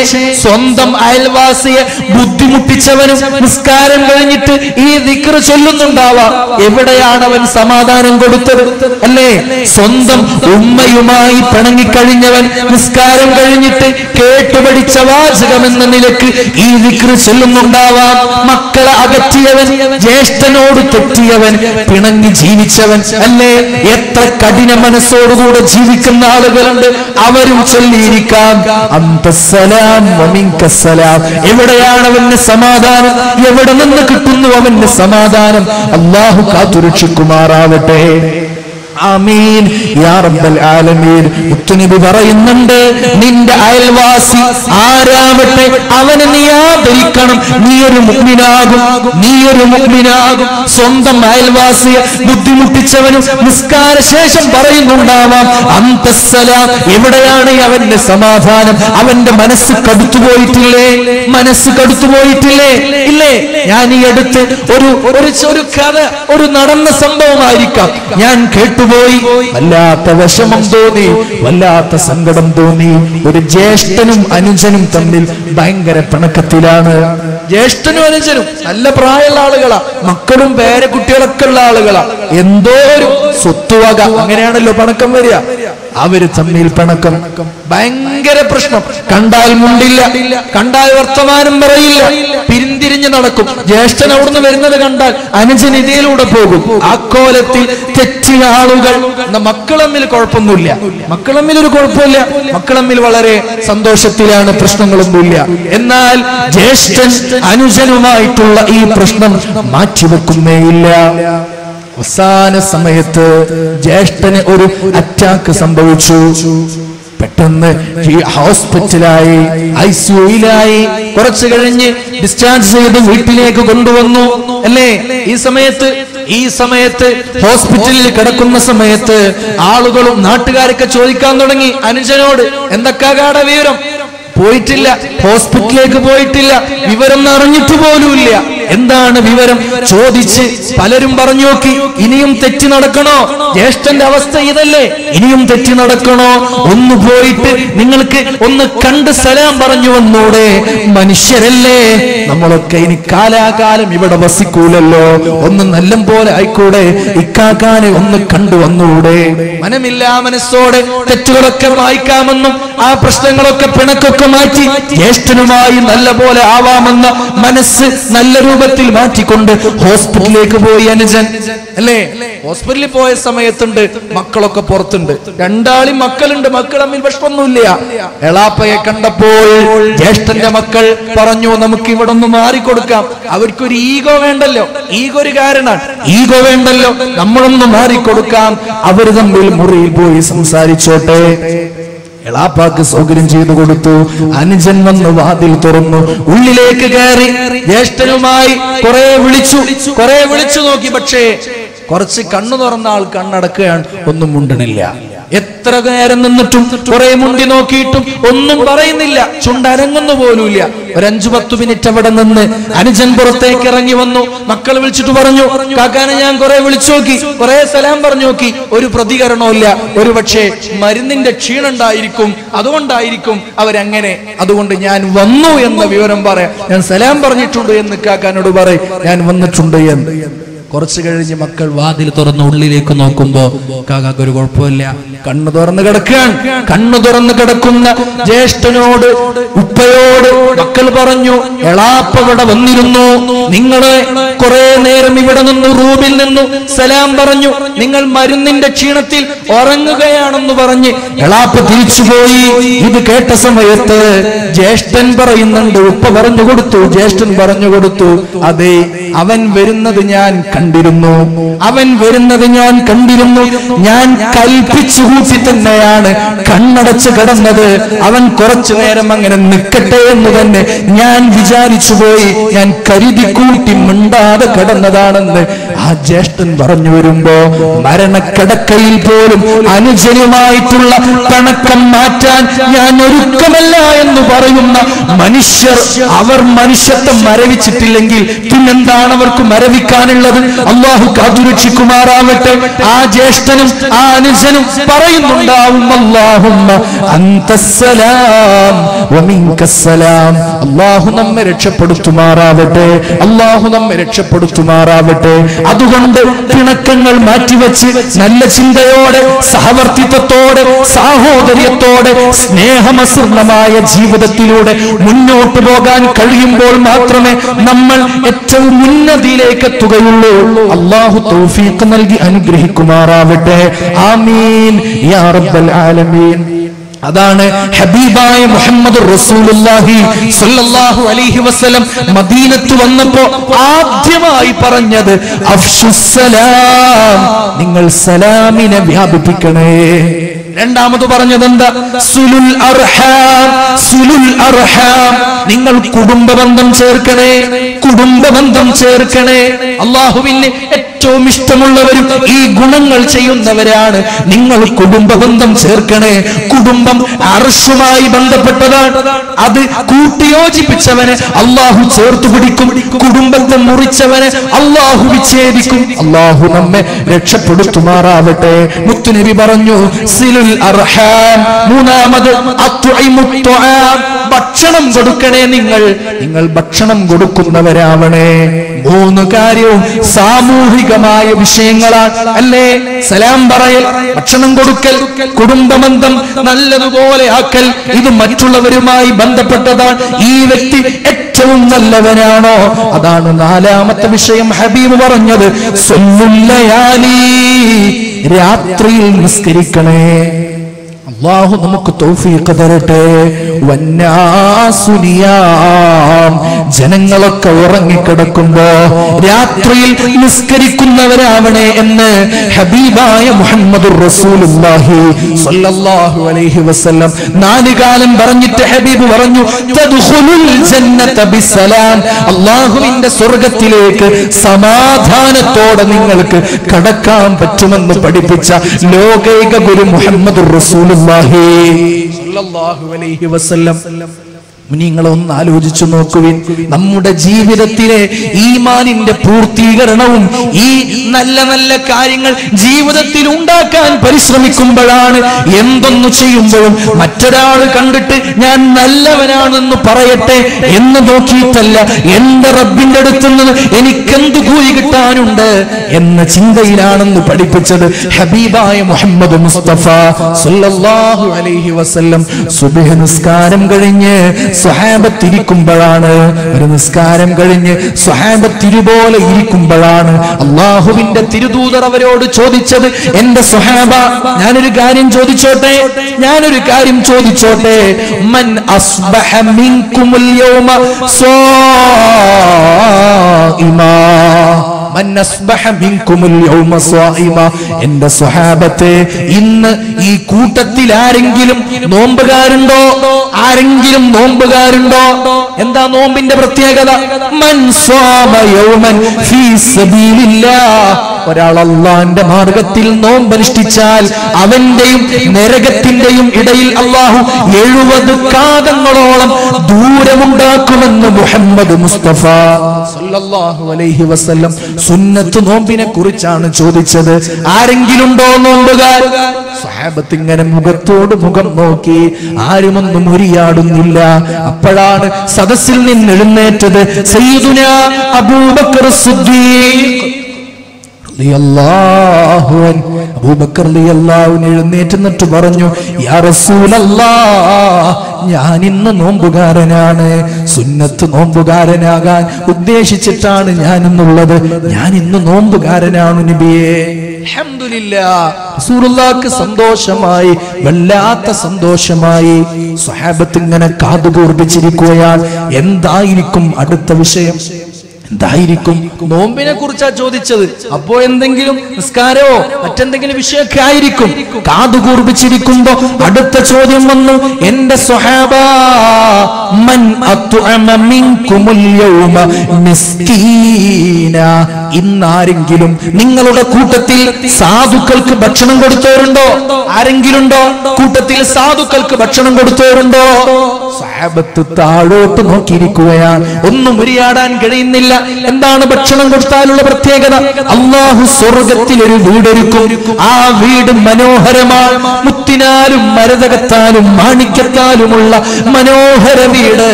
സ്വന്തം അയൽവാസിയെ ബുദ്ധിമുട്ടിച്ചവനും നിസ്കാരം കഴിഞ്ഞിട്ട് ഈ ദിക്ർ ചൊല്ലുന്നുണ്ടാവാം. എവിടെയാണ് അവൻ സമാധാനം കൊടുത്തത്? അല്ലേ, സ്വന്തം ഉമ്മയുമായി പിണങ്ങിക്കഴിഞ്ഞവൻ നിസ്കാരം കഴിഞ്ഞിട്ട് കേട്ടുപഠിച്ച വാചകമെന്ന നിലക്ക് ഈ ദിക്ർ ചൊല്ലുന്നുണ്ടാവാം. മക്കളെ അകറ്റിയവൻ, ജ്യേഷ്ഠനോട് തെറ്റിയവൻ, പിണങ്ങി ജീവിച്ചവൻ, അല്ലേ, എത്ര കഠിന മനസ്സോടുകൂടെ ജീവിക്കുന്ന ആളുകളുണ്ട്. അവരും ചൊല്ലിയിരിക്കാം അന്തസ്സലാം വ മിൻകസ്സലാം. എവിടെയാണ് അവന് സമാധാനം? എവിടെ നിന്ന് കിട്ടുന്നു അവന്റെ സമാധാനം? അല്ലാഹു കാത്തുരക്ഷിക്കുമാറാവട്ടെ. ആമീൻ യാ റബ്ബൽ ആലമീൻ. മുത്തുനബി പറയുന്നുണ്ട്, നിന്റെ അയൽവാസി ആരാവട്ടെ അവനെ നീ ആദരിക്കണം. നീ ഒരു മുഅ്മിനാകും, നീ ഒരു മുഅ്മിനാകും. സ്വന്തം അയൽവാസിയെ ബുദ്ധിമുട്ടിച്ചവനും നിസ്കാര ശേഷം പറയുന്നുണ്ടാവാം അന്തസ്സലാം. എവിടെയാണ് അവന്റെ സമാധാനം? അവന്റെ മനസ്സ് കടുത്തുപോയിട്ടില്ലേ? മനസ്സ് കടുത്തുപോയിട്ടില്ലേ? ഇല്ലേ? ഞാൻ ഈ അടുത്ത് ഒരു കഥ, ഒരു നടന്ന സംഭവമായിരിക്കാം, ഞാൻ കേട്ടുപോയി. വല്ലാത്ത വിഷമം തോന്നി, വല്ലാത്ത സങ്കടം തോന്നി. ഒരു ജ്യേഷ്ഠനും അനുജനും തമ്മിൽ ഭയങ്കര പിണക്കത്തിലാണ്. ജ്യേഷ്ഠനും അനുജനും നല്ല പ്രായമുള്ള ആളുകളാ, മക്കളും പേരക്കുട്ടികളൊക്കെ ഉള്ള ആളുകളാ. എന്തോ ഒരു സ്വത്തുവക, അങ്ങനെയാണല്ലോ പിണക്കം വരിക. അവര് തമ്മിൽ പിണക്കം, ഭയങ്കര പ്രശ്നം. കണ്ടാൽ മുണ്ടില്ല, കണ്ടാൽ വർത്തമാനം പറയില്ല, പിന്തിരിഞ്ഞ് നടക്കും. ജ്യേഷ്ഠൻ അവിടുന്ന് വരുന്നത് കണ്ടാൽ അനുജൻ ഇതിലൂടെ പോകും. ആ കോലത്തിൽ തെറ്റിയ ആളുകൾ. മക്കൾ തമ്മിൽ കുഴപ്പമൊന്നുമില്ല, മക്കൾ തമ്മിൽ ഒരു കുഴപ്പമില്ല, മക്കൾ തമ്മിൽ വളരെ സന്തോഷത്തിലാണ്, പ്രശ്നങ്ങളൊന്നുമില്ല. എന്നാൽ ജ്യേഷ്ഠൻ അനുജനുമായിട്ടുള്ള ഈ പ്രശ്നം മാറ്റിവെക്കുന്നേയില്ല. അവസാന സമയത്ത് ജ്യേഷ്ഠന് ഒരു അറ്റാക്ക് സംഭവിച്ചു. പെട്ടെന്ന് ഹോസ്പിറ്റലായി, ICUയിലായി. കുറച്ചു കഴിഞ്ഞ് ഡിസ്ചാർജ് ചെയ്ത് വീട്ടിലേക്ക് കൊണ്ടുവന്നു. അല്ലേ, ഈ സമയത്ത് ഈ സമയത്ത് ഹോസ്പിറ്റലിൽ കിടക്കുന്ന സമയത്ത് ആളുകളും നാട്ടുകാരൊക്കെ ചോദിക്കാൻ തുടങ്ങി അനുജനോട്, എന്തൊക്കെയാ വിവരം? പോയിട്ടില്ല, ഹോസ്പിറ്റലിലേക്ക് പോയിട്ടില്ല, വിവരം അറിഞ്ഞിട്ട് പോലുമില്ല. എന്താണ് വിവരം ചോദിച്ച് പലരും പറഞ്ഞു നോക്കി. ഇനിയും തെറ്റി നടക്കണോ? ജ്യേഷ്ഠന്റെ അവസ്ഥ ഇതല്ലേ, ഇനിയും തെറ്റി നടക്കണോ? ഒന്ന് പോയിട്ട് നിങ്ങൾക്ക് ഒന്ന് കണ്ട് സലാം പറഞ്ഞു വന്നൂടെ? മനുഷ്യരല്ലേ നമ്മളൊക്കെ, ഇനി കാലാകാലം ഇവിടെ വസിക്കൂലല്ലോ, ഒന്ന് നല്ല പോലെ ആയിക്കൂടെ? ഇക്കാക്കാനെ ഒന്ന് കണ്ടു വന്നൂടെ? മനമില്ലാ മനസ്സോടെ തെറ്റുകളൊക്കെ വായിക്കാമെന്നും ആ പ്രശ്നങ്ങളൊക്കെ പിണക്കൊക്കെ മാറ്റി ജ്യേഷ്ഠനുമായി നല്ല പോലെ ആവാമെന്ന മനസ്സ് നല്ല രൂപത്തിൽ മാറ്റിക്കൊണ്ട് ഹോസ്പിറ്റലിലേക്ക് പോയി അനുജൻ അല്ലേ. ഹോസ്പിറ്റലിൽ പോയ സമയത്തുണ്ട് മക്കളൊക്കെ പുറത്തുണ്ട്, രണ്ടാളും മക്കളുണ്ട്, മക്കൾ തമ്മിൽ വിഷമൊന്നുമില്ല. എളാപ്പയെ കണ്ടപ്പോൾ ജ്യേഷ്ഠന്റെ മക്കൾ പറഞ്ഞു, നമുക്ക് ഇവിടെ ഒന്ന് മാറിക്കൊടുക്കാം, അവർക്കൊരു ഈഗോ വേണ്ടല്ലോ, ഈഗോ ഒരു കാരണമാണ്, ഈഗോ വേണ്ടല്ലോ, നമ്മളൊന്ന് മാറിക്കൊടുക്കാം, അവര് തമ്മിൽ മുറിയിൽ പോയി സംസാരിച്ചോട്ടെ. എളാപ്പാക്ക് സൗകര്യം ചെയ്തു കൊടുത്തു. അനുജൻ വന്ന് വാതിൽ തുറന്നു, ഉള്ളിലേക്ക് കയറി ജ്യേഷ്ഠനുമായി കുറെ വിളിച്ചു നോക്കി. പക്ഷേ കുറച്ച് കണ്ണു തുറന്ന ആൾ കണ്ണടക്കുകയാണ്, ഒന്നും മുണ്ടണില്ല. എത്ര നേരം നിന്നിട്ടും കുറെ മുണ്ടി നോക്കിയിട്ടും ഒന്നും പറയുന്നില്ല, ചുണ്ടനങ്ങുന്നു പോലുമില്ല. ഒരു 5-10 മിനിറ്റ് അവിടെ നിന്ന് അനുജൻ പുറത്തേക്ക് ഇറങ്ങി വന്നു. മക്കൾ വിളിച്ചിട്ട് പറഞ്ഞു, കാക്കാനെ ഞാൻ കുറെ വിളിച്ചു നോക്കി, കുറെ സലാം പറഞ്ഞു നോക്കി, ഒരു പ്രതികരണമില്ല. ഒരു പക്ഷേ മരുന്നിന്റെ ക്ഷീണുണ്ടായിരിക്കും, അതുകൊണ്ടായിരിക്കും അവരങ്ങനെ. അതുകൊണ്ട് ഞാൻ വന്നു എന്ന വിവരം പറയാം, ഞാൻ സലാം പറഞ്ഞിട്ടുണ്ട് എന്ന് കാക്കാനോട് പറയും, ഞാൻ വന്നിട്ടുണ്ട് എന്ന്. കുറച്ചു കഴിഞ്ഞ് മക്കൾ വാതിൽ തുറന്ന് ഉള്ളിലേക്ക് നോക്കുമ്പോ കാക്കാക്ക് ഒരു കുഴപ്പമില്ല, കണ്ണു തുറന്ന് കിടക്കുകയാണ്. കണ്ണു തുറന്ന് കിടക്കുന്ന ജ്യേഷ്ഠനോട് ഉപ്പയോട് മക്കൾ പറഞ്ഞു, എളാപ്പ ഇവിടെ വന്നിരുന്നു, നിങ്ങളെ കുറെ നേരം ഇവിടെ നിന്ന് റൂമിൽ നിന്നു സലാം പറഞ്ഞു, നിങ്ങൾ മരുന്നിന്റെ ക്ഷീണത്തിൽ ഉറങ്ങുകയാണെന്ന് പറഞ്ഞ് എളാപ്പ തിരിച്ചുപോയി. ഇത് കേട്ട സമയത്ത് ജ്യേഷ്ഠൻ പറയുന്നുണ്ട്, ഉപ്പ പറഞ്ഞു കൊടുത്തു, ജ്യേഷ്ഠൻ പറഞ്ഞു കൊടുത്തു, അതെ അവൻ വരുന്നത് ഞാൻ കണ്ടിരുന്നു, അവൻ വരുന്നത് ഞാൻ കണ്ടിരുന്നു, ഞാൻ കൽപ്പിച്ചു കൂട്ടി തന്നെയാണ് കണ്ണടച്ച് കിടന്നത്, അവൻ കുറച്ചു നേരം അങ്ങനെ നിൽക്കട്ടെ എന്ന് തന്നെ ഞാൻ വിചാരിച്ചു പോയി, ഞാൻ കരുതി കൂട്ടി മിണ്ടാതെ കിടന്നതാണെന്ന് ആ ജ്യേഷ്ഠൻ പറഞ്ഞു വരുമ്പോ മരണക്കിടക്കയിൽ പോലും അനുജനുമായിട്ടുള്ള പിണക്കം മാറ്റാൻ ഞാൻ ഒരുക്കമല്ല എന്ന് പറയുന്ന മനുഷ്യർ, അവർ മനുഷ്യത്വം മരവിച്ചിട്ടില്ലെങ്കിൽ പിന്നെന്താണ് അവർക്ക് മരവിക്കാനുള്ളത്? അല്ലാഹു കാത്തുരക്ഷിക്കുമാറാവട്ടെ. ആ ജ്യേഷ്ഠനും ആ അനുജനും പറയുന്നുണ്ടാവും, അല്ലാഹുമ്മ അന്തസ്സലാം വമിൻകസ്സലാം. അല്ലാഹു നമ്മെ രക്ഷപ്പെടുത്തുമാറാവട്ടെ, അല്ലാഹു നമ്മെ രക്ഷപ്പെടുത്തുമാറാവട്ടെ. അതുകൊണ്ട് പിണക്കങ്ങൾ മാറ്റിവെച്ച് നല്ല ചിന്തയോടെ, സഹവർത്തിത്വത്തോടെ, സാഹോദര്യത്തോടെ, സ്നേഹമസൃണമായ ജീവിതത്തിലൂടെ മുന്നോട്ട് പോകാൻ കഴിയുമ്പോൾ മാത്രമേ നമ്മൾ ഏറ്റവും ഉന്നതിയിലേക്ക് എത്തുകയുള്ളൂ. അല്ലാഹു തൗഫീഖ് നൽകി അനുഗ്രഹിക്കുമാറാവട്ടെ. ആമീൻ യാ റബ്ബൽ ആലമീൻ. അതാണ് ഹബീബായ മുഹമ്മദ് റസൂലുള്ളാഹി സ്വല്ലല്ലാഹു അലൈഹി വസല്ലം മദീനത്ത് വന്നപ്പോ ആദ്യമായി പറഞ്ഞത് അഫ്ശുസ്സലാം, നിങ്ങൾ സലാമിനെ വ്യാപിപ്പിക്കണേ. രണ്ടാമത് പറഞ്ഞത് എന്താ? സുലുൽ അർഹാം, സുലുൽ അർഹാം, നിങ്ങൾ കുടുംബബന്ധം ചേർക്കണേ, കുടുംബബന്ധം ചേർക്കണേ. അല്ലാഹുവിന് ഏറ്റവും ഇഷ്ടമുള്ളവരും ഈ ഗുണങ്ങൾ ചെയ്യുന്നവരാണ്. നിങ്ങൾ കുടുംബബന്ധം ചേർക്കണേ. കുടുംബം അർശുമായി ബന്ധപ്പെട്ടതാണ്. അത് കൂട്ടിയോജിപ്പിച്ചവനെ അല്ലാഹു ചേർത്ത് പിടിക്കും, കുടുംബത്തെ മുറിച്ചവനെ അല്ലാഹു വിച്ഛേദിക്കും. അല്ലാഹു നമ്മെ രക്ഷപ്പെടുത്തുമാറാവട്ടെ. മുത്തുനബി പറഞ്ഞു സിലുൽ അർഹാം. മൂന്നാമത് അത്ഇമുത് തുആം, ഭക്ഷണം കൊടുക്കണേ. നിങ്ങൾ ഭക്ഷണം കൊടുക്കുന്നവരാവണേ. മൂന്ന് കാര്യവും സാമൂഹികമായ വിഷയങ്ങളാണ് അല്ലേ? സലാം പറയൽ, ഭക്ഷണം കൊടുക്കൽ, കുടുംബബന്ധം നല്ലതുപോലെ ആക്കൽ, ഇത് മറ്റുള്ളവരുമായി ബന്ധപ്പെട്ടതാണ്. ഈ വ്യക്തി ഏറ്റവും നല്ലവനാണോ? അതാണ് നാലാമത്തെ വിഷയം. ഹബീബ് പറഞ്ഞത് സ്വല്ലുൽ ലയാലി, രാത്രിയിൽ നിസ്കരിക്കണേ. അല്ലാഹു നമുക്ക് തൗഫീഖ് തരട്ടെ. വന്നാസുനിയാം, ജനങ്ങളൊക്കെ ഉറങ്ങിക്കിടക്കുമ്പോ രാത്രിയിൽ നിസ്കരിക്കുന്നവരാവണേ എന്ന് ഹബീബായ മുഹമ്മദുർ റസൂലുള്ളാഹി സ്വല്ലല്ലാഹു അലൈഹി വസല്ലം 4 കാലം പറഞ്ഞിട്ട് ഹബീബ് പറഞ്ഞു, തദ്ഖുലുൽ ജന്നത ബിസ്സലാം, അല്ലാഹുവിന്റെ സ്വർഗ്ഗത്തിലേക്ക് സമാധാനത്തോടെ നിങ്ങൾക്ക് കടക്കാൻ പറ്റുമെന്ന് പഠിപ്പിച്ച ലോകൈക ഗുരു മുഹമ്മദുർ റസൂലുള്ളാഹി സ്വല്ലല്ലാഹു അലൈഹി വസല്ലം. നിങ്ങളൊന്ന് ആലോചിച്ചു നോക്കുവിൻ, നമ്മുടെ ജീവിതത്തിലെ ഈമാനിന്റെ പൂർത്തീകരണവും ഈ നല്ല നല്ല കാര്യങ്ങൾ ജീവിതത്തിൽ ഉണ്ടാക്കാൻ പരിശ്രമിക്കുമ്പോഴാണ് എന്തൊന്നു ചെയ്യുമ്പോഴും മറ്റൊരാൾ കണ്ടിട്ട് ഞാൻ നല്ലവനാണെന്ന് പറയട്ടെ എന്ന് നോക്കിയിട്ടല്ല, എന്റെ റബ്ബിന്റെ അടുത്ത് നിന്ന് എനിക്കെന്ത് കൂലി കിട്ടാനുണ്ട് എന്ന ചിന്തയിലാണെന്ന് പഠിപ്പിച്ചത് ഹബീബായ മുഹമ്മദ് മുസ്തഫ സല്ലല്ലാഹു അലൈഹി വസല്ലം. സുബ്ഹ് നിസ്കാരം കഴിഞ്ഞ് സ്വഹാബത്ത് ഇരിക്കുമ്പോഴാണ്, ഒരു നിസ്കാരം കഴിഞ്ഞ് സ്വഹാബത്ത് ഇരുപോലെ ഇരിക്കുമ്പോഴാണ് അല്ലാഹുവിന്റെ തിരുദൂതർ അവരോട് ചോദിച്ചത്, എന്റെ സ്വഹാബ ഞാനൊരു കാര്യം ചോദിച്ചോട്ടെ, മൻ അസ്ബഹ മിൻകുമുൽ യൗമ സ്വാഇമാ, എന്റെ സ്വഹാബത്തെ ഇന്ന് ഈ കൂട്ടത്തിൽ ആരെങ്കിലും നോമ്പുകാരുണ്ടോ? എന്താ നോമ്പിന്റെ പ്രത്യേകത? മൻ സ്വാമ യൗമൻ ഫീ സബീലില്ലാഹ്, ഒരാൾ അല്ലാഹുവിന്റെ മാർഗത്തിൽ നോമ്പനുഷ്ഠിച്ചാൽ അവന്റെയും നരകത്തിന്റെയും ഇടയിൽ അല്ലാഹു 70 കാതങ്ങളോളം ദൂരമുണ്ടാക്കുമെന്ന് മുഹമ്മദ് മുസ്തഫ സല്ലല്ലാഹു അലൈഹി വസല്ലം. സുന്നത്ത് നോമ്പിനെ കുറിച്ചാണ് ചോദിച്ചത്. ആരെങ്കിലും ഉണ്ടോ നോമ്പുകാർ? സ്വഹാബത്ത് ഇങ്ങനെ മുഖത്തോട് മുഖം നോക്കി, ആരുമൊന്നും ഉരിയാടുന്നില്ല. അപ്പോഴാണ് സദസ്സിൽ നിന്ന് എഴുന്നേറ്റത് സയ്യിദുനാ അബൂബക്കർ സിദ്ദീഖ് അബൂബക്കർ റളിയല്ലാഹു അൻഹു എഴുന്നേറ്റ് നിന്നിട്ട് പറഞ്ഞു, യാ റസൂലല്ലാഹ്, ഞാൻ ഇന്ന് നോമ്പുകാരനാണ്, സുന്നത്ത് നോമ്പുകാരനാകാൻ ഉദ്ദേശിച്ചിട്ടാണ് ഞാൻ ഇന്നുള്ളത്, ഞാൻ ഇന്ന് നോമ്പുകാരനാണ് നബിയേ. അൽഹംദുലില്ലാഹ്, റസൂലുള്ളാഹിക്ക് സന്തോഷമായി, വല്ലാത്ത സന്തോഷമായി. സ്വഹാബത്ത് ഇങ്ങനെ കാതുകൂർപ്പിച്ചിരിക്കുകയാണ്, എന്തായിരിക്കും അടുത്ത വിഷയം, എന്തായിരിക്കും? നോമ്പിനെ കുറിച്ചാ ചോദിച്ചത്. അപ്പോ എന്തെങ്കിലും നിസ്കാരമോ മറ്റെന്തെങ്കിലും വിഷയമൊക്കെ ആയിരിക്കും. കാതുകൂർപ്പിച്ചിരിക്കുമ്പോ അടുത്ത ചോദ്യം വന്നു, എന്റെ സ്വഹാബ മൻ അത്അമ മിൻകുമുൽ യൗമ മിസ്കീന, ഇന്നാരെങ്കിലും നിങ്ങളുടെ കൂട്ടത്തിൽ സാധുക്കൾക്ക് ഭക്ഷണം കൊടുത്തവരുണ്ടോ? ആരെങ്കിലും ഉണ്ടോ കൂട്ടത്തിൽ സാധുക്കൾക്ക് ഭക്ഷണം കൊടുത്തവരുണ്ടോ? സ്വഹാബത്ത് താഴോട്ട് നോക്കിയിരിക്കുകയാണ്, ഒന്നും ഉരിയാടാൻ കഴിയുന്നില്ല. എന്താണ് ഭക്ഷണം കൊടുത്താലുള്ള പ്രത്യേകത? അല്ലാഹു സ്വർഗ്ഗത്തിൽ ഒരു വീടൊരുക്കും. ആ വീട് മനോഹരമാണ്, മുത്തിനാലും മരതകത്താലും മാണിക്യത്താലുമുള്ള മനോഹര വീട്.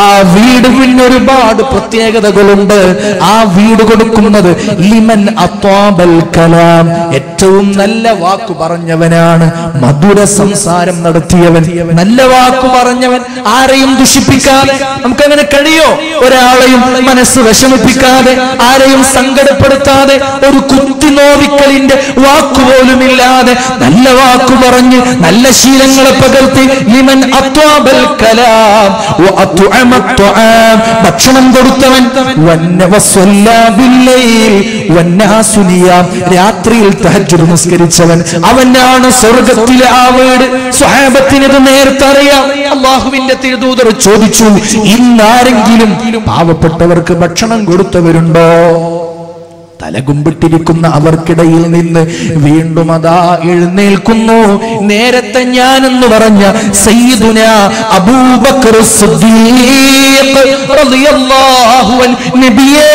ആ വീട് പിന്നെ ഒരുപാട് പ്രത്യേകതകളുണ്ട്. ആ വീട് കൊടുക്കുന്നത് ലിമൻ അത്വാബൽ കലാം, ഏറ്റവും നല്ല വാക്കു പറഞ്ഞവനാണ്, മധുര സംസാരം നടത്തിയവൻ, നല്ല വാക്കു പറഞ്ഞവൻ, ആരെയും ദുഷിപ്പിക്കാതെ. നമുക്കങ്ങനെ കഴിയോ? ഒരാളെയും മനസ്സ് വിഷമിപ്പിക്കാതെ, ആരെയും സങ്കടപ്പെടുത്താതെ, ഒരു കുത്തിനോവിക്കലിന്റെ വാക്കുപോലുമില്ലാതെ നല്ല വാക്കു പറഞ്ഞ് നല്ല ശീലങ്ങളെ പകർത്തി ലിമൻ അത്വാബൽ കലാം വഅത്അമ അത്ആം, ഭക്ഷണം കൊടുത്തവൻ, വസ്വല്ലാ ബില്ലൈൽ വന്നാസു നിയാം, രാത്രിയിൽ തഹജ്ജുദ് നിസ്കരിച്ചവൻ, അവനാണ് സ്വർഗ്ഗത്തിലെ ആ വീട്. സ്വഹാബത്തിനത് നേരത്തെ അറിയാം. അല്ലാഹുവിന്റെ തിരുദൂതർ ചോദിച്ചു, ഇന്നാരെങ്കിലും പാവപ്പെട്ടവർക്ക് ഭക്ഷണം കൊടുത്തവരുണ്ടോ? തലകുമ്പിട്ടിരിക്കുന്ന അവർക്കിടയിൽ നിന്ന് വീണ്ടും അതാ എഴുന്നേൽക്കുന്നു, നേരത്തെ ഞാനെന്ന് പറഞ്ഞ സയ്യിദുനാ അബൂബക്കർ സിദ്ദീഖ് റളിയല്ലാഹു അൻഹു. നബിയേ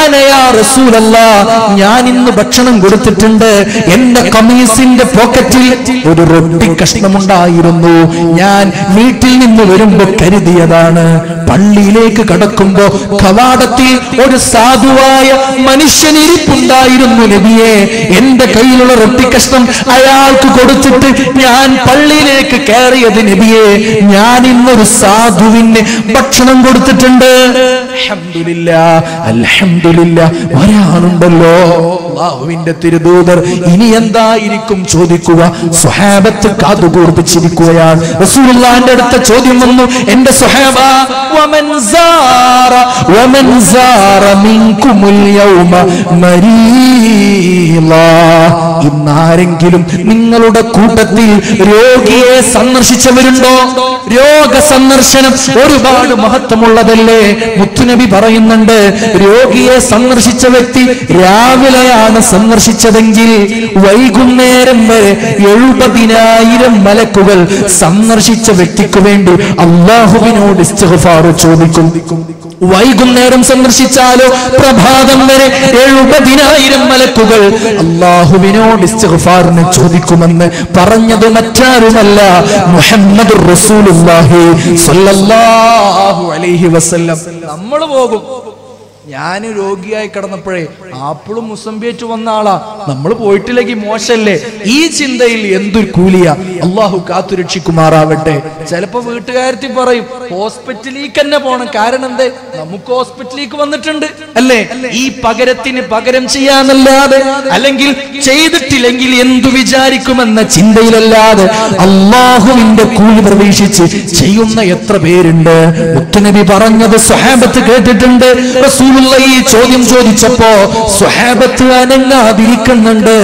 അന യാ റസൂലല്ലാഹ്, ഞാൻ ഇന്ന് ഭക്ഷണം കൊടുത്തിട്ടുണ്ട്. എന്റെ കമീസിന്റെ പോക്കറ്റിൽ ഒരു റൊട്ടി കഷ്ണമുണ്ടായിരുന്നു. ഞാൻ വീട്ടിൽ നിന്ന് വരുമ്പോ കരുതിയതാണ്. പള്ളിയിലേക്ക് കടക്കുമ്പോ കവാടത്തിൽ ഒരു സാധുവായ മനുഷ്യനിരിപ്പുണ്ടായിരുന്നു. നബിയെ, എന്റെ കയ്യിലുള്ള റൊട്ടി കഷ്ണം അയാൾക്ക് കൊടുത്തിട്ട് ഞാൻ പള്ളിയിലേക്ക് കയറിയത് നബിയെ, ഞാൻ ഇന്നൊരു സാധുവിന് ഭക്ഷണം കൊടുത്തിട്ടുണ്ട്. അൽഹംദുലില്ലാഹ്, അൽഹംദുലില്ലാഹ്. ഒരാളുണ്ടല്ലോ അല്ലാഹുവിന്റെ തിരുദൂതർ ഇനി എന്തായിരിക്കും ചോദിക്കുക? സ്വഹാബത്ത് കാതുകൂർപ്പിച്ചിരിക്കുകയാണ്. റസൂലുള്ളാഹിന്റെ അടുത്ത ചോദ്യം വന്നു, എന്റെ സ്വഹാബ വമൻ സാറ മിൻകുമുൽ യൗമ മരീളാ, ഇന്നാരെങ്കിലും നിങ്ങളുടെ കൂട്ടത്തിൽ രോഗിയെ സന്ദർശിച്ചവരുണ്ടോ? രോഗസന്ദർശനം ഒരുപാട് മഹത്വമുള്ളതല്ലേ? മുത്തുനബി പറയുന്നുണ്ട്, രോഗിയെ സന്ദർശിച്ച വ്യക്തി രാവിലെയാണ് സന്ദർശിച്ചതെങ്കിൽ വൈകുന്നേരം വരെ 70,000 മലക്കുകൾ സന്ദർശിച്ച വ്യക്തിക്ക് വേണ്ടി അല്ലാഹുവിനോട് ഇസ്തിഗ്ഫാർ ചോദിക്കും. വൈകുന്നേരം സന്ദർശിച്ചാലോ പ്രഭാതം വരെ 70,000 മലക്കുകൾ അല്ലാഹുവിനോട് ഇസ്തിഗ്ഫാറിന് ചോദിക്കുമെന്ന് പറഞ്ഞത് മറ്റാരുമല്ല, മുഹമ്മദുർ റസൂലുള്ളാഹി സ്വല്ലല്ലാഹു അലൈഹി വസല്ലം. നമ്മൾ പോകും. ഞാൻ രോഗിയായി കിടന്നപ്പോഴേ ആപ്പിളും മുസംബിയേറ്റ് വന്ന ആളാ, നമ്മൾ പോയിട്ടില്ലെങ്കിൽ മോശല്ലേ? ഈ ചിന്തയിൽ എന്തൊരു കൂലിയ. അള്ളാഹു കാത്തുരക്ഷിക്കുമാറാവട്ടെ. ചിലപ്പോ വീട്ടുകാരത്തി പറയും ഹോസ്പിറ്റലിലേക്ക് തന്നെ പോണം. കാരണം എന്തേ? നമുക്ക് ഹോസ്പിറ്റലിലേക്ക് വന്നിട്ടുണ്ട് അല്ലേ? ഈ പകരത്തിന് പകരം ചെയ്യാന്നല്ലാതെ, അല്ലെങ്കിൽ ചെയ്തിട്ടില്ലെങ്കിൽ എന്തു വിചാരിക്കുമെന്ന ചിന്തയിലല്ലാതെ അള്ളാഹുവിന്റെ കൂലി പ്രതീക്ഷിച്ച് ചെയ്യുന്ന എത്ര പേരുണ്ട്? മുത്തുനബി പറഞ്ഞത് സ്വഹാബത്ത് കേട്ടിട്ടുണ്ട്. ഈ ചോദ്യം ചോദിച്ചപ്പോ സ്വഹാബത്ത് അനങ്ങാതിരിക്കുന്നുണ്ട്.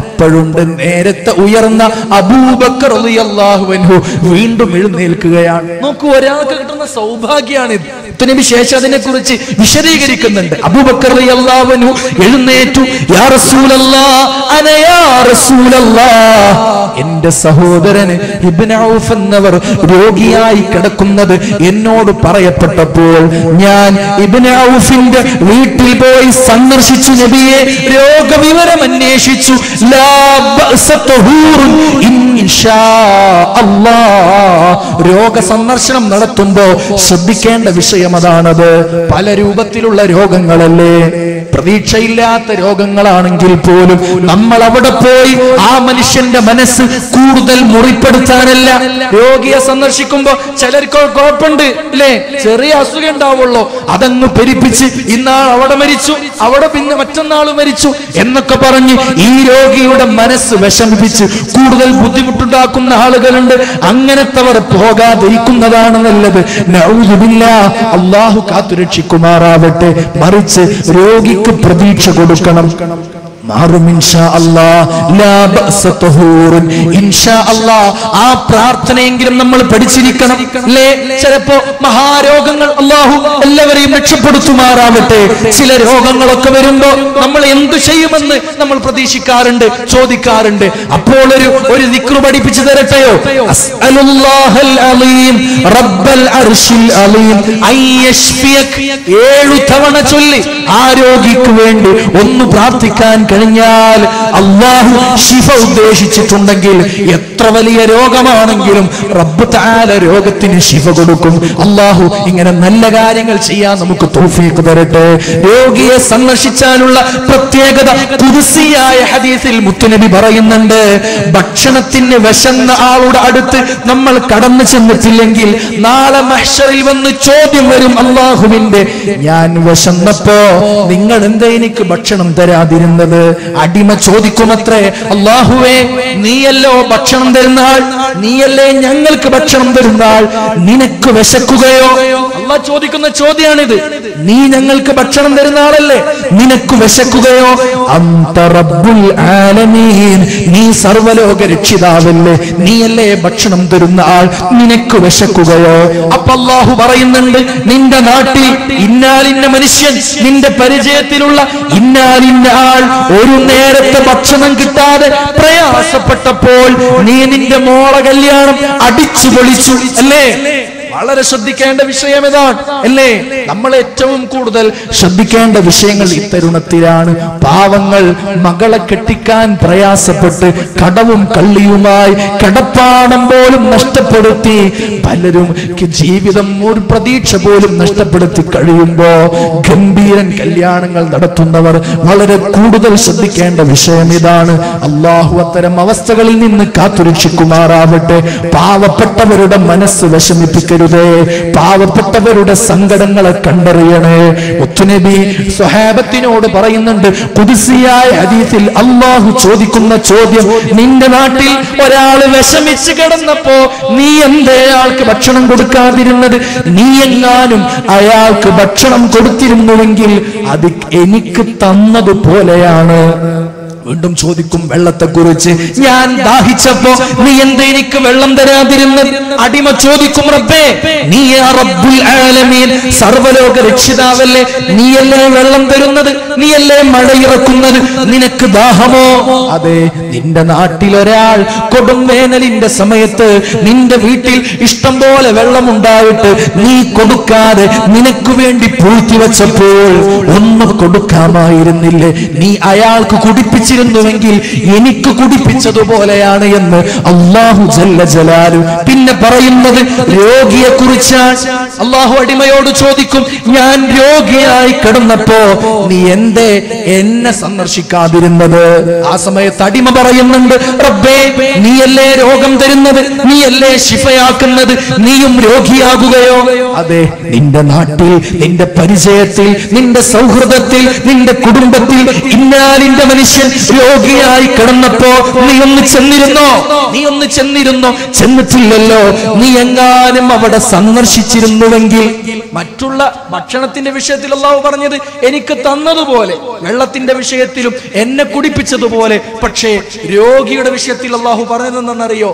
അപ്പോഴുണ്ട് നേരത്തെ ഉയർന്ന അബൂബക്കർ റളിയല്ലാഹു അൻഹു വീണ്ടും എഴുന്നേൽക്കുകയാണ്. നോക്കൂ, ഒരാൾക്ക് കിട്ടുന്ന സൗഭാഗ്യമാണിത്. നബി ശേഷം അതിനെ കുറിച്ച് വിശദീകരിക്കുന്നുണ്ട്. അബൂബക്കർ റളിയല്ലാഹു അൻഹു എഴുന്നേറ്റു, യാ റസൂലല്ലാഹ് അന യാ റസൂലല്ലാഹ്, എന്റെ സഹോദരന് ഇബ്നു ഔഫ് എന്നവർ രോഗിയായി കിടക്കുന്നത് എന്നോട് പറയപ്പെട്ടപ്പോൾ ഞാൻ ഇബ്നു ഔഫിന്റെ വീട്ടിൽ പോയി സന്ദർശിച്ചു. നബിയെ, രോഗവിവരം അന്വേഷിച്ചു. ലാ ബഅസ തഹൂറുൻ ഇൻഷാ അല്ലാഹ്. രോഗസന്ദർശനം നടത്തുമ്പോൾ ശ്രദ്ധിക്കേണ്ട വിഷയം അതാണത്. പല രൂപത്തിലുള്ള രോഗങ്ങളല്ലേ? പ്രതീക്ഷയില്ലാത്ത രോഗങ്ങളാണെങ്കിൽ പോലും നമ്മൾ അവിടെ പോയി ആ മനുഷ്യന്റെ മനസ്സ് കൂടുതൽ മുറിപ്പെടുത്താനല്ല. രോഗിയെ സന്ദർശിക്കുമ്പോ ചിലർക്ക് കുഴപ്പമുണ്ട് അല്ലേ? ചെറിയ അസുഖം ഉണ്ടാവുള്ളൂ, അതങ്ങ് പെരിപ്പിച്ച് ഇന്നാൾ അവിടെ മരിച്ചു, അവിടെ പിന്നെ മറ്റന്നാൾ മരിച്ചു എന്നൊക്കെ പറഞ്ഞ് ഈ രോഗിയുടെ മനസ്സ് വിഷമിപ്പിച്ച് കൂടുതൽ ബുദ്ധിമുട്ടുണ്ടാക്കുന്ന ആളുകളുണ്ട്. അങ്ങനത്തവർ പോകാതിരിക്കുന്നതാണ് നല്ലത്. നഊദു ബില്ലാഹ്, അല്ലാഹു കാത്തുരക്ഷിക്കുമാറാവട്ടെ. മറിച്ച് രോഗിക്ക് പ്രതീക്ഷ കൊടുക്കണം. ആ പ്രാർത്ഥനയെങ്കിലും നമ്മൾ പഠിച്ചിരിക്കണം അല്ലേ? ചിലപ്പോ മഹാരോഗങ്ങൾ അല്ലാഹു എല്ലാവരെയും രക്ഷപ്പെടുത്തുമാറാവട്ടെ. ചില രോഗങ്ങളൊക്കെ വരുമ്പോ നമ്മൾ എന്തു ചെയ്യുമെന്ന് നമ്മൾ പ്രതീക്ഷിക്കാറുണ്ട്, ചോദിക്കാറുണ്ട്. അപ്പോൾ ഒരു ദിക്ർ പഠിപ്പിച്ചു തരട്ടെയോ? അസ്അലുല്ലാഹൽ അലീം റബ്ബൽ അർശിൽ അലീം അയ്യശ്ഫിയക്. 7 തവണ ചൊല്ലി ആ രോഗിക്ക് വേണ്ടി ഒന്ന് പ്രാർത്ഥിക്കാൻ കഴിഞ്ഞാൽ അല്ലാഹു ശിഫ ഉദ്ദേശിച്ചിട്ടുണ്ടെങ്കിൽ എത്ര വലിയ രോഗമാണെങ്കിലും റബ്ബ് തആല രോഗത്തിന് ശിഫ കൊടുക്കും. അല്ലാഹു ഇങ്ങനെ നല്ല കാര്യങ്ങൾ ചെയ്യാൻ നമുക്ക് തൗഫീഖ് തരട്ടെ. രോഗിയെ സന്ദർശിച്ചാലുള്ള പ്രത്യേകത ഖുദ്സിയായ ഹദീസിൽ മുത്തുനബി പറയുന്നുണ്ട്, ഭക്ഷണത്തിന് വിശന്ന ആളുടെ അടുത്ത് നമ്മൾ കടന്നു ചെന്നിട്ടില്ലെങ്കിൽ നാളെ മഹ്ശറിൽ വന്ന് ചോദ്യം വരും അല്ലാഹുവിന്റെ, ഞാൻ വിശന്നപ്പോ നിങ്ങൾ എന്താ എനിക്ക് ഭക്ഷണം തരാതിരുന്നത്? അടിമ ചോദിക്കുമത്രേ, അല്ലാഹുവേ നീയല്ലോ ഭക്ഷണം തരുന്ന ആൾ, നീയല്ലേ ഞങ്ങൾക്ക് ഭക്ഷണം തരുന്ന ആൾ, നിനക്ക് വിശക്കുകയോ? അല്ലാഹ് ചോദിക്കുന്ന ചോദ്യമാണിത്. നീ ഞങ്ങൾക്ക് ഭക്ഷണം തരുന്ന ആളല്ലേ, നിനക്ക് വിശക്കുകയോ? അന്ത റബ്ബുൽ ആലമീൻ, നീ സർവലോക രക്ഷിതാവല്ലേ, നീയല്ലേ ഭക്ഷണം തരുന്ന ആൾ, നിനക്ക് വിശക്കുകയോ? അപ്പൊ അല്ലാഹു പറയുന്നുണ്ട്, നിന്റെ നാട്ടിൽ ഇന്നാലിന്ന മനുഷ്യൻ, നിന്റെ പരിചയത്തിലുള്ള ഇന്നാലിന്ന ആൾ ഒരു നേരത്തെ ഭക്ഷണം കിട്ടാതെ പ്രയാസപ്പെട്ടപ്പോൾ നീ നിന്റെ മോളെ കല്യാണം അടിച്ചു പൊളിച്ചു അല്ലേ? വളരെ ശ്രദ്ധിക്കേണ്ട വിഷയം ഇതാണ് അല്ലേ? നമ്മൾ ഏറ്റവും കൂടുതൽ ശ്രദ്ധിക്കേണ്ട വിഷയങ്ങൾ ഇത്തരുണത്തിലാണ്. പാവങ്ങൾ മകളെ കെട്ടിക്കാൻ പ്രയാസപ്പെട്ട് കടവും കള്ളിയുമായി കടപ്പാടം പോലും നഷ്ടപ്പെടുത്തി പലരും ജീവിതം ഒരു പ്രതീക്ഷ പോലും നഷ്ടപ്പെടുത്തി കഴിയുമ്പോ ഗംഭീരൻ കല്യാണങ്ങൾ നടത്തുന്നവർ വളരെ കൂടുതൽ ശ്രദ്ധിക്കേണ്ട വിഷയം ഇതാണ്. അല്ലാഹു അത്തരം അവസ്ഥകളിൽ നിന്ന് കാത്തുരക്ഷിക്കുമാറാവട്ടെ. പാവപ്പെട്ടവരുടെ മനസ്സ് വിഷമിപ്പിക്കരുത്. ചെയ്യരുതേ. പാവപ്പെട്ടവരുടെ സങ്കടങ്ങളെ കണ്ടറിയണേ. മുത്തുനബി സ്വഹാബത്തിനോട് പറയുന്നുണ്ട്, ഖുദ്സിയായ ഹദീസിൽ അല്ലാഹു ചോദിക്കുന്ന ചോദ്യം, നിന്റെ നാട്ടിൽ ഒരാൾ വിഷമിച്ച് കിടന്നപ്പോ നീ എന്തേ അയാൾക്ക് ഭക്ഷണം കൊടുക്കാതിരുന്നത്? നീ എങ്ങാനും അയാൾക്ക് ഭക്ഷണം കൊടുത്തിരുന്നുവെങ്കിൽ അത് എനിക്ക് തന്നതുപോലെയാണ്. വീണ്ടും ചോദിക്കും വെള്ളത്തെക്കുറിച്ച്, ഞാൻ ദാഹിച്ചപ്പോ നീ എന്താ എനിക്ക് വെള്ളം തരാതിരുന്നത്? അടിമ ചോദിക്കും, റബ്ബേ നീയാ റബ്ബുൽ ആലമീൻ, സർവ്വലോക രക്ഷിതാവല്ലേ, നീയല്ലേ വെള്ളം തരുന്നത്, നീയല്ലേ മഴയിറക്കുന്നത്, നിനക്ക് ദാഹമോ? അതെ, നിന്റെ നാട്ടിലൊരാൾ കൊടും വേനലിന്റെ സമയത്ത് നിന്റെ വീട്ടിൽ ഇഷ്ടം പോലെ വെള്ളമുണ്ടായിട്ട് നീ കൊടുക്കാതെ നിനക്ക് വേണ്ടി പൂഴ്ത്തിവെച്ചപ്പോൾ ഒന്നും കൊടുക്കാമായിരുന്നില്ലേ? നീ അയാൾക്ക് കുടിപ്പിച്ചിരുന്നുവെങ്കിൽ എനിക്ക് കുടിപ്പിച്ചതുപോലെയാണ് എന്ന് അല്ലാഹു ജല്ല ജലാലു പിന്നെ പറയുന്നത് രോഗിയെ കുറിച്ചാണ്. അല്ലാഹു അടിമയോട് ചോദിക്കും, ഞാൻ രോഗിയായി കിടന്നപ്പോ നീ എന്തേ എന്നെ സന്ദർശിക്കാതിരുന്നത്? ആ സമയത്ത് അടിമ പറയുന്നുണ്ട്, റബ്ബേ നീയല്ലേ രോഗം തരുന്നത്, നീയല്ലേ ശിഫയാക്കുന്നത്, നീയും രോഗിയാകുകയോ? അതെ, നിന്റെ നാട്ടിൽ, നിന്റെ പരിചയത്തിൽ, നിന്റെ സൗഹൃദത്തിൽ, നിന്റെ കുടുംബത്തിൽ ഇന്നാലിന്റെ മനുഷ്യൻ രോഗിയായി കിടന്നപ്പോ നീ ഒന്ന് ചെന്നിരുന്നോ? നീ ഒന്ന് ചെന്നിരുന്നോ? ചെന്നിട്ടില്ലല്ലോ. നീ എങ്ങാനും അവിടെ സന്ദർശിച്ചിരുന്നുവെങ്കിൽ, മറ്റുള്ള ഭക്ഷണത്തിന്റെ വിഷയത്തിൽ അല്ലാഹു പറഞ്ഞത് എനിക്ക് തന്നതുപോലെ, വെള്ളത്തിന്റെ വിഷയത്തിലും എന്നെ കുടിപ്പിച്ചതുപോലെ, പക്ഷേ രോഗിയുടെ വിഷയത്തിൽ അല്ലാഹു പറഞ്ഞതെന്നറിയോ?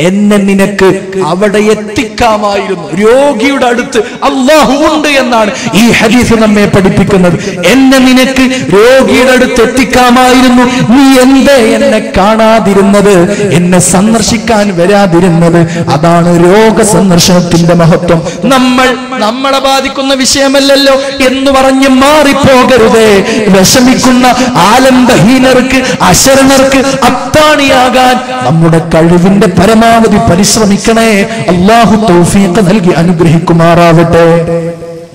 എന്നെ നിനക്ക് അവിടെ എത്തിക്കാമായിരുന്നു. രോഗിയുടെ അടുത്ത് അല്ലാഹു ഉണ്ട് എന്നാണ് ഈ ഹദീസ് നമ്മെ പഠിപ്പിക്കുന്നത്. എന്നെ നിനക്ക് രോഗിയുടെ അടുത്ത് എത്തിക്കാമായിരുന്നു. നീ എന്തേ എന്നെ കാണാതിരുന്നത്, എന്നെ സന്ദർശിക്കാൻ വരാതിരുന്നത്? അതാണ് രോഗ സന്ദർശനത്തിന്റെ മഹത്വം. നമ്മളെ ബാധിക്കുന്ന വിഷയമല്ലല്ലോ എന്ന് പറഞ്ഞ് മാറിപ്പോകരുതേ. വിഷമിക്കുന്ന ആലംബഹീനർക്ക്, അശരണർക്ക് അത്താണിയാകാൻ നമ്മുടെ കഴിവിന്റെ പരമാവധി പരിശ്രമിക്കണേ. അല്ലാഹു തൗഫീഖ് നൽകി അനുഗ്രഹിക്കുമാറാവട്ടെ.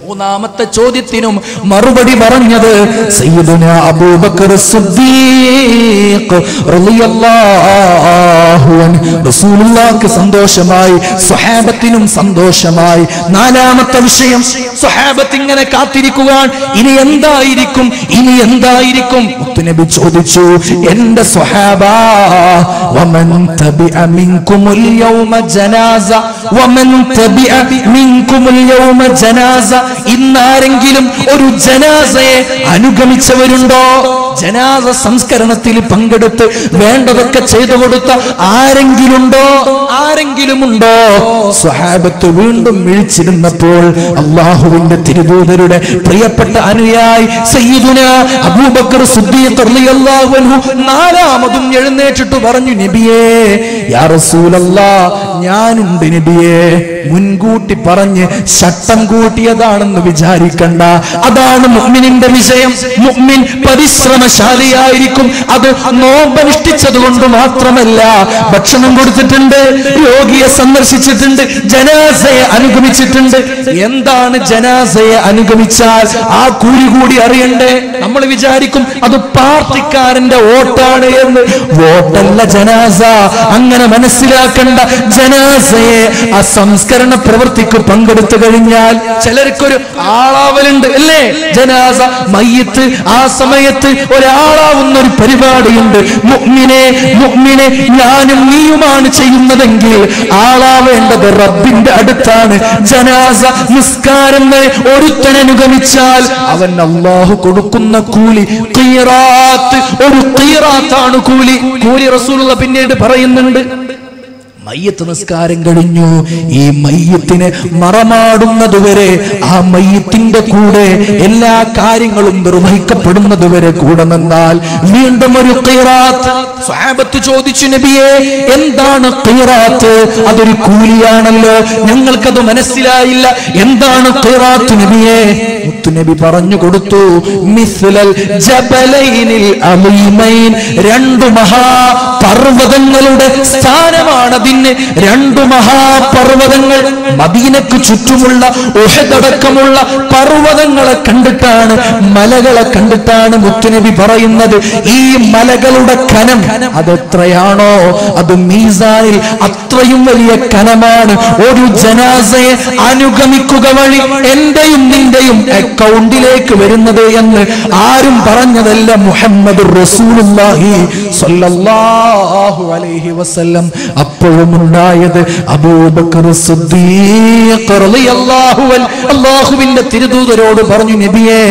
മൂന്നാമത്തെ ചോദ്യത്തിനും മറുപടി പറഞ്ഞത് സയ്യിദുനാ അബൂബക്കർ സിദ്ദീഖ് റളിയല്ലാഹു അൻഹു. റസൂലുള്ളാഹിക്ക് സന്തോഷമായി, സ്വഹാബത്തിനും സന്തോഷമായി. നാലാമത്തെ വിഷയം, സ്വഹാബത്ത് ഇങ്ങനെ കാത്തിരിക്കുകയാണ്, ഇനി എന്തായിരിക്കും, ഇനി എന്തായിരിക്കും? മുത്തുനബി ചോദിച്ചു, എന്റെ സ്വഹാബാ, വമൻ തബിഅ മിൻകുമുൽ യൗമ ജനാസ, വമൻ തബിഅ മിൻകുമുൽ യൗമ ജനാസ. ഇന്നാരെങ്കിലും ഒരു ജനാസയെ അനുഗമിച്ചവരുണ്ടോ? ജനാസ സംസ്കരണത്തിൽ പങ്കെടുത്ത് വേണ്ടതൊക്കെ ചെയ്തു കൊടുത്ത ആരെങ്കിലുണ്ടോ? ആരെങ്കിലുമുണ്ടോ? സ്വഹാബത്ത് വീണ്ടും വിളിച്ചിരുന്നപ്പോൾ അല്ലാഹുവിന്റെ തിരുദൂതരുടെ പ്രിയപ്പെട്ട അനുയായി സയ്യിദുനാ അബൂബക്കർ സിദ്ദീഖ് റളിയല്ലാഹു അൻഹു നാലാമതും എഴുന്നേറ്റിട്ട് പറഞ്ഞു, നബിയേ, യാ റസൂലല്ലാഹ്, ഞാനുണ്ട് നബിയേ. മുൻകൂട്ടി പറഞ്ഞ് ശട്ടം കൂട്ടിയതാണെന്ന് വിചാരിക്കണ്ട. അതാണ് മുഅ്മിനിന്റെ വിജയം. മുഅ്മിൻ പരിശ്രമശാലിയായിരിക്കും. അത് നോമ്പനുഷ്ഠിച്ചത് കൊണ്ട് മാത്രമല്ല, ഭക്ഷണം കൊടുത്തിട്ടുണ്ട്, രോഗിയെ സന്ദർശിച്ചിട്ടുണ്ട്, ജനാസയെ അനുഗമിച്ചിട്ടുണ്ട്. എന്താണ് ജനാസയെ അനുഗമിച്ചാൽ ആ കൂലി കൂടി അറിയണ്ടേ? നമ്മൾ വിചാരിക്കും അത് പാർട്ടിക്കാരന്റെ വോട്ടാണ് എന്ന്. വോട്ടല്ല ജനാസ. അങ്ങനെ മനസ്സിലാക്കണ്ട. ജനാസയെ ആ സംസ്കരണ പ്രവൃത്തിക്ക് പങ്കെടുത്തു കഴിഞ്ഞാൽ ചിലർക്കൊരു ആളാവലുണ്ട് അല്ലേ? ജനാസ മയ്യിത്ത് ആ സമയത്ത് ഒരാളാവുന്ന ഒരു പരിപാടിയുണ്ട്. മുഅ്മിനെ ഞാനും നീയുമാണ് ചെയ്യുന്നതെങ്കിൽ ആളാവേണ്ടത് റബ്ബിന്റെ അടുത്താണ്. ജനാസ നിസ്കാരം വരെ ഒരുത്തൻ അനുഗമിച്ചാൽ അവൻ അല്ലാഹു കൊടുക്കുന്ന കൂലി ഖീറാത്ത്, ഒരു ഖീറാത്താണ് കൂലി. റസൂലുള്ളാഹി പിന്നീട് പറയുന്നുണ്ട്, മയ്യത്ത് നിസ്കാരം കഴിഞ്ഞു, ഈ മയ്യത്തിനെ മറമാടുന്നതുവരെ, ആ മയ്യത്തിന്റെ കൂടെ എല്ലാ കാര്യങ്ങളും നിർവഹിക്കപ്പെടുന്നതുവരെ കൂടെ നിന്നാൽ വീണ്ടും ഒരു ഖീറാത്ത്. സ്വഹാബത്ത് ചോദിച്ചു, നബിയേ, എന്താണ് ഖീറാത്ത്? അതൊരു കൂലിയാണല്ലോ, ഞങ്ങൾക്കത് മനസ്സിലായില്ല. എന്താണ് ഖീറാത്ത് നബിയേ? മുത്തുനബി പറഞ്ഞു കൊടുത്തു, മിസ്ലൽ ജബലൈനിൽ അലീമൈൻ, രണ്ടു മഹാ പർവ്വതങ്ങളുടെ സ്ഥാനമാണ് അതിന് 2 മഹാപർവ്വതങ്ങൾ, മദീനക്ക് ചുറ്റുമുള്ള ഉഹദ് അടക്കമുള്ള പർവ്വതങ്ങളെ കണ്ടിട്ടാണ്, മലകളെ കണ്ടിട്ടാണ് മുത്തുനബി പറയുന്നത്, ഈ മലകളുടെ കനം അതെത്രയാണോ അത് മീസാനിൽ അത്രയും വലിയ കനമാണ്. ഒരു ജനാസയെ അനുഗമിക്കുക വഴി എന്റെയും നിന്റെയും അക്കൗണ്ടിലേക്ക് വരുന്നത് എന്ന് ആരും പറഞ്ഞതല്ല, മുഹമ്മദുർ റസൂലുള്ളാഹി സ്വല്ലല്ലാഹു അലൈഹി വസല്ലം. അപ്പോഴും ഉണ്ടായത് അബൂബക്കർ സിദ്ദീഖ് റളിയല്ലാഹു അൻഹു അല്ലാഹുവിന്റെ തിരുദൂതരോട് പറഞ്ഞു, നബിയേ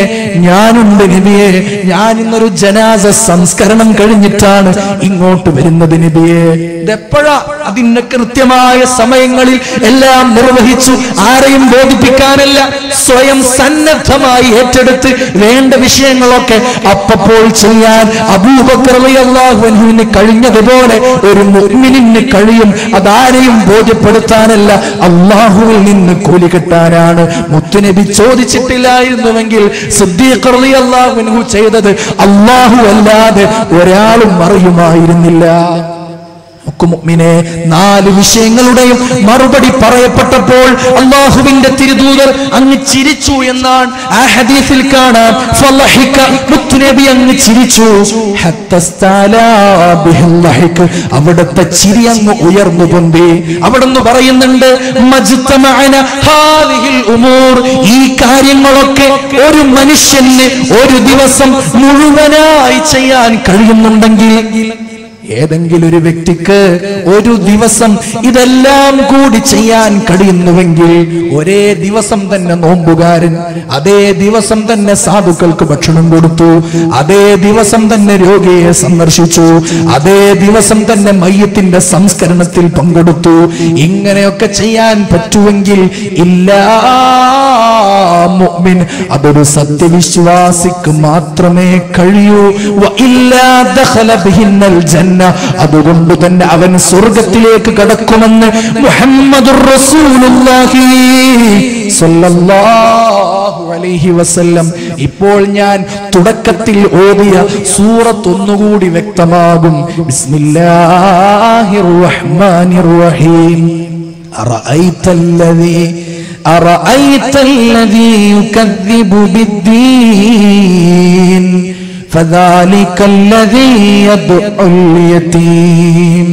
ഞാനുണ്ട് നബിയേ, ഞാൻ ഇന്നൊരു ജനാസ സംസ്കരണം കഴിഞ്ഞിട്ടാണ് ഇങ്ങോട്ട് വരുന്നത് നബിയേ. ഇതെപ്പോഴാ? അതിന്റെ കൃത്യമായ സമയങ്ങളിൽ എല്ലാം നിർവഹിച്ചു. ആരെയും ബോധിപ്പിക്കാനല്ല, സ്വയം സന്നദ്ധമായി ഏറ്റെടുത്ത് വേണ്ട വിഷയങ്ങളൊക്കെ അപ്പോൾ ചെയ്യാൻ അബൂബക്കർ റളിയല്ലാഹു അൻഹുവിന് കഴിഞ്ഞതുപോലെ ഒരു മുഅ്മിനിന് കഴിയും. അതാരെയും ബോധ്യപ്പെടുത്താനല്ല, അല്ലാഹുവിൽ നിന്ന് കൂലി കിട്ടാനാണ്. മുത്തുനബി ചോദിച്ചിട്ടില്ലായിരുന്നുവെങ്കിൽ സിദ്ദീഖ് റളിയല്ലാഹു അൻഹു ചെയ്തത് അല്ലാഹു അല്ലാതെ ഒരാളും അറിയുമായിരുന്നില്ല. മുഅ്മിനെ, 4 വിഷയങ്ങളുടെയും മറുപടി പറയപ്പെട്ടപ്പോൾ അല്ലാഹുവിന്റെ തിരുദൂതർ അങ്ങ് ചിരിച്ചു എന്നാണ് ആ ഹദീസിൽ കാണാം. ഫളഹിക, മുത്തുനബി അങ്ങ് ചിരിച്ചു. ഹത്തസ്തലാ ബിഹിൽ ലഹിക്, അവിടുത്തെ ചിരി അങ്ങ് ഉയർന്നു പൊന്തി. അവിടുന്ന് പറയുന്നുണ്ട്, മജ്തമഅന ഹാദിഹിൽ ഉമൂർ, ഈ കാര്യങ്ങളൊക്കെ ഒരു മനുഷ്യന് ഒരു ദിവസം മുഴുവനായി ചെയ്യാൻ കഴിയുന്നുണ്ടെങ്കിൽ, ഏതെങ്കിലും ഒരു വ്യക്തിക്ക് ഒരു ദിവസം ഇതെല്ലാം കൂടി ചെയ്യാൻ കഴിയുന്നുവെങ്കിൽ, ഒരേ ദിവസം തന്നെ നോമ്പുകാരൻ, അതേ ദിവസം തന്നെ സാധുക്കൾക്ക് ഭക്ഷണം കൊടുത്തു, അതേ ദിവസം തന്നെ രോഗിയെ സന്ദർശിച്ചു, അതേ ദിവസം തന്നെ മയ്യത്തിന്റെ സംസ്കരണത്തിൽ പങ്കെടുത്തു, ഇങ്ങനെയൊക്കെ ചെയ്യാൻ പറ്റുമെങ്കിൽ ഇല്ലാ മുഅ്മിൻ, അതൊരു സത്യവിശ്വാസിക്ക് മാത്രമേ കഴിയൂ. വഇല്ലാ ദഖല ബിഹിന്നൽ ജന്ന, അതുകൊണ്ട് തന്നെ അവൻ സ്വർഗത്തിലേക്ക് കടക്കുമെന്ന് മുഹമ്മദുർ റസൂലുള്ളാഹി സ്വല്ലല്ലാഹു അലൈഹി വസല്ലം. ഇപ്പോൾ ഞാൻ തുടക്കത്തിൽ ഓതിയ സൂറത്ത് ഒന്നുകൂടി വ്യക്തമാകും. ബിസ്മില്ലാഹിർ റഹ്മാനിർ റഹീം. أرأيت الذي يكذب بالدين فذلك الذي يدعو اليتيم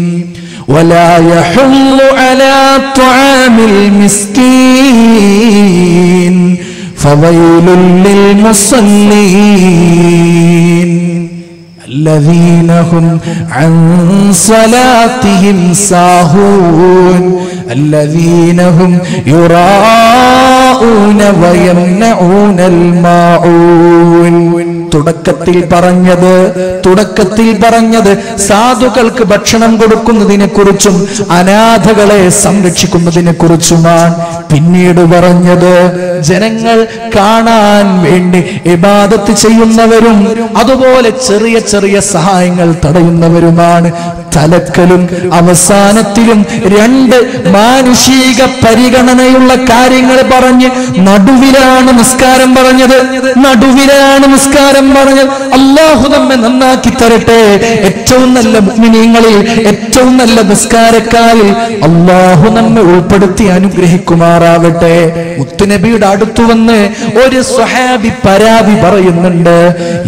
ولا يحض على طعام المسكين فويل للمصلين الذين هم عن صلاتهم ساهون الذين هم يراءون ويمنعون الماعون. തുടക്കത്തിൽ പറഞ്ഞത് സാധുക്കൾക്ക് ഭക്ഷണം കൊടുക്കുന്നതിനെ കുറിച്ചും അനാഥകളെ സംരക്ഷിക്കുന്നതിനെ കുറിച്ചുമാണ്. പിന്നീട് പറഞ്ഞത് ജനങ്ങൾ കാണാൻ വേണ്ടി ഇബാദത്ത് ചെയ്യുന്നവരും അതുപോലെ ചെറിയ ചെറിയ സഹായങ്ങൾ തടയുന്നവരുമാണ്. തലക്കലും അവസാനത്തിലും 2 മാനുഷിക പരിഗണനയുള്ള കാര്യങ്ങൾ പറഞ്ഞ് നടുവിലാണ് നിസ്കാരം പറഞ്ഞത്. അല്ലാഹു നമ്മെ നന്നാക്കി തരട്ടെ. ഏറ്റവും നല്ല മുഅ്മിനീങ്ങളിൽ, ഏറ്റവും നല്ല നിസ്കാരക്കാരിൽ അല്ലാഹു നമ്മെ ഉൾപ്പെടുത്തി അനുഗ്രഹിക്കുമാറാവട്ടെ. മുത്തുനബിയുടെ അടുത്തു വന്ന് ഒരു സ്വഹാബി പരാതി പറയുന്നുണ്ട്.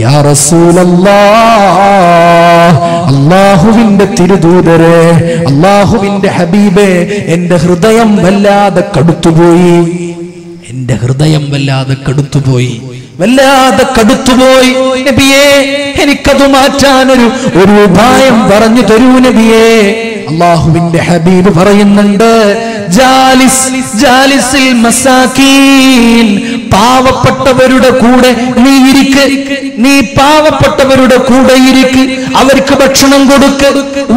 യാ റസൂലല്ലാഹ്, അല്ലാഹുവിന്റെ തിരുദൂതരെ, അല്ലാഹുവിന്റെ ഹബീബേ, എന്റെ ഹൃദയം വല്ലാതെ കടുത്തുപോയി. വല്ലാതെ കടുത്തുപോയി നബിയേ, എനിക്കത് മാറ്റാൻ ഒരു ഉപായം പറഞ്ഞു തരൂ നബിയേ. അല്ലാഹുവിന്റെ ഹബീബ് പറയുന്നുണ്ട്, ജാലിസിൽ മസാകീൻ, പാവപ്പെട്ടവരുടെ കൂടെ നീ ഇരിക്ക്, നീ പാവപ്പെട്ടവരുടെ കൂടെ ഇരിക്ക്, അവർക്ക് ഭക്ഷണം കൊടുക്ക്.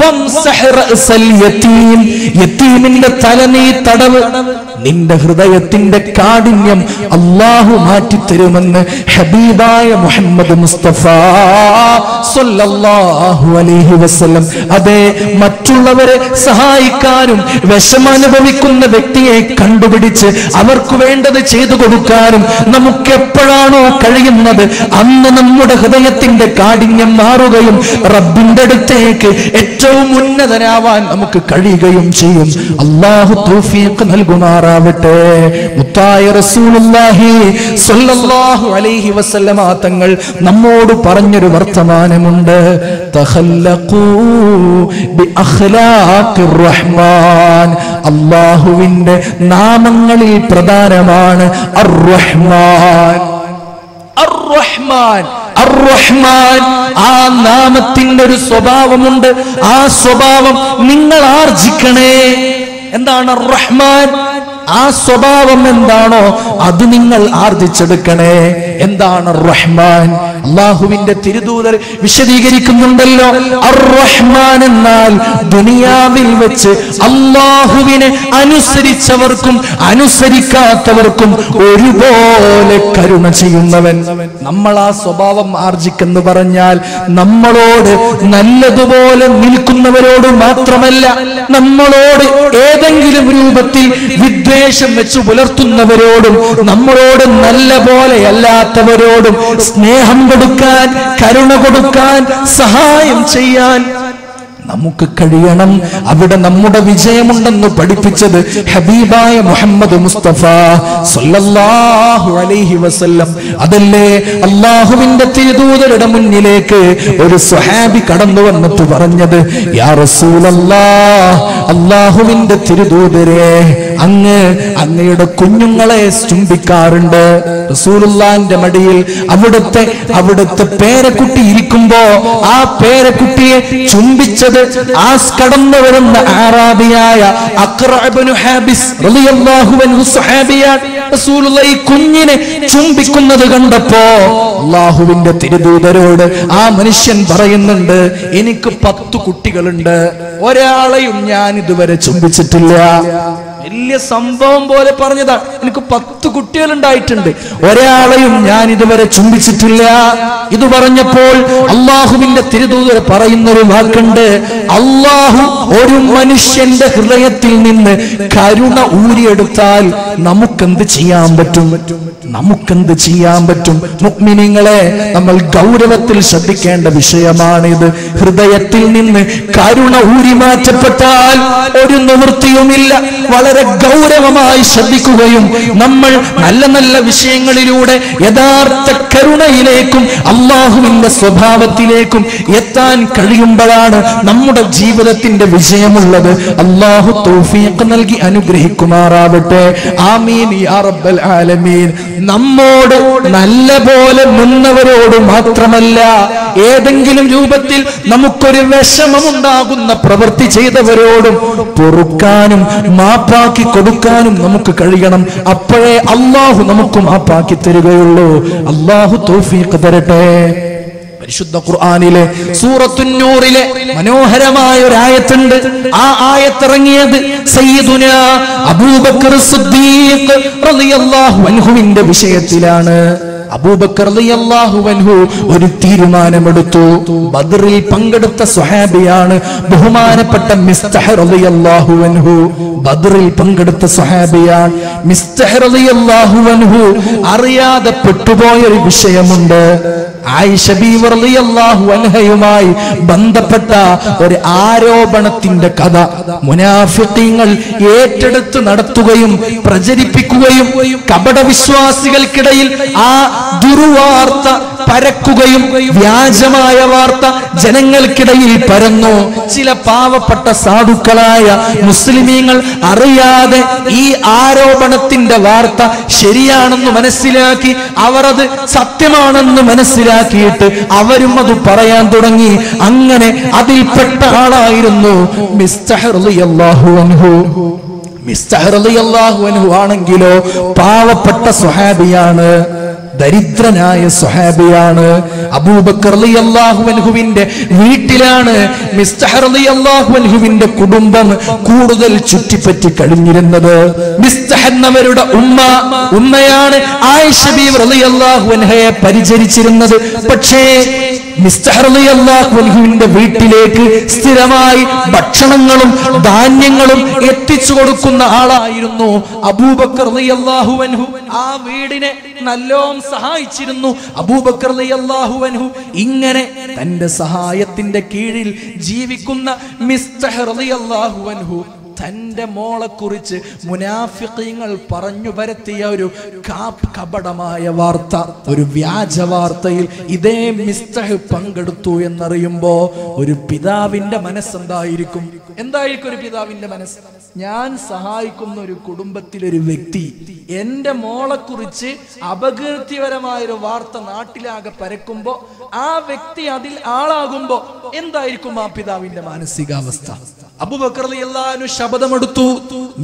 വംസഹ് റഅസൽ യതീം, യതീമിന്റെ തല നീ തടവ്. നിന്റെ ഹൃദയത്തിന്റെ കാഠിന്യം അല്ലാഹു മാറ്റിത്തരുമെന്ന് ഹബീബായ മുഹമ്മദ് മുസ്തഫ സല്ലല്ലാഹു അലൈഹി വസല്ലം. അതെ, മറ്റുള്ളവരെ സഹായിക്കാനും വിഷമനുഭവിക്കുന്ന വ്യക്തിയെ കണ്ടുപിടിച്ച് അവർക്ക് വേണ്ടത് ചെയ്തു കൊടുക്കാനും നമുക്ക് എപ്പോഴാണോ കഴിയുന്നത് അന്ന് നമ്മുടെ ഹൃദയത്തിന്റെ കാഠിന്യം മാറുകയും റബ്ബിന്റെ അടുത്തേക്ക് ഏറ്റവും ഉന്നതനാവാൻ നമുക്ക് കഴിയുകയും ചെയ്യും. അല്ലാഹു തൗഫീഖ് നൽകുമാറാവട്ടെ. മുത്തായ റസൂലുള്ളാഹി സ്വല്ലല്ലാഹു അലൈഹി വസല്ലമ തങ്ങൾ നമ്മോട് പറഞ്ഞൊരു വർത്തമാനമുണ്ട്. തഖല്ലഖൂ ബി അഖ്ലാഖിർ റഹ്മാൻ. അല്ലാഹുവിന്റെ നാമങ്ങളിൽ പ്രധാനമാണ് അർ-റഹ്മാൻ. അർ-റഹ്മാൻ, അർ-റഹ്മാൻ. ആ നാമത്തിന്റെ ഒരു സ്വഭാവമുണ്ട്. ആ സ്വഭാവം നിങ്ങൾ ആർജിക്കണേ. എന്താണ് അർ-റഹ്മാൻ? ആ സ്വഭാവം എന്താണോ അത് നിങ്ങൾ ആർജിച്ചെടുക്കണേ. എന്താണ് റഹ്മാൻ? അല്ലാഹുവിന്റെ തിരുദൂതർ വിശദീകരിക്കുന്നുണ്ടല്ലോ. അർ-റഹ്മാൻ എന്നാൽ ദുനിയാവിൽ വെച്ച് അല്ലാഹുവിനെ അനുസരിച്ചവർക്കും അനുസരിക്കാത്തവർക്കും ഒരുപോലെ കരുണ ചെയ്യുന്നവൻ. നമ്മൾ ആ സ്വഭാവം ആർജിക്കെന്ന് പറഞ്ഞാൽ നമ്മളോട് നല്ലതുപോലെ നിൽക്കുന്നവരോട് മാത്രമല്ല, നമ്മളോട് ഏതെങ്കിലും രൂപത്തിൽ വിദ്വേഷം വെച്ച് പുലർത്തുന്നവരോടും നമ്മളോട് നല്ല പോലെ അല്ലാത്തവരോടും സ്നേഹം കൊടുക്കാൻ, കരുണ കൊടുക്കാൻ, സഹായം ചെയ്യാൻ നമുക്ക് കഴിയണം. അവിടെ നമ്മുടെ വിജയമുണ്ടെന്ന് പഠിപ്പിച്ചത് ഹബീബായ മുഹമ്മദ് മുസ്തഫ സല്ലല്ലാഹു അലൈഹി വസല്ലം. അതല്ലേ അല്ലാഹുവിന്റെ തിരുദൂതരുടെ മുന്നിലേക്ക് ഒരു സ്വഹാബി കടന്നു വന്നിട്ട് പറഞ്ഞത്, യാ റസൂലല്ലാഹ്, അല്ലാഹുവിന്റെ തിരുദൂതരെ, അങ്ങയുടെ കുഞ്ഞുങ്ങളെ ചുംബിക്കാറുണ്ട്. റസൂലുള്ളാഹിന്റെ മടിയിൽ അവിടുത്തെ പേരക്കുട്ടി ഇരിക്കുമ്പോ ആ പേരക്കുട്ടിയെ ചുംബിച്ചത് ആ കടന്നു വരുന്ന അറാബിയായ അഖ്റഅ ഇബ്നു ഹാബിസ് റളിയല്ലാഹു അൻഹു സ്വഹാബിയാണ്. റസൂലുള്ളാഹി കുഞ്ഞിനെ ചുംബിക്കുന്നത് കണ്ടപ്പോ അല്ലാഹുവിന്റെ തിരുദൂതരോട് ആ മനുഷ്യൻ പറയുന്നുണ്ട്, എനിക്ക് 10 കുട്ടികളുണ്ട്, ഒരാളെയും ഞാൻ ഇതുവരെ ചുംബിച്ചിട്ടില്ല. വലിയ സംഭവം പോലെ പറഞ്ഞതാ, എനിക്ക് 10 കുട്ടികൾ ഉണ്ടായിട്ടുണ്ട്, ഒരാളെയും ഞാൻ ഇതുവരെ ചുംബിച്ചിട്ടില്ല. ഇത് പറഞ്ഞപ്പോൾ അള്ളാഹുവിന്റെ തിരുദൂതർ പറയുന്നൊരു വാക്കുണ്ട്, അള്ളാഹു ഒരു മനുഷ്യന്റെ ഹൃദയത്തിൽ നിന്ന് കരുണ ഊരിയെടുത്താൽ നമുക്കെന്ത് ചെയ്യാൻ പറ്റും? നമുക്കെന്ത് ചെയ്യാൻ പറ്റും? മുഅ്മിനീങ്ങളെ, നമ്മൾ ഗൗരവത്തിൽ ശ്രദ്ധിക്കേണ്ട വിഷയമാണിത്. ഹൃദയത്തിൽ നിന്ന് കരുണ ഊരി മാറ്റപ്പെട്ടാൽ ഒരു നിവൃത്തിയുമില്ല. വളരെ ഗൗരവമായി ശ്രദ്ധിക്കുകയും നമ്മൾ നല്ല നല്ല വിഷയങ്ങളിലൂടെ യഥാർത്ഥ കരുണയിലേക്കും അള്ളാഹുവിന്റെ സ്വഭാവത്തിലേക്കും എത്താൻ കഴിയുമ്പോഴാണ് നമ്മുടെ ജീവിതത്തിന്റെ വിജയമുള്ളത്. അള്ളാഹു തൗഫീഖ് നൽകി അനുഗ്രഹിക്കുമാറാവട്ടെ. ആമീൻ യാ റബ്ബൽ ആലമീൻ. നമ്മോട് നല്ല പോലെ നിന്നവരോട് മാത്രമല്ല, ഏതെങ്കിലും രൂപത്തിൽ നമുക്കൊരു വിഷമമുണ്ടാകുന്ന പ്രവൃത്തി ചെയ്തവരോടും പൊറുക്കാനും മാപ്പാക്കി കൊടുക്കാനും നമുക്ക് കഴിയണം. അപ്പോഴേ അള്ളാഹു നമുക്ക് മാപ്പാക്കി തരികയുള്ളൂ. അള്ളാഹു തൗഫീഖ് തരട്ടെ. പരിശുദ്ധ ഖുർആനിലെ സൂറത്തുൻ നൂറിലെ മനോഹരമായ ഒരു ആയത്തുണ്ട്. ആ ആയത്തിറങ്ങിയത് സയ്യിദുനാ അബൂബക്കർ സിദ്ദീഖ് റളിയല്ലാഹു അൻഹുവിന്റെ വിഷയത്തിലാണ്. അബൂബക്കർ റളിയല്ലാഹു അൻഹു ഒരു തീരുമാനമെടുത്തു. ബദറിൽ പങ്കെടുത്ത സ്വഹാബിയാണ് ബഹുമാനപ്പെട്ട മിസ്തഹ് റളിയല്ലാഹു അൻഹു. ബദറിൽ പങ്കെടുത്ത സ്വഹാബിയാണ് മിസ്തഹ് റളിയല്ലാഹു അൻഹു. അറിയാതെ പെട്ടുപോയ ഒരു വിഷയമുണ്ട്. ആയിഷ ബീവി റളിയല്ലാഹു അൻഹയുമായി ബന്ധപ്പെട്ട ഒരു ആരോപണത്തിന്റെ കഥ മുനാഫിഖീങ്ങൾ ഏറ്റെടുത്ത് നടത്തുകയും പ്രചരിപ്പിക്കുകയും കപടവിശ്വാസികൾക്കിടയിൽ ആ ദുർവാർത്ത പരക്കുകയും വ്യാജമായ വാർത്ത ജനങ്ങൾക്കിടയിൽ പരന്നു. ചില പാവപ്പെട്ട സാധുക്കളായ മുസ്ലിമീങ്ങൾ അറിയാതെ ഈ ആരോപണത്തിന്റെ വാർത്ത ശരിയാണെന്ന് മനസ്സിലാക്കി അവർ അത് സത്യമാണെന്ന് മനസ്സിലാക്കിയിട്ട് അവരും അത് പറയാൻ തുടങ്ങി. അങ്ങനെ അതിൽപ്പെട്ട ആളായിരുന്നു മിസ്തഹ് റളിയല്ലാഹു അൻഹു. മിസ്തഹ് റളിയല്ലാഹു അൻഹു ആണെങ്കിലോ പാവപ്പെട്ട സ്വഹാബിയാണ്. ദരിദ്രനായ സ്വഹാബിയാണ്. അബൂബക്കർ റളിയല്ലാഹു അൻഹുവിന്റെ വീട്ടിലാണ് മിസ്തഹ് റളിയല്ലാഹു അൻഹുവിന്റെ കുടുംബം കൂടുതൽ ചുറ്റിപ്പറ്റി കഴിഞ്ഞിരുന്നത്. മിസ്തഹ് എന്നവരുടെ ഉമ്മയാണ് ആയിഷ ബീവി റളിയല്ലാഹു അൻഹയെ പരിചരിച്ചിരുന്നത്. പക്ഷേ മിസ്തഹ് റളിയല്ലാഹു അൻഹുവിന്റെ വീട്ടിലേക്ക് സ്ഥിരമായി ഭക്ഷണങ്ങളും ധാന്യങ്ങളും എത്തിച്ചു കൊടുക്കുന്ന ആളായിരുന്നു അബൂബക്കർ റളിയല്ലാഹു അൻഹു. ആ വീടിനെ നല്ലോണം സഹായിച്ചിരുന്നു അബൂബക്കർ റളിയല്ലാഹു അൻഹു. ഇങ്ങനെ തന്റെ സഹായത്തിന്റെ കീഴിൽ ജീവിക്കുന്ന മിസ്തഹ് റളിയല്ലാഹു അൻഹു തന്റെ മോളെ കുറിച്ച് മുനാഫിഖീങ്ങൾ പറഞ്ഞു പരത്തിയ ഒരു കപടമായ വാർത്ത, ഒരു വ്യാജ വാർത്തയിൽ ഇതേ മിസ്തഹ് പങ്കെടുത്തു എന്നറിയുമ്പോ ഒരു പിതാവിന്റെ മനസ്സെന്തായിരിക്കും? എന്തായിരിക്കും ഒരു പിതാവിന്റെ മനസ്സ്? ഞാൻ സഹായിക്കുന്ന ഒരു കുടുംബത്തിലൊരു വ്യക്തി എന്റെ മോളെ കുറിച്ച് അപകീർത്തിപരമായൊരു വാർത്ത നാട്ടിലാകെ പരക്കുമ്പോ, ആ വ്യക്തി അതിൽ ആളാകുമ്പോ എന്തായിരിക്കും ആ പിതാവിന്റെ മാനസികാവസ്ഥ? അബൂബക്കർ റളിയല്ലാഹു അൻഹു ശപഥമെടുത്തു,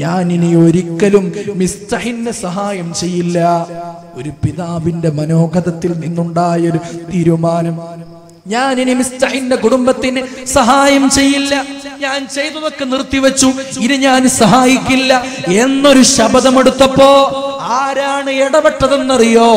ഞാൻ ഇനി ഒരിക്കലും മിസ്തഹിന് സഹായം ചെയ്യില്ല. ഒരു പിതാവിന്റെ മനോഗതത്തിൽ നിന്നുണ്ടായൊരു തീരുമാനം, ഞാൻ ഇനി മിസ്തഹിന്റെ കുടുംബത്തിന് സഹായം ചെയ്യില്ല, ഞാൻ ചെയ്തതൊക്കെ നിർത്തിവെച്ചു, ഇനി ഞാൻ സഹായിക്കില്ല എന്നൊരു ശപഥമെടുത്തപ്പോ ആരാണ് ഇടപെട്ടതെന്നറിയോ?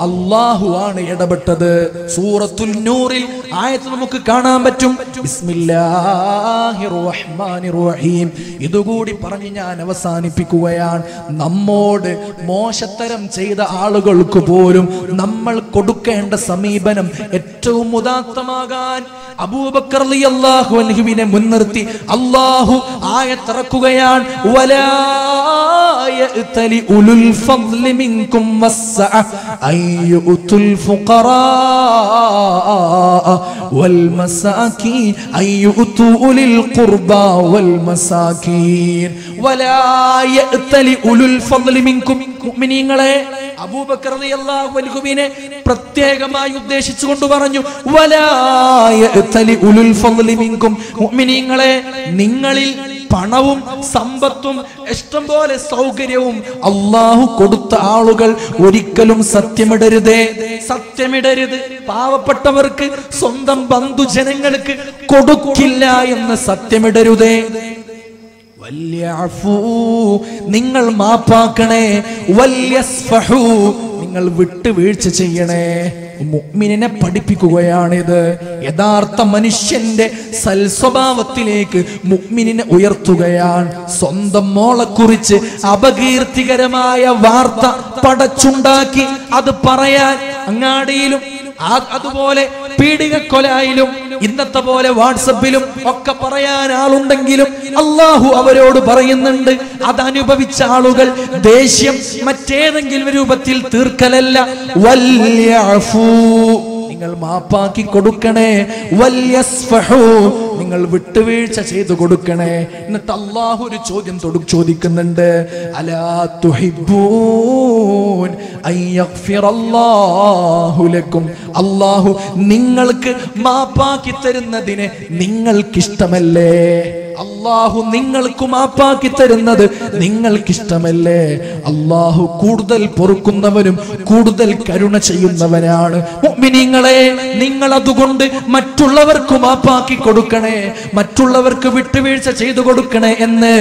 അല്ലാഹു ആണ് ഇടപെട്ടത്. സൂറത്തുൽ നൂറിൽ ആയത്ത് നമുക്ക് കാണാൻ പറ്റും. ബിസ്മില്ലാഹിർ റഹ്മാനിർ റഹീം. ഇതുകൂടി പറഞ്ഞ് ഞാൻ അവസാനിപ്പിക്കുകയാണ്. നമ്മോട് മോശത്തരം ചെയ്ത ആളുകൾക്ക് പോലും നമ്മൾ കൊടുക്കേണ്ട സമീപനം ഏറ്റവും ഉദാത്തമാകാൻ അബൂബക്കർ റളിയല്ലാഹു അൻഹുവിനെ മുൻനിർത്തി അല്ലാഹു ആയത്തിറക്കുകയാണ്. വലാ യഅ്തലി ഉലുൽ ഫദ്ലി മിൻകും വസ്സഅ അയ്യുതുൽ ഫുഖറാ വൽ മസാകീൻ അയ്യുതു ഉലിൽ ഖുർബാ വൽ മസാകീൻ. വലാ യഅ്തലി ഉലുൽ ഫദ്ലി മിൻകും. മുഅ്മിനീങ്ങളെ, അബൂബക്കർ റളിയല്ലാഹു അൻഹുവിനെ പ്രത്യേകമായി ഉദ്ദേശിച്ചുകൊണ്ട് പറഞ്ഞു, വലാ യഅ്തലി ഉലുൽ ഫദ്ലി മിൻകും. മുഅ്മിനീങ്ങളെ, നിങ്ങളിൽ പണവും സമ്പത്തും ഇഷ്ടംപോലെ സൗകര്യവും അല്ലാഹു കൊടുത്ത ആളുകൾ ഒരിക്കലും സത്യമിടരുതേ, സത്യമിടരുത്. പാവപ്പെട്ടവർക്ക്, സ്വന്തം ബന്ധുജനങ്ങൾക്ക് കൊടുക്കില്ല എന്ന് സത്യമിടരുതേ. നിങ്ങൾ മാപ്പാക്കണേ, വല്യസ്ഫഹു, നിങ്ങൾ വിട്ടുവീഴ്ച ചെയ്യണേ. മുഅ്മിനിനെ പഠിപ്പിക്കുകയാണിത്. യഥാർത്ഥ മനുഷ്യന്റെ സൽസ്വഭാവത്തിലേക്ക് മുഅ്മിനിനെ ഉയർത്തുകയാണ്. സ്വന്തം മോളെ കുറിച്ച് അപകീർത്തികരമായ വാർത്ത പടച്ചുണ്ടാക്കി അത് പറയാൻ അങ്ങാടിയിലും അതുപോലെ പീഡികക്കൊലായിലും ഇന്നത്തെ പോലെ വാട്സപ്പിലും ഒക്കെ പറയാൻ ആളുണ്ടെങ്കിലും അല്ലാഹു അവരോട് പറയുന്നുണ്ട്, അതനുഭവിച്ച ആളുകൾ ദേഷ്യം മറ്റേതെങ്കിലും രൂപത്തിൽ തീർക്കലല്ല, വല്യഅഫൂ, നിങ്ങൾ മാപ്പാക്കി കൊടുക്കണേ, വല്യസ്ഫഹു, നിങ്ങൾ വിട്ടുവീഴ്ച ചെയ്തു കൊടുക്കണേ. എന്നിട്ട് അല്ലാഹു ഒരു ചോദ്യം ചോദിക്കുന്നുണ്ട്, അലാ തുഹിബ്ബൂൻ അയ്യഗ്ഫിറല്ലാഹു ലക്കും. അല്ലാഹു നിങ്ങൾക്ക് മാപ്പാക്കി തരുന്നതിനെ നിങ്ങൾക്കിഷ്ടമല്ലേ? അല്ലാഹു നിങ്ങൾക്ക് മാപ്പാക്കി തരുന്നത് നിങ്ങൾക്കിഷ്ടമല്ലേ? അല്ലാഹു കൂടുതൽ പൊറുക്കുന്നവനും കൂടുതൽ കരുണ ചെയ്യുന്നവനാണ്. മുഅ്മിനീങ്ങളെ, നിങ്ങൾ അതുകൊണ്ട് മറ്റുള്ളവർക്ക് മാപ്പാക്കി കൊടുക്കണേ, മറ്റുള്ളവർക്ക് വിട്ടുവീഴ്ച ചെയ്തു കൊടുക്കണേ എന്ന്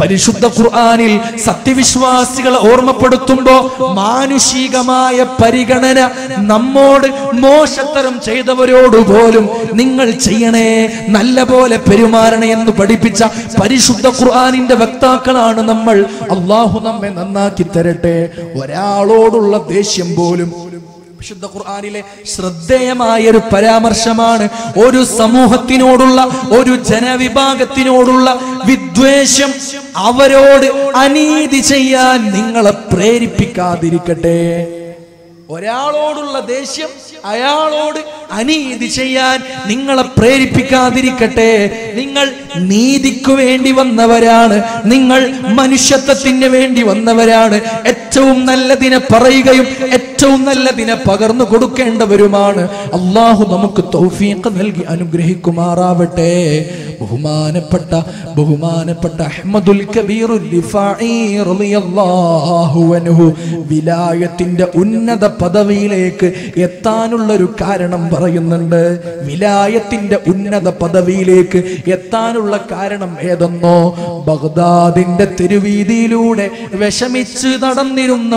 പരിശുദ്ധ ഖുർആനിൽ സത്യവിശ്വാസികളെ ഓർമ്മപ്പെടുത്തുമ്പോ മാനുഷികമായ പരിഗണന നമ്മോട് മോശത്തരം ചെയ്തവരോട് പോലും നിങ്ങൾ ചെയ്യണേ, നല്ല പോലെ പെരുമാറണേ എന്ന് പഠിപ്പിച്ച പരിശുദ്ധ ഖുർആനിന്റെ വക്താക്കളാണ് നമ്മൾ. അല്ലാഹു നമ്മെ നന്നാക്കി തരട്ടെ. ഒരാളോടുള്ള ദേഷ്യം പോലും വിശുദ്ധ ഖുർആനിലെ ശ്രദ്ധേയമായ ഒരു പരാമർശമാണ്. ഒരു സമൂഹത്തിനോടുള്ള, ഒരു ജനവിഭാഗത്തിനോടുള്ള വിദ്വേഷം അവരോട് അനീതി ചെയ്യാൻ നിങ്ങളെ പ്രേരിപ്പിക്കാതിരിക്കട്ടെ. ഒരാളോടുള്ള ദേഷ്യം അയാളോട് അനീതി ചെയ്യാൻ നിങ്ങളെ പ്രേരിപ്പിക്കാതിരിക്കട്ടെ. നിങ്ങൾ നീതിക്കു വേണ്ടി വന്നവരാണ്, നിങ്ങൾ മനുഷ്യത്വത്തിന് വേണ്ടി വന്നവരാണ്. ഏറ്റവും നല്ലതിനെ പറയുകയും ഏറ്റവും ഏറ്റവും നല്ലതിനെ പകർന്നു കൊടുക്കേണ്ടവരുമാണ്. അള്ളാഹു നമുക്ക് തൗഫീഖ് നൽകി അനുഗ്രഹിക്കുമാറാവട്ടെ. ബഹുമാനപ്പെട്ട അഹ്മദുൽ കബീർ റിഫാഈ റളിയല്ലാഹു അൻഹു വിലായത്തിന്റെ ഉന്നത പദവിയിലേക്ക് എത്താനുള്ള ഒരു കാരണം പറയുന്നുണ്ട്. വിലായത്തിന്റെ ഉന്നത പദവിയിലേക്ക് എത്താനുള്ള കാരണം ഏതെന്നോ, ബഗ്ദാദിന്റെ തെരുവീതിയിലൂടെ വിഷമിച്ച് നടന്നിരുന്ന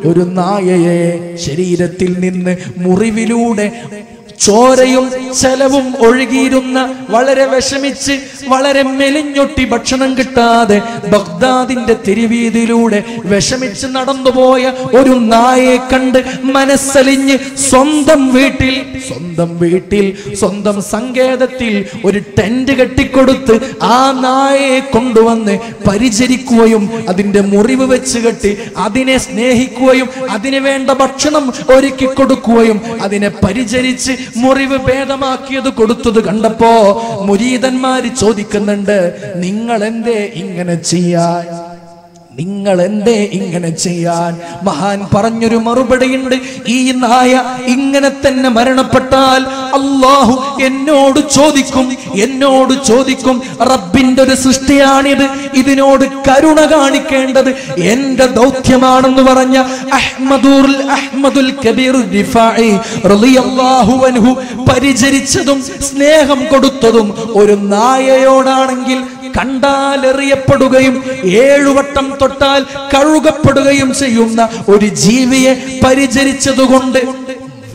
ഒരു നായയെ ശരീരത്തിൽ നിന്ന് മുറിവിലൂടെ ചോരയും ചലവും ഒഴുകിയിരുന്ന, വളരെ വിഷമിച്ച് വളരെ മെലിഞ്ഞൊട്ടി ഭക്ഷണം കിട്ടാതെ ബഗ്ദാദിന്റെ തെരുവീതിയിലൂടെ വിഷമിച്ച് നടന്നുപോയ ഒരു നായയെ കണ്ട് മനസ്സലിഞ്ഞ് സ്വന്തം വീട്ടിൽ സ്വന്തം സങ്കേതത്തിൽ ഒരു ടെന്റ് കെട്ടിക്കൊടുത്ത് ആ നായയെ കൊണ്ടുവന്ന് പരിചരിക്കുകയും അതിന്റെ മുറിവ് വെച്ച് കെട്ടി അതിനെ സ്നേഹിക്കുകയും അതിന് വേണ്ട ഭക്ഷണം ഒരുക്കി കൊടുക്കുകയും അതിനെ പരിചരിച്ച് മുറിവ് ഭേദമാക്കിയത് കൊടുത്തത് കണ്ടപ്പോ മുരീദന്മാര് ചോദിക്കുന്നുണ്ട്, നിങ്ങൾ എന്തേ ഇങ്ങനെ ചെയ്യാൻ? മഹാൻ പറഞ്ഞൊരു മറുപടിയുണ്ട്, ഈ നായ ഇങ്ങനെ തന്നെ മരണപ്പെട്ടാൽ അല്ലാഹു എന്നോട് ചോദിക്കും റബ്ബിന്റെ ഒരു സൃഷ്ടിയാണിത്, ഇതിനോട് കരുണ കാണിക്കേണ്ടത് എന്റെ ദൗത്യമാണെന്ന് പറഞ്ഞ അഹ്മദുൽ കബീർ റിഫാഈ റളിയല്ലാഹു അൻഹു പരിചരിച്ചതും സ്നേഹം കൊടുത്തതും ഒരു നായയോടാണെങ്കിൽ കണ്ടാലെറിയപ്പെടുകയും 7 വട്ടം തൊട്ടാൽ കഴുകപ്പെടുകയും ചെയ്യുന്ന ഒരു ജീവിയെ പരിചരിച്ചതുകൊണ്ട്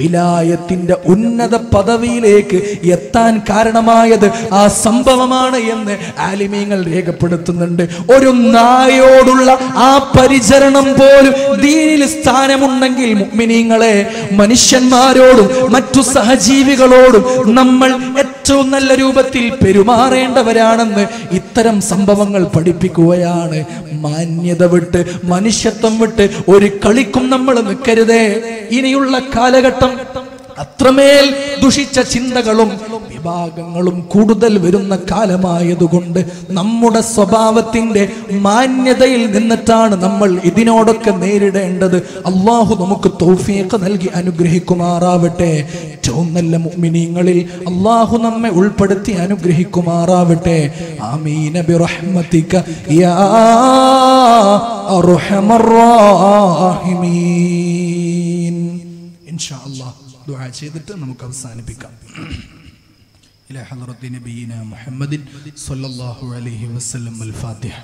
വിലായത്തിന്റെ ഉന്നത പദവിയിലേക്ക് എത്താൻ കാരണമായത് ആ സംഭവമാണ് എന്ന് ആലിമീങ്ങൾ രേഖപ്പെടുത്തുന്നുണ്ട്. ഒരു നായോടുള്ള ആ പരിചരണം പോലും ദീനിൽ സ്ഥാനമുണ്ടെങ്കിൽ മുഅ്മിനീങ്ങളെ, മനുഷ്യന്മാരോടും മറ്റു സഹജീവികളോടും നമ്മൾ ഏറ്റവും നല്ല രൂപത്തിൽ പെരുമാറേണ്ടവരാണെന്ന് ഇത്തരം സംഭവങ്ങൾ പഠിപ്പിക്കുകയാണ്. മാന്യത വിട്ട് മനുഷ്യത്വം വിട്ട് ഒരു കളിക്കും നമ്മൾ നിൽക്കരുതേ. ഇനിയുള്ള കാലഘട്ടം അത്രമേൽ ദുഷിച്ച ചിന്തകളും വിഭാഗങ്ങളും കൂടുതൽ വരുന്ന കാലമായതുകൊണ്ട് നമ്മുടെ സ്വഭാവത്തിന്റെ മാന്യതയിൽ നിന്നിട്ടാണ് നമ്മൾ ഇതിനോടൊക്കെ നേരിടേണ്ടത്. അള്ളാഹു നമുക്ക് തൗഫീഖ് നൽകി അനുഗ്രഹിക്കുമാറാവട്ടെ. ഏറ്റവും നല്ല മുഅ്മിനീങ്ങളിൽ അള്ളാഹു നമ്മെ ഉൾപ്പെടുത്തി അനുഗ്രഹിക്കുമാറാവട്ടെ. ആമീൻ ബിറഹ്മതിക യാ അർഹമർ റഹീമീൻ. ഇൻഷാ അല്ലാഹ് ദുആ ചെയ്തിട്ട് നമുക്ക് അവസാനിപ്പിക്കാം. ഇലാ ഹളറത്തി നബിയിന മുഹമ്മദിൻ സ്വല്ലല്ലാഹു അലൈഹി വസല്ലം. അൽ ഫാത്തിഹ.